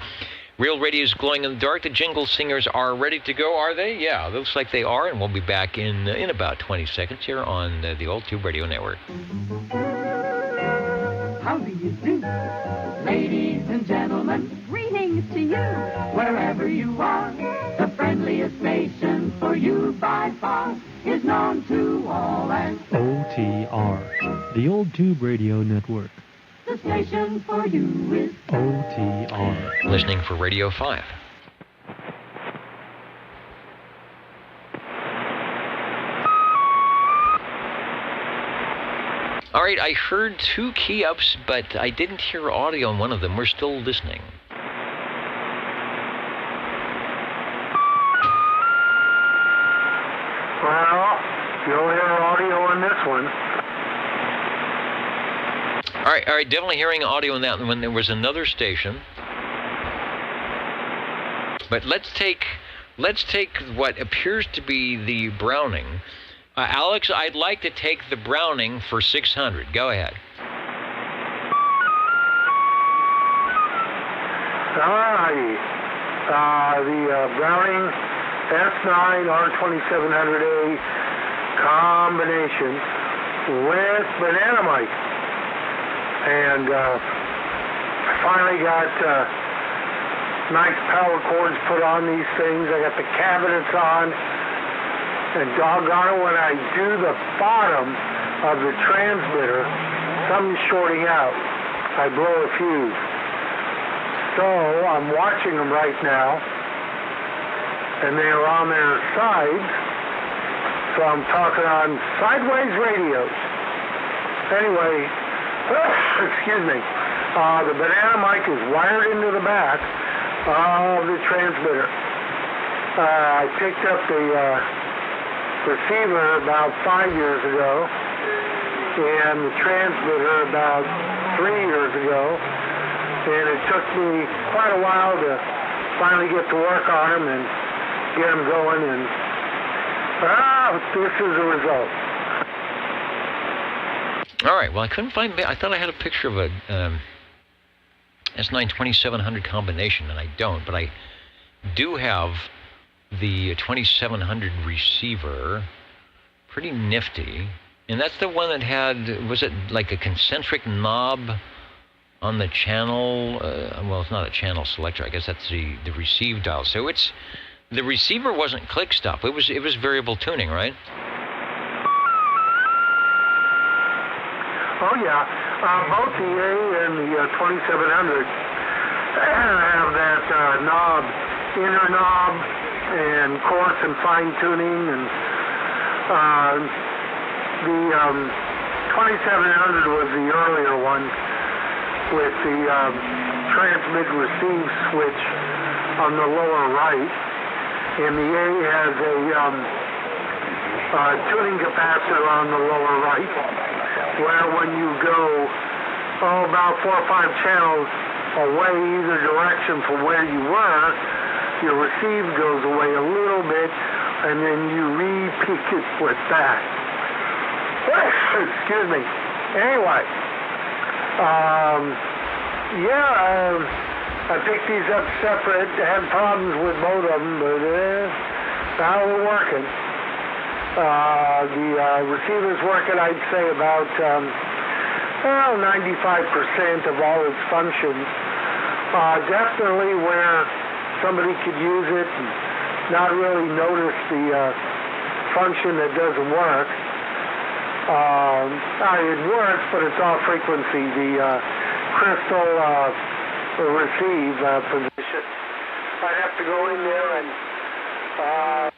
real radios glowing in the dark. The jingle singers are ready to go, are they? Yeah, looks like they are, and we'll be back in about 20 seconds here on the old Tube Radio Network. How do you do, ladies and gentlemen? Greetings to you, wherever you are. The friendliest station for you by far is known to all as OTR, the Old Tube Radio Network. the station for you is OTR. Listening for Radio 5. All right, I heard 2 key-ups, but I didn't hear audio on one of them. We're still listening. Well, you'll hear audio on this one. All right, definitely hearing audio on that when there was another station. But let's take what appears to be the Browning. Alex, I'd like to take the Browning for 600. Go ahead. All righty. The Browning S9 R2700A combination with Bananamite. And I finally got nice power cords put on these things. I got the cabinets on. And doggone it, when I do the bottom of the transmitter, something's shorting out. I blow a fuse. So I'm watching them right now, and they are on their sides. So I'm talking on sideways radios. Anyway, excuse me. The banana mic is wired into the back of the transmitter. I picked up the receiver about 5 years ago, and the transmitter about 3 years ago, and it took me quite a while to finally get to work on them and get them going, and this is the result. All right, well, I couldn't find, I thought I had a picture of a S9 2700 combination, and I don't, but I do have the 2700 receiver, pretty nifty, and that's the one that had, was it like a concentric knob on the channel? Well, it's not a channel selector. I guess that's the receive dial. So the receiver wasn't click stop. It was variable tuning, right? Oh yeah, both the A and the 2700 have that knob, inner knob, and coarse and fine tuning, and the 2700 was the earlier one with the transmit receive switch on the lower right, and the A has a tuning capacitor on the lower right, where when you go about 4 or 5 channels away either direction from where you were, your receive goes away a little bit, and then you re-peak it with that. Excuse me. Anyway, I picked these up separate. Had problems with both of them, but now we're working. The receiver's working, I'd say, about 95% of all its functions. Definitely where somebody could use it and not really notice the function that doesn't work. It works, but it's off frequency, the crystal receive position. I'd have to go in there and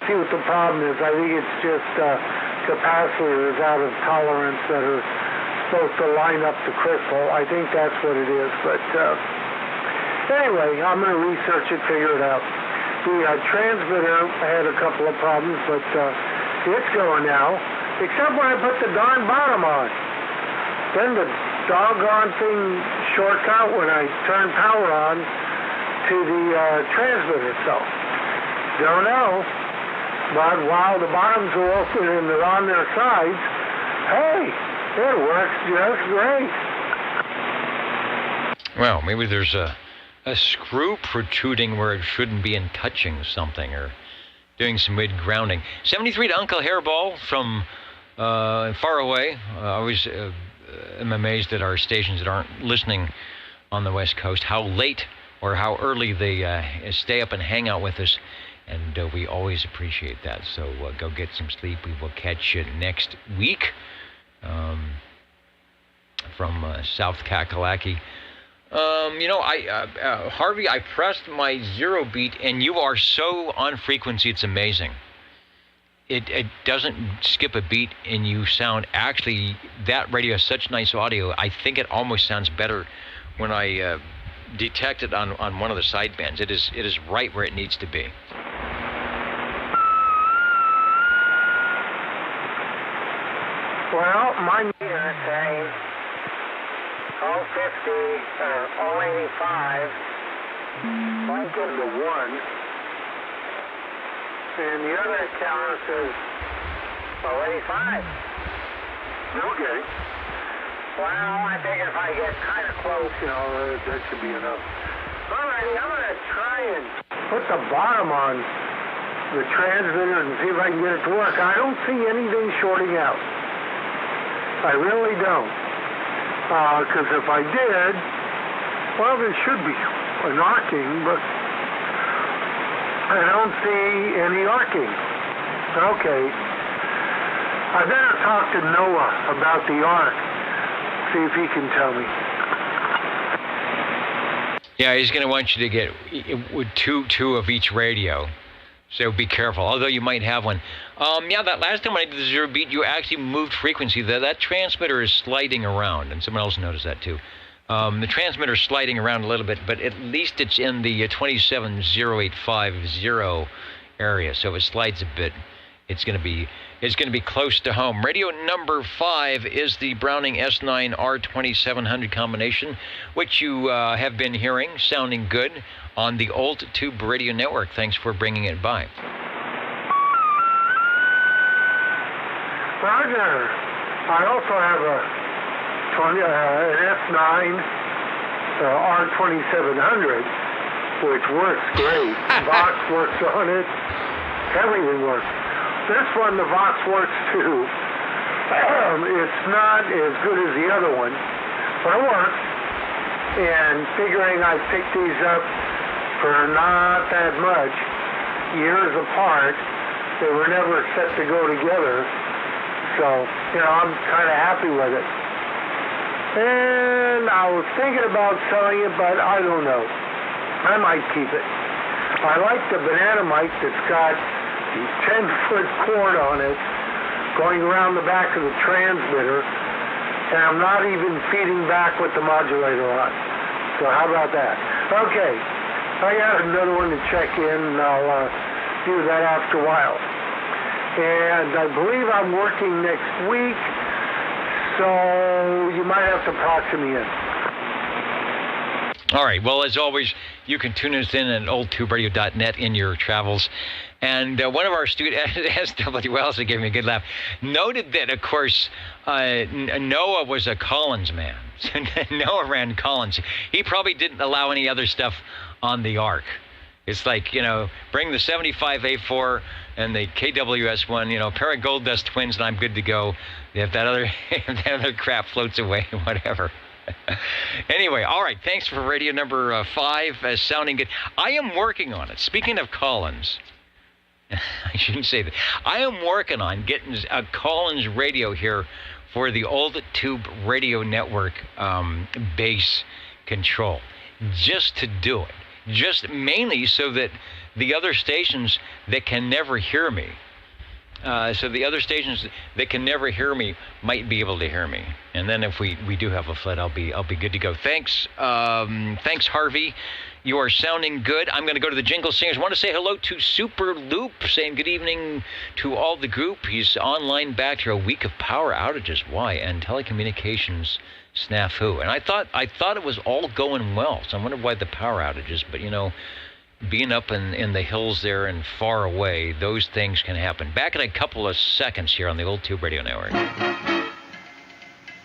see what the problem is. I think it's just capacitors out of tolerance that are supposed to line up the crystal. I think that's what it is, but anyway, I'm going to research it, figure it out. The transmitter had a couple of problems, but it's going now, except when I put the darn bottom on. Then the doggone thing shorts out when I turn power on to the transmitter itself. Don't know, but while the bottoms are open and they're on their sides, hey, it works just great. Well, maybe there's a screw protruding where it shouldn't be and touching something or doing some weird grounding. 73 to Uncle Hairball from far away. I always am amazed at our stations that aren't listening on the West Coast, how late or how early they stay up and hang out with us, and we always appreciate that. So go get some sleep. We will catch you next week from South Kakalaki. Harvey, I pressed my 0 beat, and you are so on frequency, it's amazing. It doesn't skip a beat, and you sound, actually, that radio has such nice audio, I think it almost sounds better when I detect it on one of the sidebands. It is right where it needs to be. Well, my meter is saying 050 or 085, might go to 1. And the other counter says 085. Okay. Well, I figure if I get kind of close, that should be enough. All right, I'm going to try and put the bottom on the transmitter and see if I can get it to work. I don't see anything shorting out. I really don't. Because if I did, well, there should be an arcing, but I don't see any arcing. Okay. I better talk to Noah about the arc, see if he can tell me. Yeah, he's going to want you to get two of each radio. So be careful, although you might have one. That last time I did the 0 beat, you actually moved frequency. That transmitter is sliding around, and someone else noticed that too. The transmitter is sliding around a little bit, but at least it's in the 27085 area, so if it slides a bit, it's going to be close to home. Radio number 5 is the Browning S9 R2700 combination, which you have been hearing, sounding good on the Old Tube Radio Network. Thanks for bringing it by. Roger. I also have an S9 R2700, which works great. Vox works on it. Everything works. This one, the Vox works too. It's not as good as the other one, but it works. And figuring I picked these up for not that much, years apart, they were never set to go together. So, I'm kind of happy with it. And I was thinking about selling it, but I don't know. I might keep it. I like the banana mic that's got 10-foot cord on it going around the back of the transmitter, and I'm not even feeding back with the modulator on. So how about that? Okay, I got another one to check in, and I'll do that after a while. And I believe I'm working next week, so you might have to proxy me in. All right. Well, as always, you can tune us in at oldtuberadio.net in your travels. And one of our students, SWLs, gave me a good laugh, noted that, of course, Noah was a Collins man. Noah ran Collins. He probably didn't allow any other stuff on the Ark. It's like, bring the 75A4 and the KWS one, pair of Gold Dust twins, and I'm good to go. If that other crap floats away, whatever. Anyway, all right. Thanks for radio number 5 sounding good. I am working on it. Speaking of Collins, I shouldn't say that. I am working on getting a Collins radio here for the Old Tube Radio Network base control, just to do it. Just mainly so that the other stations that can never hear me, might be able to hear me. And then if we do have a flood, I'll be good to go. Thanks, Harvey. You are sounding good. I'm going to go to the Jingle Singers. I want to say hello to Super Loop, saying good evening to all the group. He's online back to a week of power outages. Why? And telecommunications snafu. And I thought it was all going well. So I wonder why the power outages. But being up in the hills there and far away, those things can happen. Back in a couple of seconds here on the Old Tube Radio Network.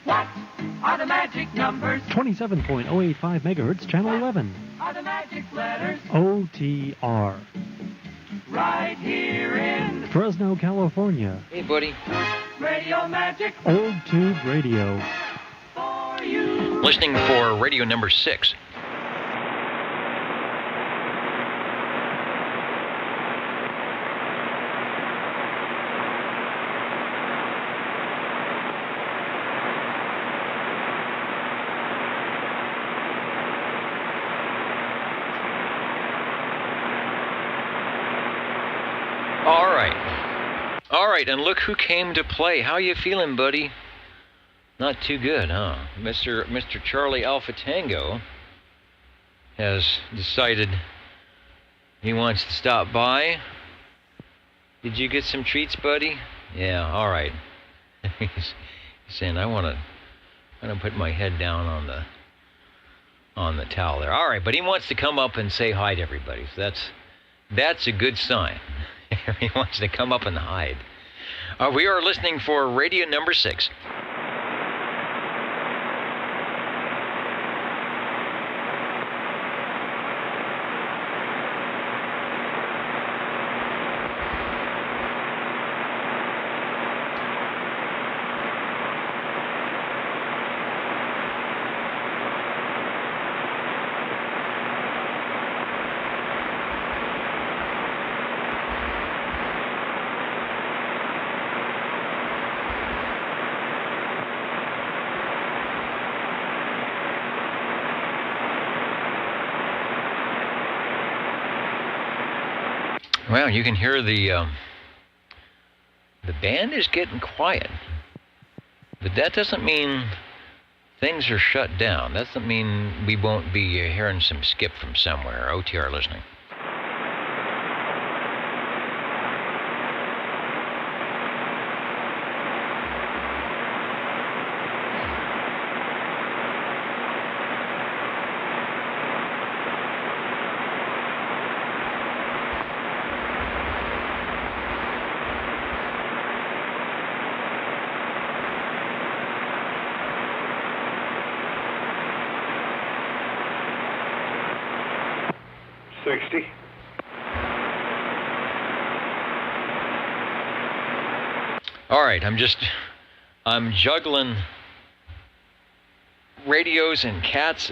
What are the magic numbers? 27.085 megahertz, channel 11. Are the magic letters? OTR. Right here in Fresno, California. Hey, buddy. Radio Magic. Old Tube Radio. For you. Listening for radio number 6. All right, and look who came to play. How you feeling, buddy? Not too good, huh? Mr. Charlie Alpha Tango has decided he wants to stop by. Did you get some treats, buddy? Yeah, all right. He's saying, I want to put my head down on the towel there. All right, but he wants to come up and say hi to everybody. So that's a good sign. He wants to come up and hide. We are listening for radio number 6. Well, you can hear the band is getting quiet, but that doesn't mean things are shut down. That doesn't mean we won't be hearing some skip from somewhere. OTR listening. 60. All right, I'm juggling radios and cats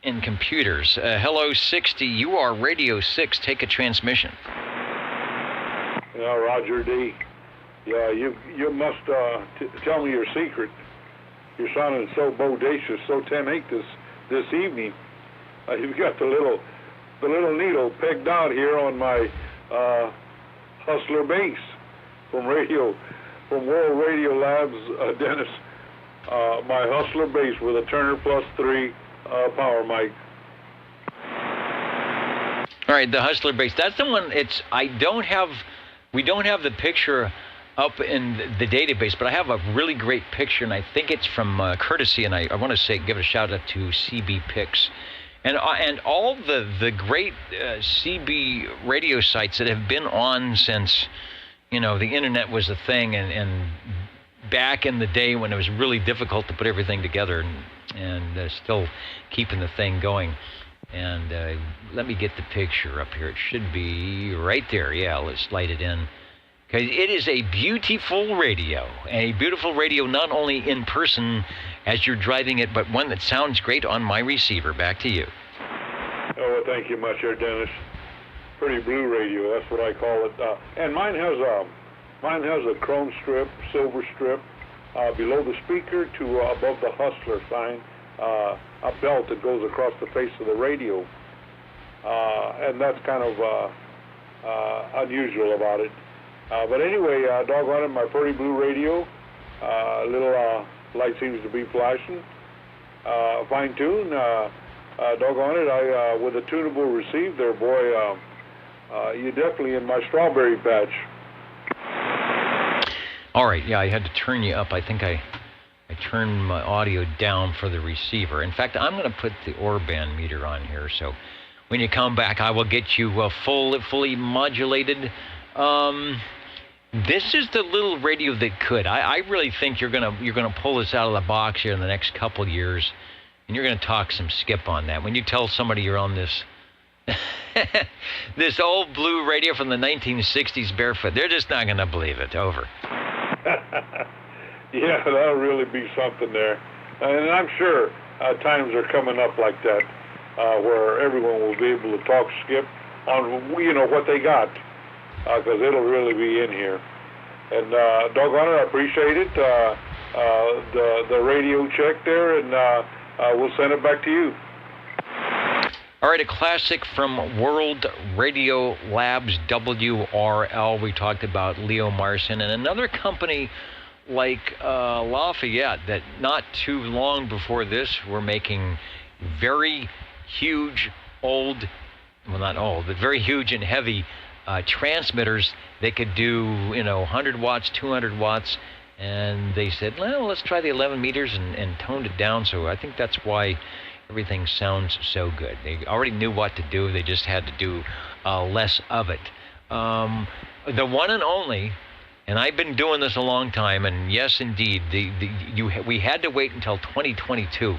and computers. Hello, 60, you are Radio 6, take a transmission. Yeah, Roger D. Yeah, you must tell me your secret. You're sounding so bodacious, so 10-8 this evening. You've got the little needle pegged out here on my Hustler base from World Radio Labs, Dennis. My Hustler base with a Turner Plus 3 power mic. All right, the Hustler base. That's the one. We don't have the picture up in the database, but I have a really great picture, and I think it's from Courtesy, and I want to give a shout out to CB Pics. And all the great CB radio sites that have been on since, the internet was a thing, and back in the day when it was really difficult to put everything together, and still keeping the thing going. And let me get the picture up here. It should be right there. Yeah, let's slide it in. Because it is a beautiful radio not only in person as you're driving it, but one that sounds great on my receiver. Back to you. Oh, well, thank you much there, Dennis. Pretty blue radio, that's what I call it. And mine has a chrome strip, silver strip, below the speaker to above the Hustler sign, a belt that goes across the face of the radio. And that's kind of unusual about it. But anyway, doggone it, my pretty blue radio, little light seems to be flashing. Fine tune, doggone it, with a tunable receive there, boy, you're definitely in my strawberry patch. All right, yeah, I had to turn you up. I think I turned my audio down for the receiver. In fact, I'm going to put the Orban meter on here, so when you come back, I will get you fully modulated. This is the little radio that could. I really think you're gonna pull this out of the box here in the next couple of years, and you're gonna talk some skip on that. When you tell somebody you're on this this old blue radio from the 1960s barefoot, they're just not gonna believe it. Over. Yeah, that'll really be something there, and I'm sure times are coming up like that, where everyone will be able to talk skip on what they got. Because it'll really be in here. And doggone it, I appreciate it. The radio check there, and we'll send it back to you. All right, a classic from World Radio Labs, WRL. We talked about Leo Marson, and another company like Lafayette that not too long before this were making very huge very huge and heavy transmitters. They could do 100 watts, 200 watts, and they said, well, let's try the 11 meters and toned it down. So I think that's why everything sounds so good. They already knew what to do. They just had to do less of it. The one and only, and I've been doing this a long time, and yes, indeed, we had to wait until 2022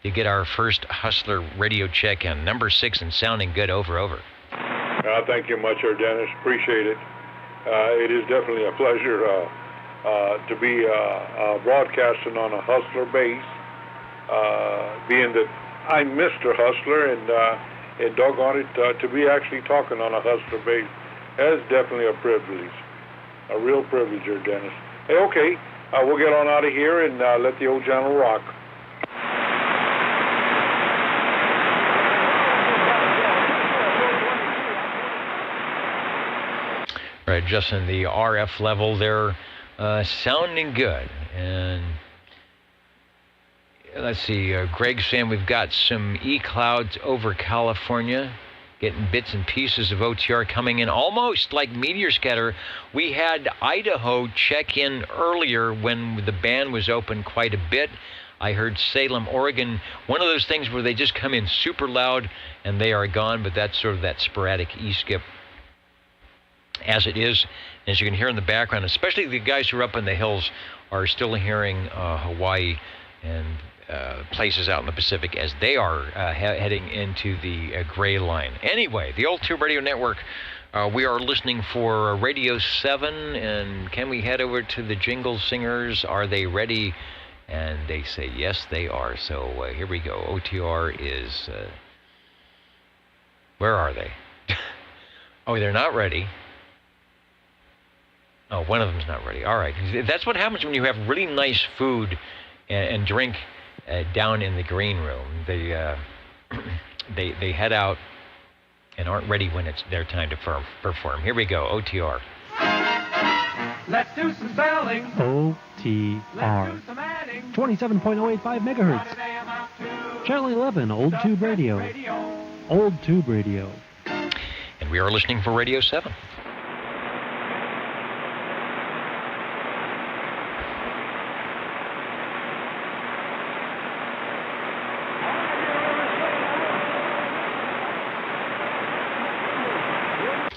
to get our first Hustler radio check-in. Number 6 and sounding good over. Thank you much, Dennis. Appreciate it. It is definitely a pleasure to be broadcasting on a Hustler base, being that I'm Mr. Hustler, and doggone it, to be actually talking on a Hustler base is definitely a privilege, a real privilege, Dennis. Hey, okay, we'll get on out of here and let the old channel rock. Right, adjusting the RF level there, sounding good. And let's see, Greg's saying we've got some E-clouds over California, getting bits and pieces of OTR coming in, almost like meteor scatter. We had Idaho check in earlier when the band was open quite a bit. I heard Salem, Oregon, one of those things where they just come in super loud and they are gone, but that's sort of that sporadic E-skip. As it is, as you can hear in the background, especially the guys who are up in the hills are still hearing Hawaii and places out in the Pacific as they are heading into the gray line. Anyway, the Old Tube Radio Network, we are listening for Radio 7, and can we head over to the Jingle Singers? Are they ready? And they say, yes, they are. So here we go. OTR is... where are they? Oh, they're not ready. Oh, one of them's not ready. All right. That's what happens when you have really nice food and drink down in the green room. They they head out and aren't ready when it's their time to perform. Here we go. OTR. Let's do some spelling. OTR. 27.085 megahertz. Channel 11, Old Tube Radio. Old Tube Radio. And we are listening for Radio 7.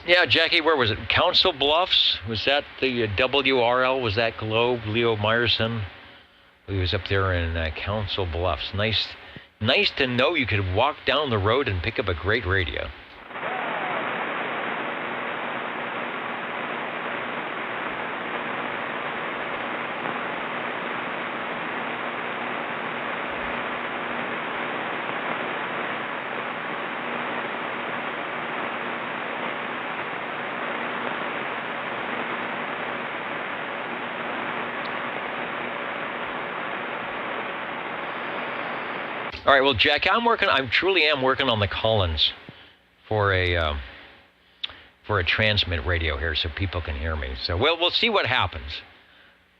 Yeah, Jackie, where was it? Council Bluffs? Was that the WRL? Was that Globe? Leo Meyerson? He was up there in Council Bluffs. Nice to know you could walk down the road and pick up a great radio. All right, well, Jack, I truly am working on the Collins for a transmit radio here, so people can hear me. So we'll see what happens.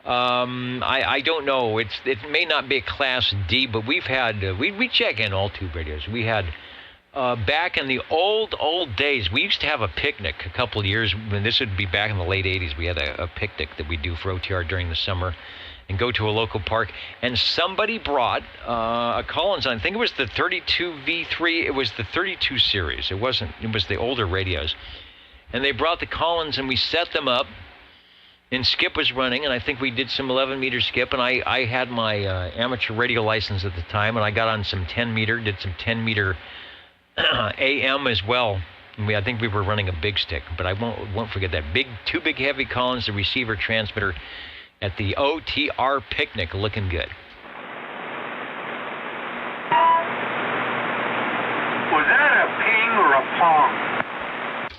I don't know. It may not be a Class D, but we've had we check in all tube radios. We had back in the old days. We used to have a picnic a couple of years. When this would be back in the late '80s. We had a picnic that we do for OTR during the summer. And go to a local park, and somebody brought a Collins. I think it was the 32V3. It was the 32 series. It was the older radios, and they brought the Collins, and we set them up. And Skip was running, and I think we did some 11-meter skip. And I had my amateur radio license at the time, and I got on some 10-meter, did some 10-meter AM as well. And I think we were running a big stick, but I won't forget that two big heavy Collins, the receiver transmitter. At the OTR picnic, looking good. Was that a ping or a pong?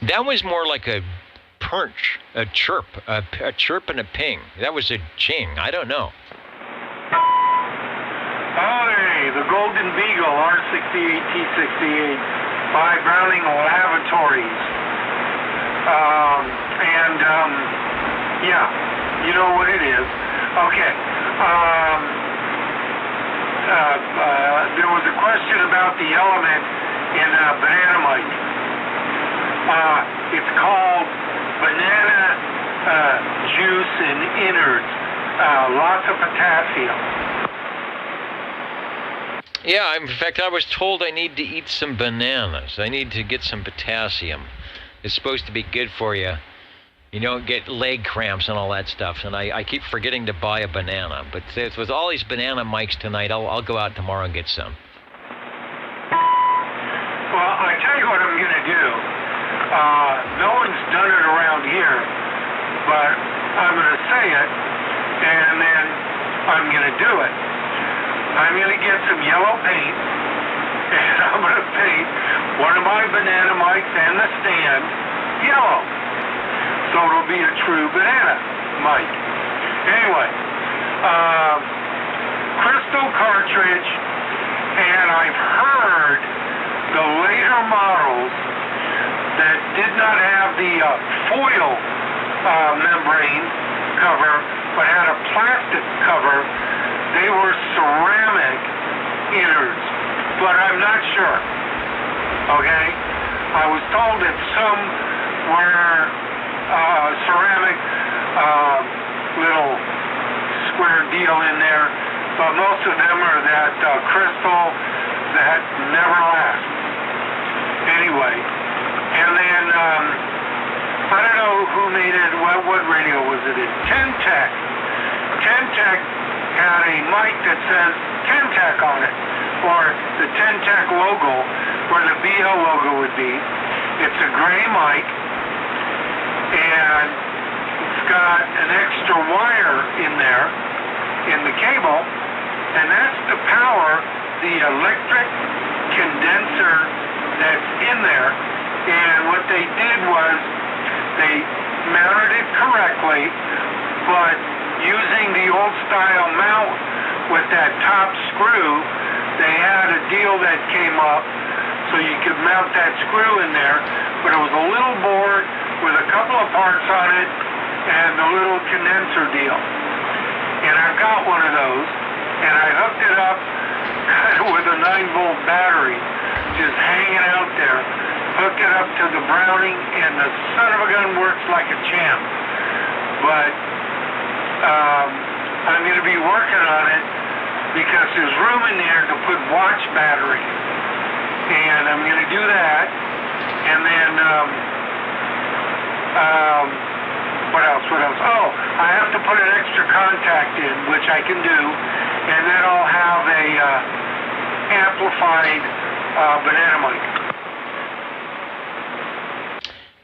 That was more like a perch, a chirp and a ping. That was a ching. I don't know. Hey, the Golden Beagle R68T68 by Browning Lavatories. Yeah. You know what it is. Okay. There was a question about the element in bananamite. It's called banana juice and innards. Lots of potassium. Yeah, in fact, I was told I need to eat some bananas. I need to get some potassium. It's supposed to be good for you. You don't get leg cramps and all that stuff, and I keep forgetting to buy a banana. But with all these banana mics tonight, I'll go out tomorrow and get some. Well, I tell you what I'm going to do. No one's done it around here, but I'm going to say it, and then I'm going to do it. I'm going to get some yellow paint, and I'm going to paint one of my banana mics and the stand yellow. So it'll be a true banana mic. Anyway, crystal cartridge, and I've heard the later models that did not have the foil membrane cover, but had a plastic cover. They were ceramic innards, but I'm not sure. Okay? I was told that some were ceramic little square deal in there, but most of them are that crystal that never lasts. Anyway, and then I don't know who made it. What radio was it? Tentec. Tentec had a mic that says 10-tech on it, or the 10-tech logo, where the BL logo would be. It's a gray mic, and it's got an extra wire in there, in the cable, and that's to power the electric condenser that's in there. And what they did was they mounted it correctly, but using the old style mount with that top screw, they had a deal that came up so you could mount that screw in there, but it was a little board with a couple of parts on it and a little condenser deal. And I've got one of those, and I hooked it up with a 9-volt battery, just hanging out there. Hooked it up to the Browning, and the son of a gun works like a champ. But I'm going to be working on it because there's room in there to put watch batteries. And I'm going to do that. And then, what else? Oh, I have to put an extra contact in, which I can do. And then I'll have a amplified banana mic.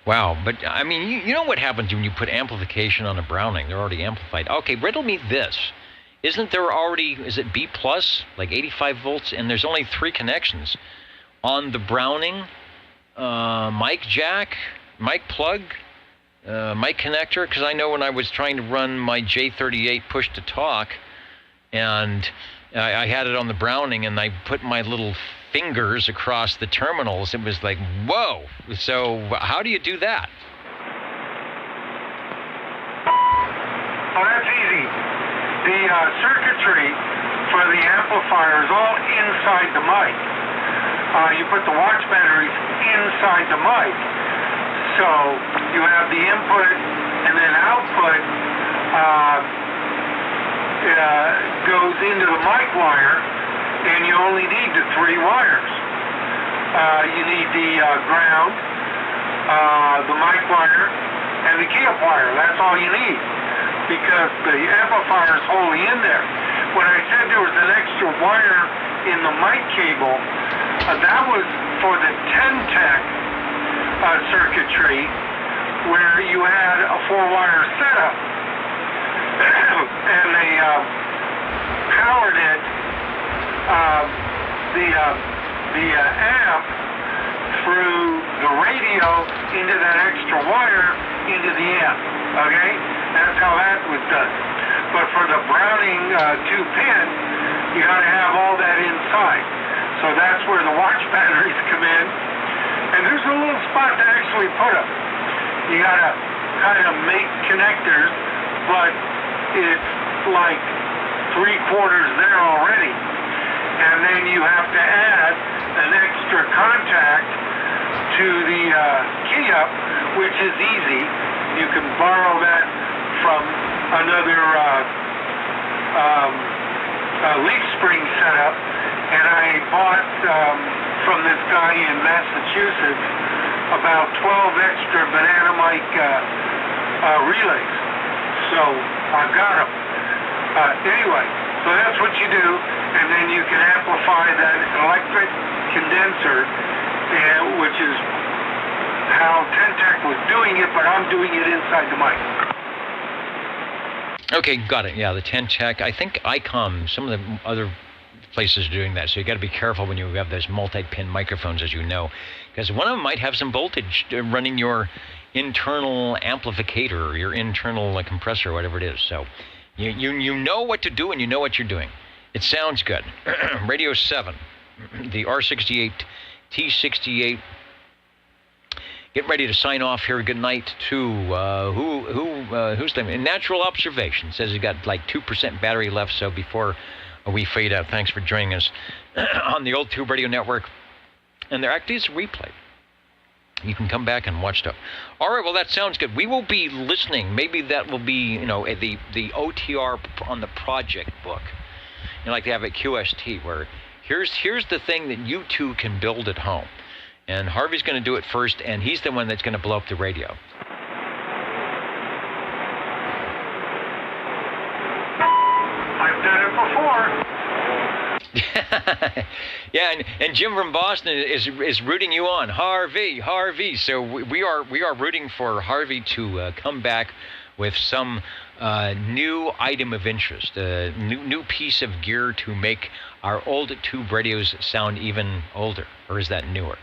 Wow, but I mean, you know what happens when you put amplification on a Browning? They're already amplified. Okay, riddle me this. Isn't there already, is it B+, like 85 volts, and there's only 3 connections on the Browning mic jack, mic plug, mic connector? Because I know when I was trying to run my J38 push-to-talk, and I had it on the Browning, and I put my little fingers across the terminals, it was like, whoa. So how do you do that? Oh, that's easy. The circuitry for the amplifier is all inside the mic. You put the watch batteries inside the mic. So you have the input and then output goes into the mic wire, and you only need the 3 wires. You need the ground, the mic wire, and the key-up wire. That's all you need, because the amplifier is wholly in there. When I said there was an extra wire in the mic cable, that was for the 10-tech circuitry, where you had a 4-wire setup, and they powered it, the amp through the radio into that extra wire into the amp. Okay, that's how that was done. But for the Browning 2-pin, you got to have all that inside. So that's where the watch batteries come in. And there's a little spot to actually put them. You got to kind of make connectors, but it's like 3/4 there already. And then you have to add an extra contact to the key-up, which is easy. You can borrow that from another leaf spring setup. And I bought from this guy in Massachusetts about 12 extra banana mic relays. So I've got them. Anyway, so that's what you do, and then you can amplify that electric condenser, which is how 10-tech was doing it, but I'm doing it inside the mic. Okay, got it. Yeah, the 10-tech. I think ICOM, some of the other places are doing that, so you got to be careful when you have those multi-pin microphones, as you know, because one of them might have some voltage running your internal amplificator or your internal compressor, whatever it is. So you know what to do, and you know what you're doing. It sounds good. Radio 7, the R68 T68. Get ready to sign off here. Good night to who's the Natural Observation. Says he's got like 2% battery left, so before we fade out, thanks for joining us on the Old Tube Radio Network. And there actually is a replay. You can come back and watch stuff. All right, well, that sounds good. We will be listening. Maybe that will be, the OTR on the project book. Like they have at QST, where here's the thing that you two can build at home. And Harvey's going to do it first, and he's the one that's going to blow up the radio. I've done it before. Yeah, and Jim from Boston is rooting you on, Harvey. So we are rooting for Harvey to come back with some new item of interest, a new piece of gear to make our old tube radios sound even older. Or is that newer?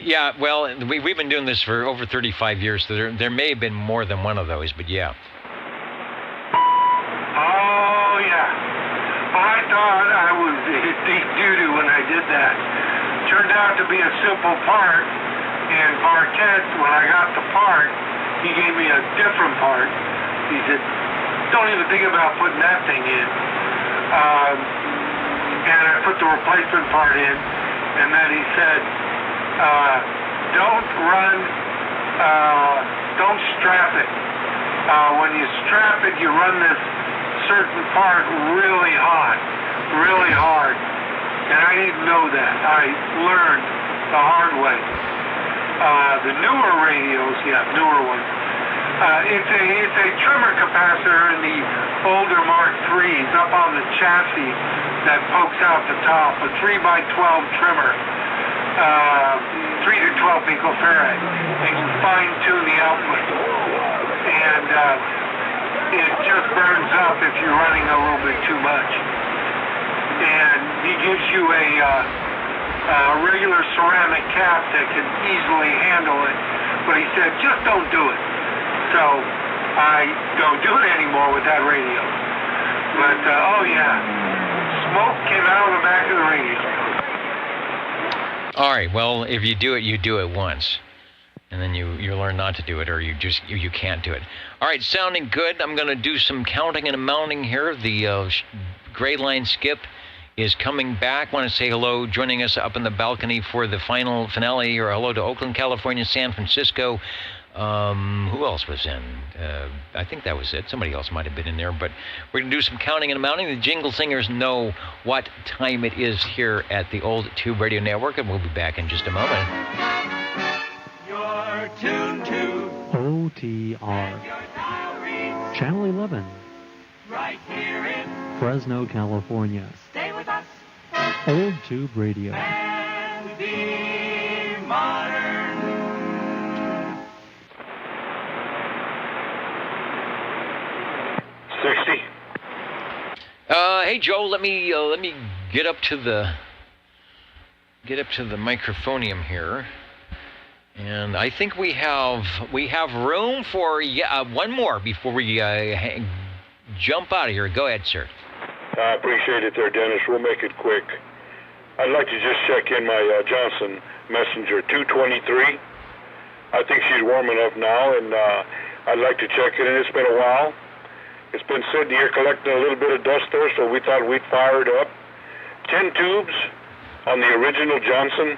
Yeah, well, we've been doing this for over 35 years, so there may have been more than one of those, but yeah. Oh, yeah. I thought I was deep doo-doo when I did that. Turned out to be a simple part, and Bartet, when I got the part, he gave me a different part. He said, don't even think about putting that thing in. And I put the replacement part in, and then he said, don't strap it. When you strap it, you run this certain part really hard. And I didn't know that. I learned the hard way. The newer radios, newer ones. It's a trimmer capacitor in the older Mark IIIs up on the chassis that pokes out the top, a 3x12 trimmer. 3 to 12 picofarad, and you fine-tune the output. And it just burns up if you're running a little bit too much. And he gives you a regular ceramic cap that can easily handle it, but he said, just don't do it. So I don't do it anymore with that radio. But, oh yeah, smoke came out of the back of the radio. All right, well, if you do it once. And then you learn not to do it, or you can't do it. All right, sounding good. I'm going to do some counting and amounting here. The Gray Line Skip is coming back. Want to say hello, joining us up in the balcony for the finale, or hello to Oakland, California, San Francisco. Who else was in? I think that was it. Somebody else might have been in there, but we're going to do some counting and amounting. The jingle singers know what time it is here at the Old Tube Radio Network, and we'll be back in just a moment. You're tuned to OTR. Channel 11. Right here in Fresno, California. Stay with us. Old Tube Radio. And be modern. Hey Joe, let me get up to the microphonium here, and I think we have room for one more before we jump out of here. Go ahead, sir. I appreciate it there, Dennis. We'll make it quick. I'd like to just check in my Johnson Messenger 223. I think she's warm enough now, and I'd like to check it in. It's been a while. It's been sitting here collecting a little bit of dust there, so we thought we'd fire it up. 10 tubes on the original Johnson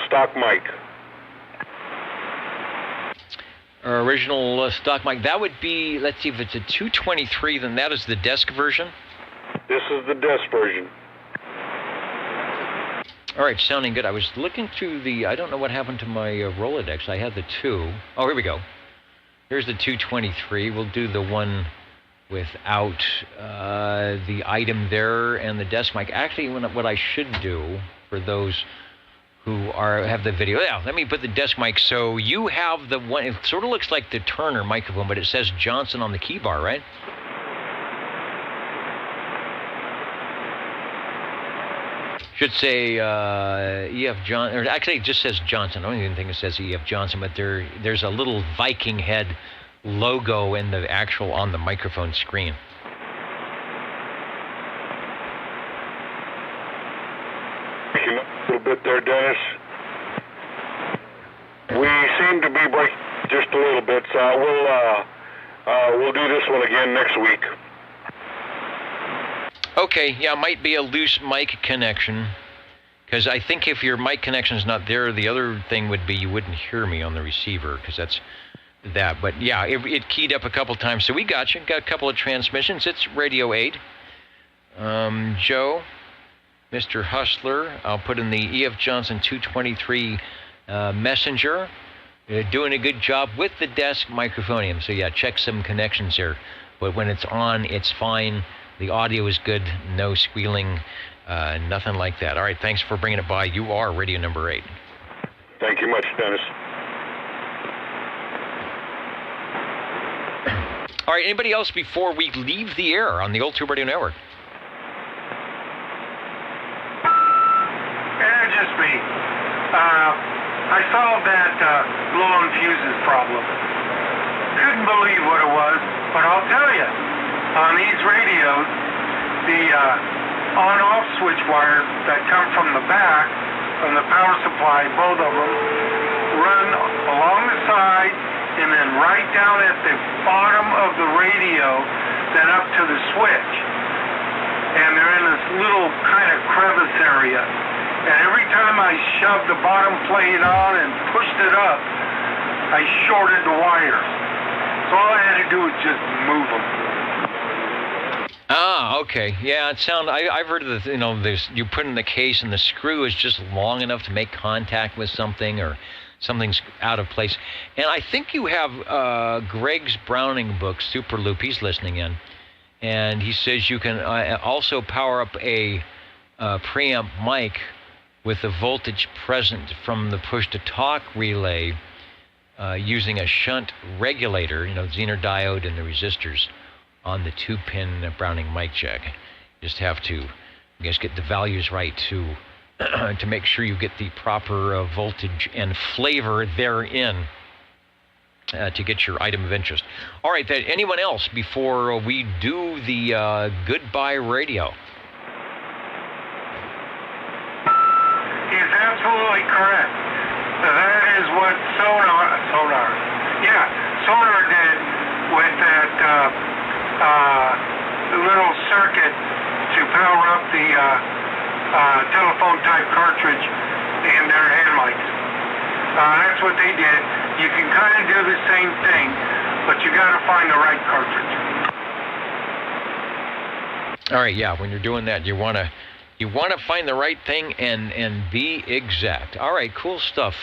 stock mic. Our original stock mic. That would be, let's see, if it's a 223, then that is the desk version? This is the desk version. All right, sounding good. I was looking through I don't know what happened to my Rolodex. I had the 2. Oh, here we go. Here's the 223. We'll do the one without the item there and the desk mic. Actually, what I should do for those who have the video, let me put the desk mic. So you have the one, it sort of looks like the Turner microphone, but it says Johnson on the key bar, right? Should say E.F. Johnson, or actually it just says Johnson. I don't even think it says E.F. Johnson, but there's a little Viking head logo in the on the microphone screen. Picking up a little bit there, Dennis. We seem to be breaking just a little bit, so we'll do this one again next week. Okay, yeah, might be a loose mic connection, because I think if your mic connection is not there, the other thing would be you wouldn't hear me on the receiver, because that's that. But yeah, it keyed up a couple times, so we got you. Got a couple of transmissions. It's Radio 8. Joe, Mr. Hustler, I'll put in the E.F. Johnson 223 Messenger. doing a good job with the desk microphonium. So yeah, check some connections here. But when it's on, it's fine. The audio is good. No squealing. Nothing like that. All right, thanks for bringing it by. You are radio number 8. Thank you much, Dennis. All right, anybody else before we leave the air on the Old Tube Radio Network? Just me. I solved that blown fuses problem. Couldn't believe what it was, but I'll tell you, on these radios, the on-off switch wires that come from the back, from the power supply, both of them, run along the side and then right down at the bottom of the radio, then up to the switch. And they're in this little kind of crevice area. And every time I shoved the bottom plate on and pushed it up, I shorted the wires. So all I had to do was just move them. Ah, okay. Yeah, I've heard of the, you put in the case and the screw is just long enough to make contact with something or something's out of place. And I think you have Greg's Browning book, Super Loop. He's listening in. And he says you can also power up a preamp mic with the voltage present from the push-to-talk relay using a shunt regulator, Zener diode and the resistors on the 2-pin Browning mic jack. You just have to, get the values right to to make sure you get the proper voltage and flavor therein to get your item of interest. All right, anyone else before we do the goodbye radio? He's absolutely correct. That is what Sonar did with that little circuit to power up the telephone type cartridge and their hand mics. That's what they did. You can kind of do the same thing, but you got to find the right cartridge. All right, yeah. When you're doing that, you want to find the right thing and be exact. All right, cool stuff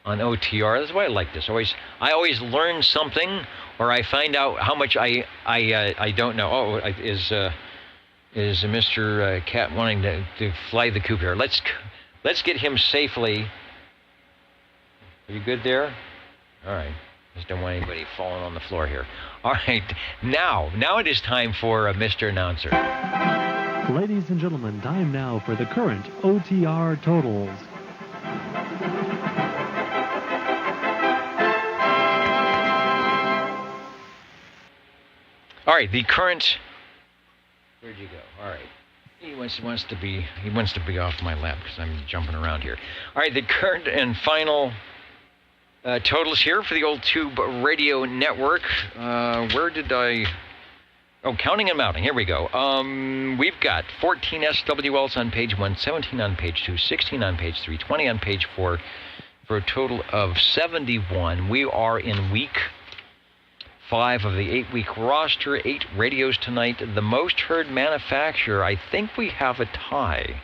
on OTR. That's why I like this. I always learn something, or I find out how much I don't know. Oh, is Mr. Cat wanting to fly the coop here? Let's get him safely. Are you good there? All right. Just don't want anybody falling on the floor here. All right. Now it is time for Mr. Announcer. Ladies and gentlemen, time now for the current OTR totals. All right, the current. Where'd you go? All right. He wants to be off my lap because I'm jumping around here. All right, the current and final totals here for the Old Tube Radio Network. Where did I? Oh, counting and mounting. Here we go. We've got 14 SWLs on page 1, 17 on page 2, 16 on page 3, 20 on page 4, for a total of 71. We are in week 5 of the 8-week roster. 8 radios tonight. The most heard manufacturer, I think we have a tie.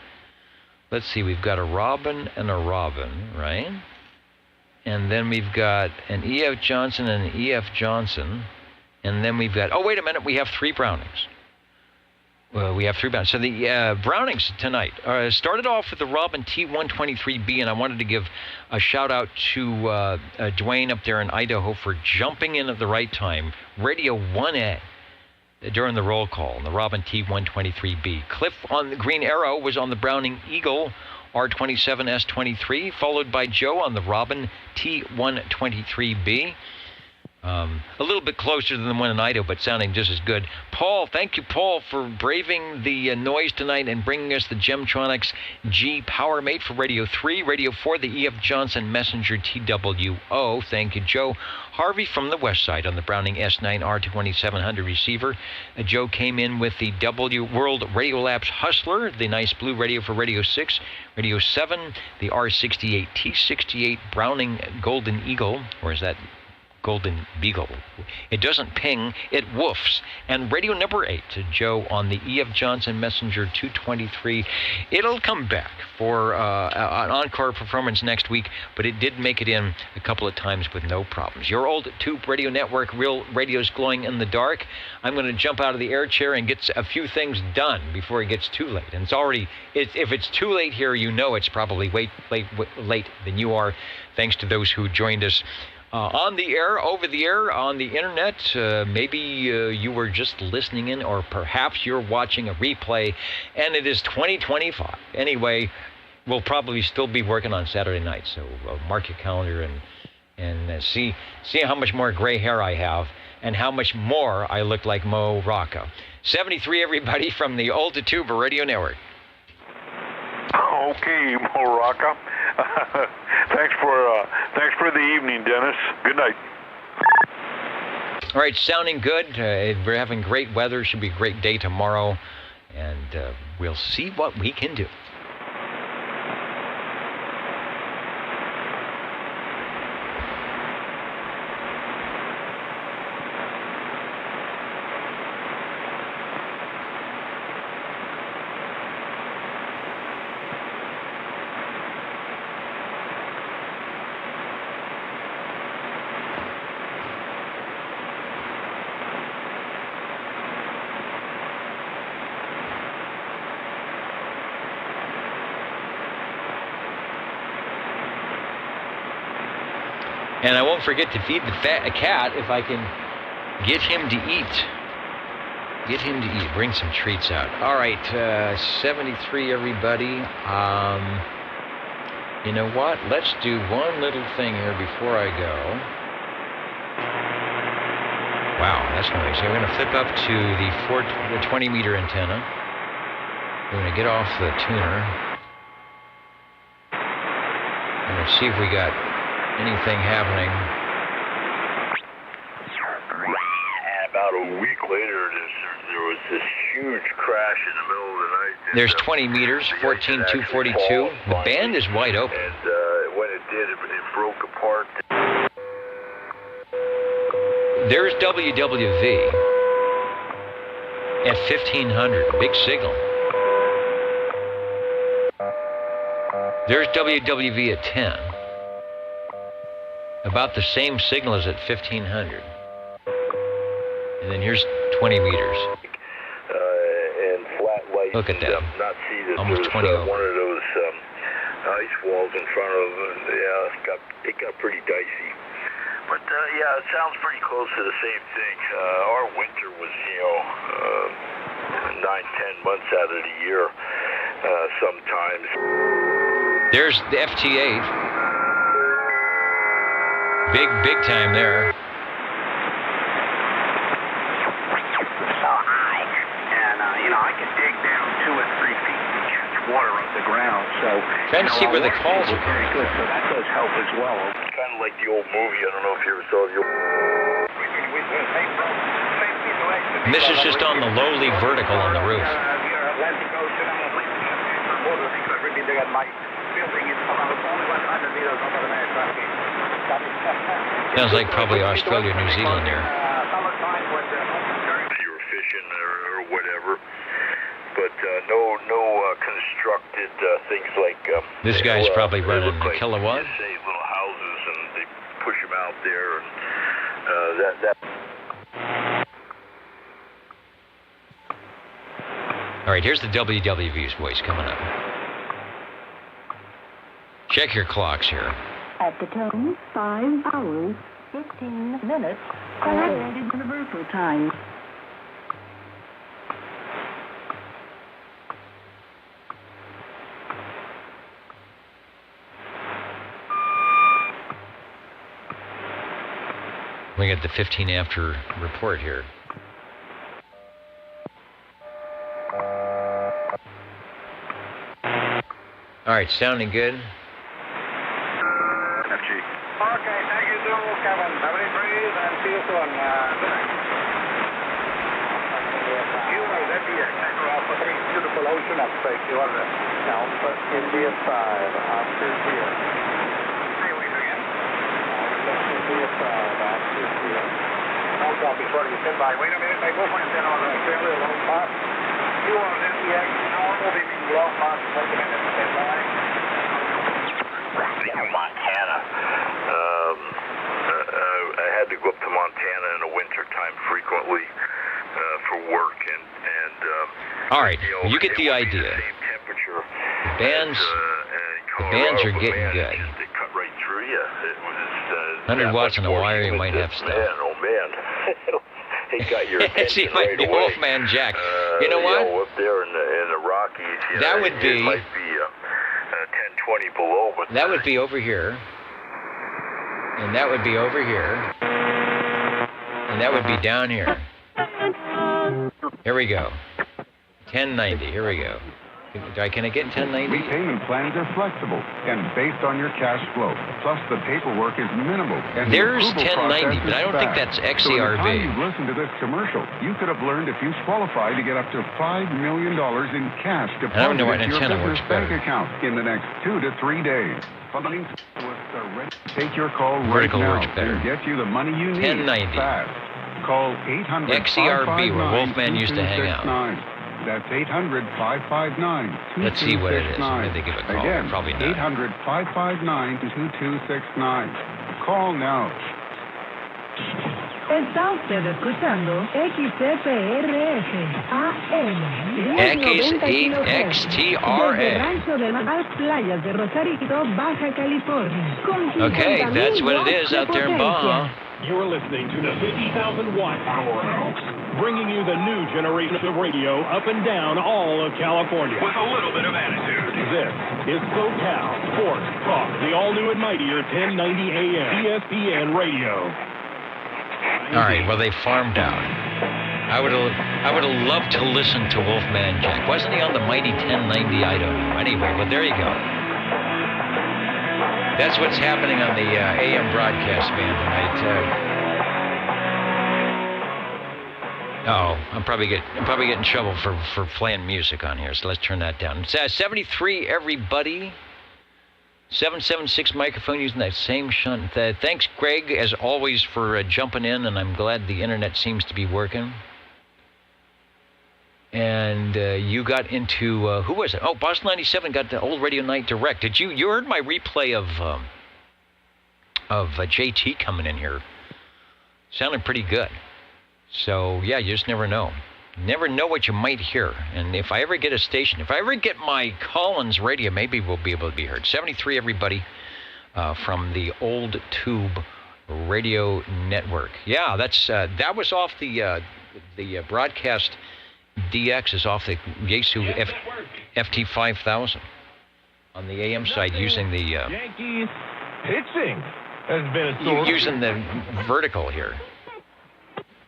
Let's see, we've got a Robin and a Robin, right? And then we've got an E.F. Johnson and an E.F. Johnson. And then we've got, oh, wait a minute, we have 3 Brownings. Well, we have 3 Brownings. So the Brownings tonight started off with the Robin T123B, and I wanted to give a shout-out to Dwayne up there in Idaho for jumping in at the right time. Radio 1A during the roll call, the Robin T123B. Cliff on the Green Arrow was on the Browning Eagle R27S23, followed by Joe on the Robin T123B. A little bit closer than the one in Idaho, but sounding just as good. Paul, thank you, Paul, for braving the noise tonight and bringing us the Gemtronics G Power Mate for Radio 3. Radio 4, the E.F. Johnson Messenger TWO. Thank you, Joe. Harvey from the west side on the Browning S9 R2700 receiver. Joe came in with the W World Radiolabs Hustler, the nice blue radio for Radio 6. Radio 7, the R68 T68 Browning Golden Eagle, or is that golden beagle. It doesn't ping, it woofs. And radio number 8 to Joe on the E.F. Johnson Messenger 223. It'll come back for an encore performance next week, but it did make it in a couple of times with no problems. Your old tube radio network, Real Radio's glowing in the dark. I'm going to jump out of the air chair and get a few things done before it gets too late. And it's already, if it's too late here, you know it's probably late than you are, thanks to those who joined us on the air, over the air, on the internet. Maybe you were just listening in, or perhaps you're watching a replay, and it is 2025. Anyway, we'll probably still be working on Saturday night, so mark your calendar and see how much more gray hair I have and how much more I look like Mo Rocca. 73, everybody, from the Old to Tuba Radio Network. Okay, Mo Rocca. Thanks for the evening, Dennis. Good night. All right, sounding good. We're having great weather. Should be a great day tomorrow, and we'll see what we can do. And I won't forget to feed the cat if I can get him to eat. Get him to eat. Bring some treats out. All right, 73, everybody. You know what? Let's do one little thing here before I go. Wow, that's nice. We're going to flip up to the 20-meter antenna. We're going to get off the tuner. I'm going to see if we got anything happening. About a week later, there was this huge crash in the middle of the night. There's 20 meters, 14,242. The band is wide open. And when it did, it broke apart. There's WWV at 1,500. Big signal. There's WWV at 10. About the same signal as at 1,500. And then here's 20 meters. And flat light. Look at that. Not see that Almost there was 20 over. one of those ice walls in front of it got pretty dicey. But yeah, it sounds pretty close to the same thing. Our winter was, 9-10 months out of the year sometimes. There's the FT8. Big time there. So high. And, I could dig down 2 or 3 feet to catch water off the ground. So, trying to see where the calls are very good. So that does help as well. Kind of like the old movie. I don't know if you ever saw the old... And this is just on the lowly vertical on the roof. Sounds like probably Australia, New Zealand there. You were fishing or whatever, but no constructed things like. This guy's probably running a kilowatt. You say little houses, and they push them out there, and that. All right, here's the WWV's voice coming up. Check your clocks here. At the tone, 5 hours, 15 minutes, coordinated universal time. We got the 15 after report here. All right, sounding good. FG. Okay, thank you, Kevin. Have a breeze and see you soon. Good night. Alpha 3, beautiful ocean upstate. You are Alpha India 5, Oscar here. Say wait again. Hold on before you sit by. Wait a minute, my movement in on a fairly low pot. You are an MPX normal, leaving low pot, wait a minute, stand by. Montana. I had to go up to Montana in the winter time frequently for work and all right, you get the idea. The bands are getting good. It cut right through you. It was 100 watts on the wire, you might have stuff. Man, oh man. He got your attention See, right the away. Wolfman Jack. You know what? Up there in the Rockies, that would be. It might be 10, 20 below, but that would be over here, and that would be over here, and that would be down here. Here we go. 1090. Here we go. Can I get 1090? Repayment plans are flexible and based on your cash flow. Plus, the paperwork is minimal. And there's the 1090, but I don't think that's XERV. So by the time you've listened to this commercial, you could have learned if you qualify to get up to $5 million in cash deposited into your business bank account in the next 2 to 3 days. Take your call Vertical right works now better. and get you the money you need 1090. fast. Call 800 XERB, where Wolfman used to hang out. That's 800-559-2269. Let's see what it is. Maybe they give a call. Again, Probably not. 800-559-2269. Call now. Está usted escuchando XFRS AM. XTRA. Desde Rancho de las Playas de Rosarito, Baja California. Okay, that's what it is out there in Baja. You're listening to the 50,000-watt powerhouse, bringing you the new generation of radio up and down all of California. With a little bit of attitude. This is SoCal Sports Talk, the all-new and mightier 1090 AM ESPN radio. All right, well, they farmed out. I would have loved to listen to Wolfman Jack. Wasn't he on the mighty 1090? I don't know. Anyway, well, there you go. That's what's happening on the AM broadcast band tonight. I'm probably getting in trouble for playing music on here, so let's turn that down. It's 73, everybody. 776 microphone using that same shunt. Thanks, Greg, as always, for jumping in, and I'm glad the internet seems to be working. And you got into, who was it? Oh, Boss 97 got the old Radio Night Direct. Did you heard my replay of JT coming in here? Sounded pretty good. So, yeah, you just never know. Never know what you might hear. And if I ever get a station, if I ever get my Collins radio, maybe we'll be able to be heard. 73, everybody, from the old tube radio network. Yeah, that was off the broadcast. DX is off the Yaesu FT5000 on the AM side using the Yankees pitching has been a source. Using the vertical here.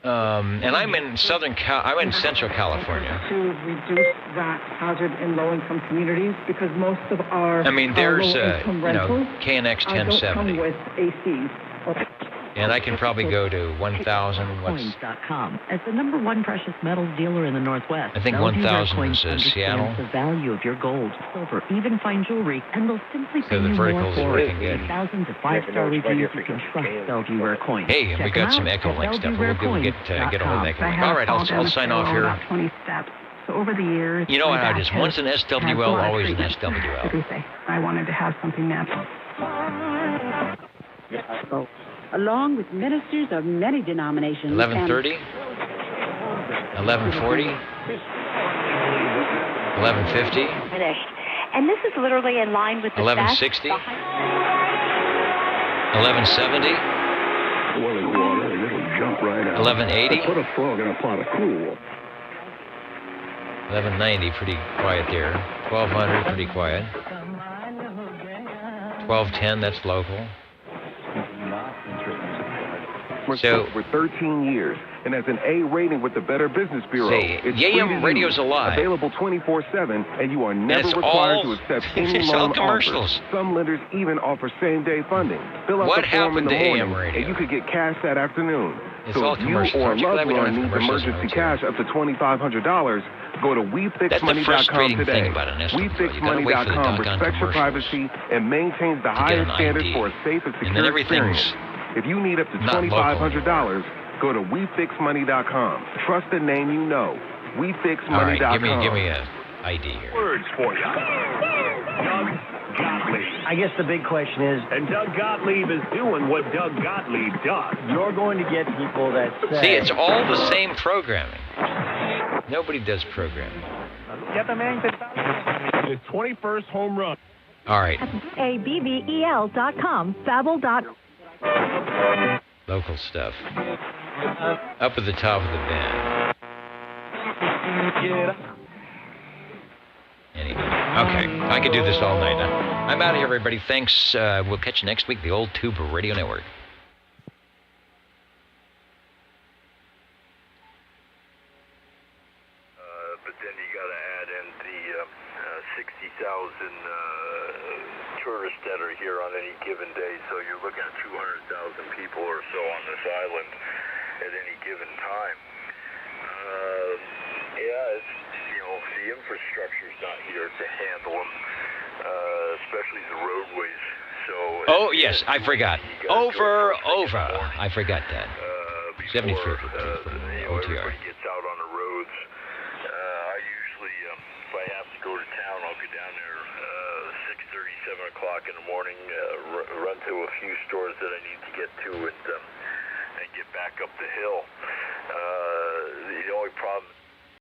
And I'm in Central California. To reduce that hazard in low-income communities, because most of our there's low-income rentals KNX don't 1070. come with ACs. And I can probably go to 1,000. Coins.com. As the #1 precious metals dealer in the Northwest, I think Bellevue 1,000 Rare is Coins Seattle. understands the value of your gold, silver, even fine jewelry, and they'll simply pay So the you more verticals are for working it. good. Thousands of 5-star reviews. You can trust Bellevue Rare Coins. Hey, and we got some Echo Link stuff. We'll get a hold of Echo Link. All right, I'll sign off here. About 20 steps. So over the years, You know how it is. Once an SWL, always an SWL. I wanted to have something natural. Along with ministers of many denominations. 11:30, 11:40, 11:50, Finished. And this is literally in line with the 11:60, 11:70, Boiling water, and it'll jump right out. 11:80. Put a frog in a pot of cool. 11:90, pretty quiet there. 1200, pretty quiet. 1210, that's local. So, for 13 years and has an A rating with the Better Business Bureau. Say, it's AM Radio's alive. Available 24/7, and you are never it's required all- to accept any it's all loan commercials. offers. Some lenders even offer same-day funding. Fill out What the form in happened the to AM morning, Radio? and you could get cash that afternoon. It's so all if you commercials. or a Aren't you glad loved we don't one have needs commercials emergency now, cash up to $2,500, go to That's the WeFixMoney.com frustrating today. thing about an SWL. You gotta wait for the WeFixMoney.com doggone respects your commercials privacy and maintains the to get highest an standards ID. for a safe and And then secure everything's experience. If you need up to $2,500, go to WeFixMoney.com. Trust the name you know. WeFixMoney.com. All right, give me a ID here. Words for you. Doug Gottlieb. I guess the big question is... And Doug Gottlieb is doing what Doug Gottlieb does. You're going to get people that say... See, it's all the same programming. Nobody does programming. His 21st home run. All right. ABBEL.com. Babel. Local stuff. Up at the top of the band. Anyway, okay. I could do this all night now. I'm out of here, everybody. Thanks. We'll catch you next week, the Old Tube Radio Network. But then you got to add in the 60,000 tourists that are here on any given day, so you're looking at 200,000 people or so on this island at any given time. It's, the infrastructure's not here to handle them, especially the roadways. So. Oh yes, I forgot. Over. I forgot that. 73 for OTR. Everybody gets out on the roads. I usually, if I have to go to town, I'll go down there 6:30, 7 o'clock in the morning, run to a few stores that I need to get to, and get back up the hill.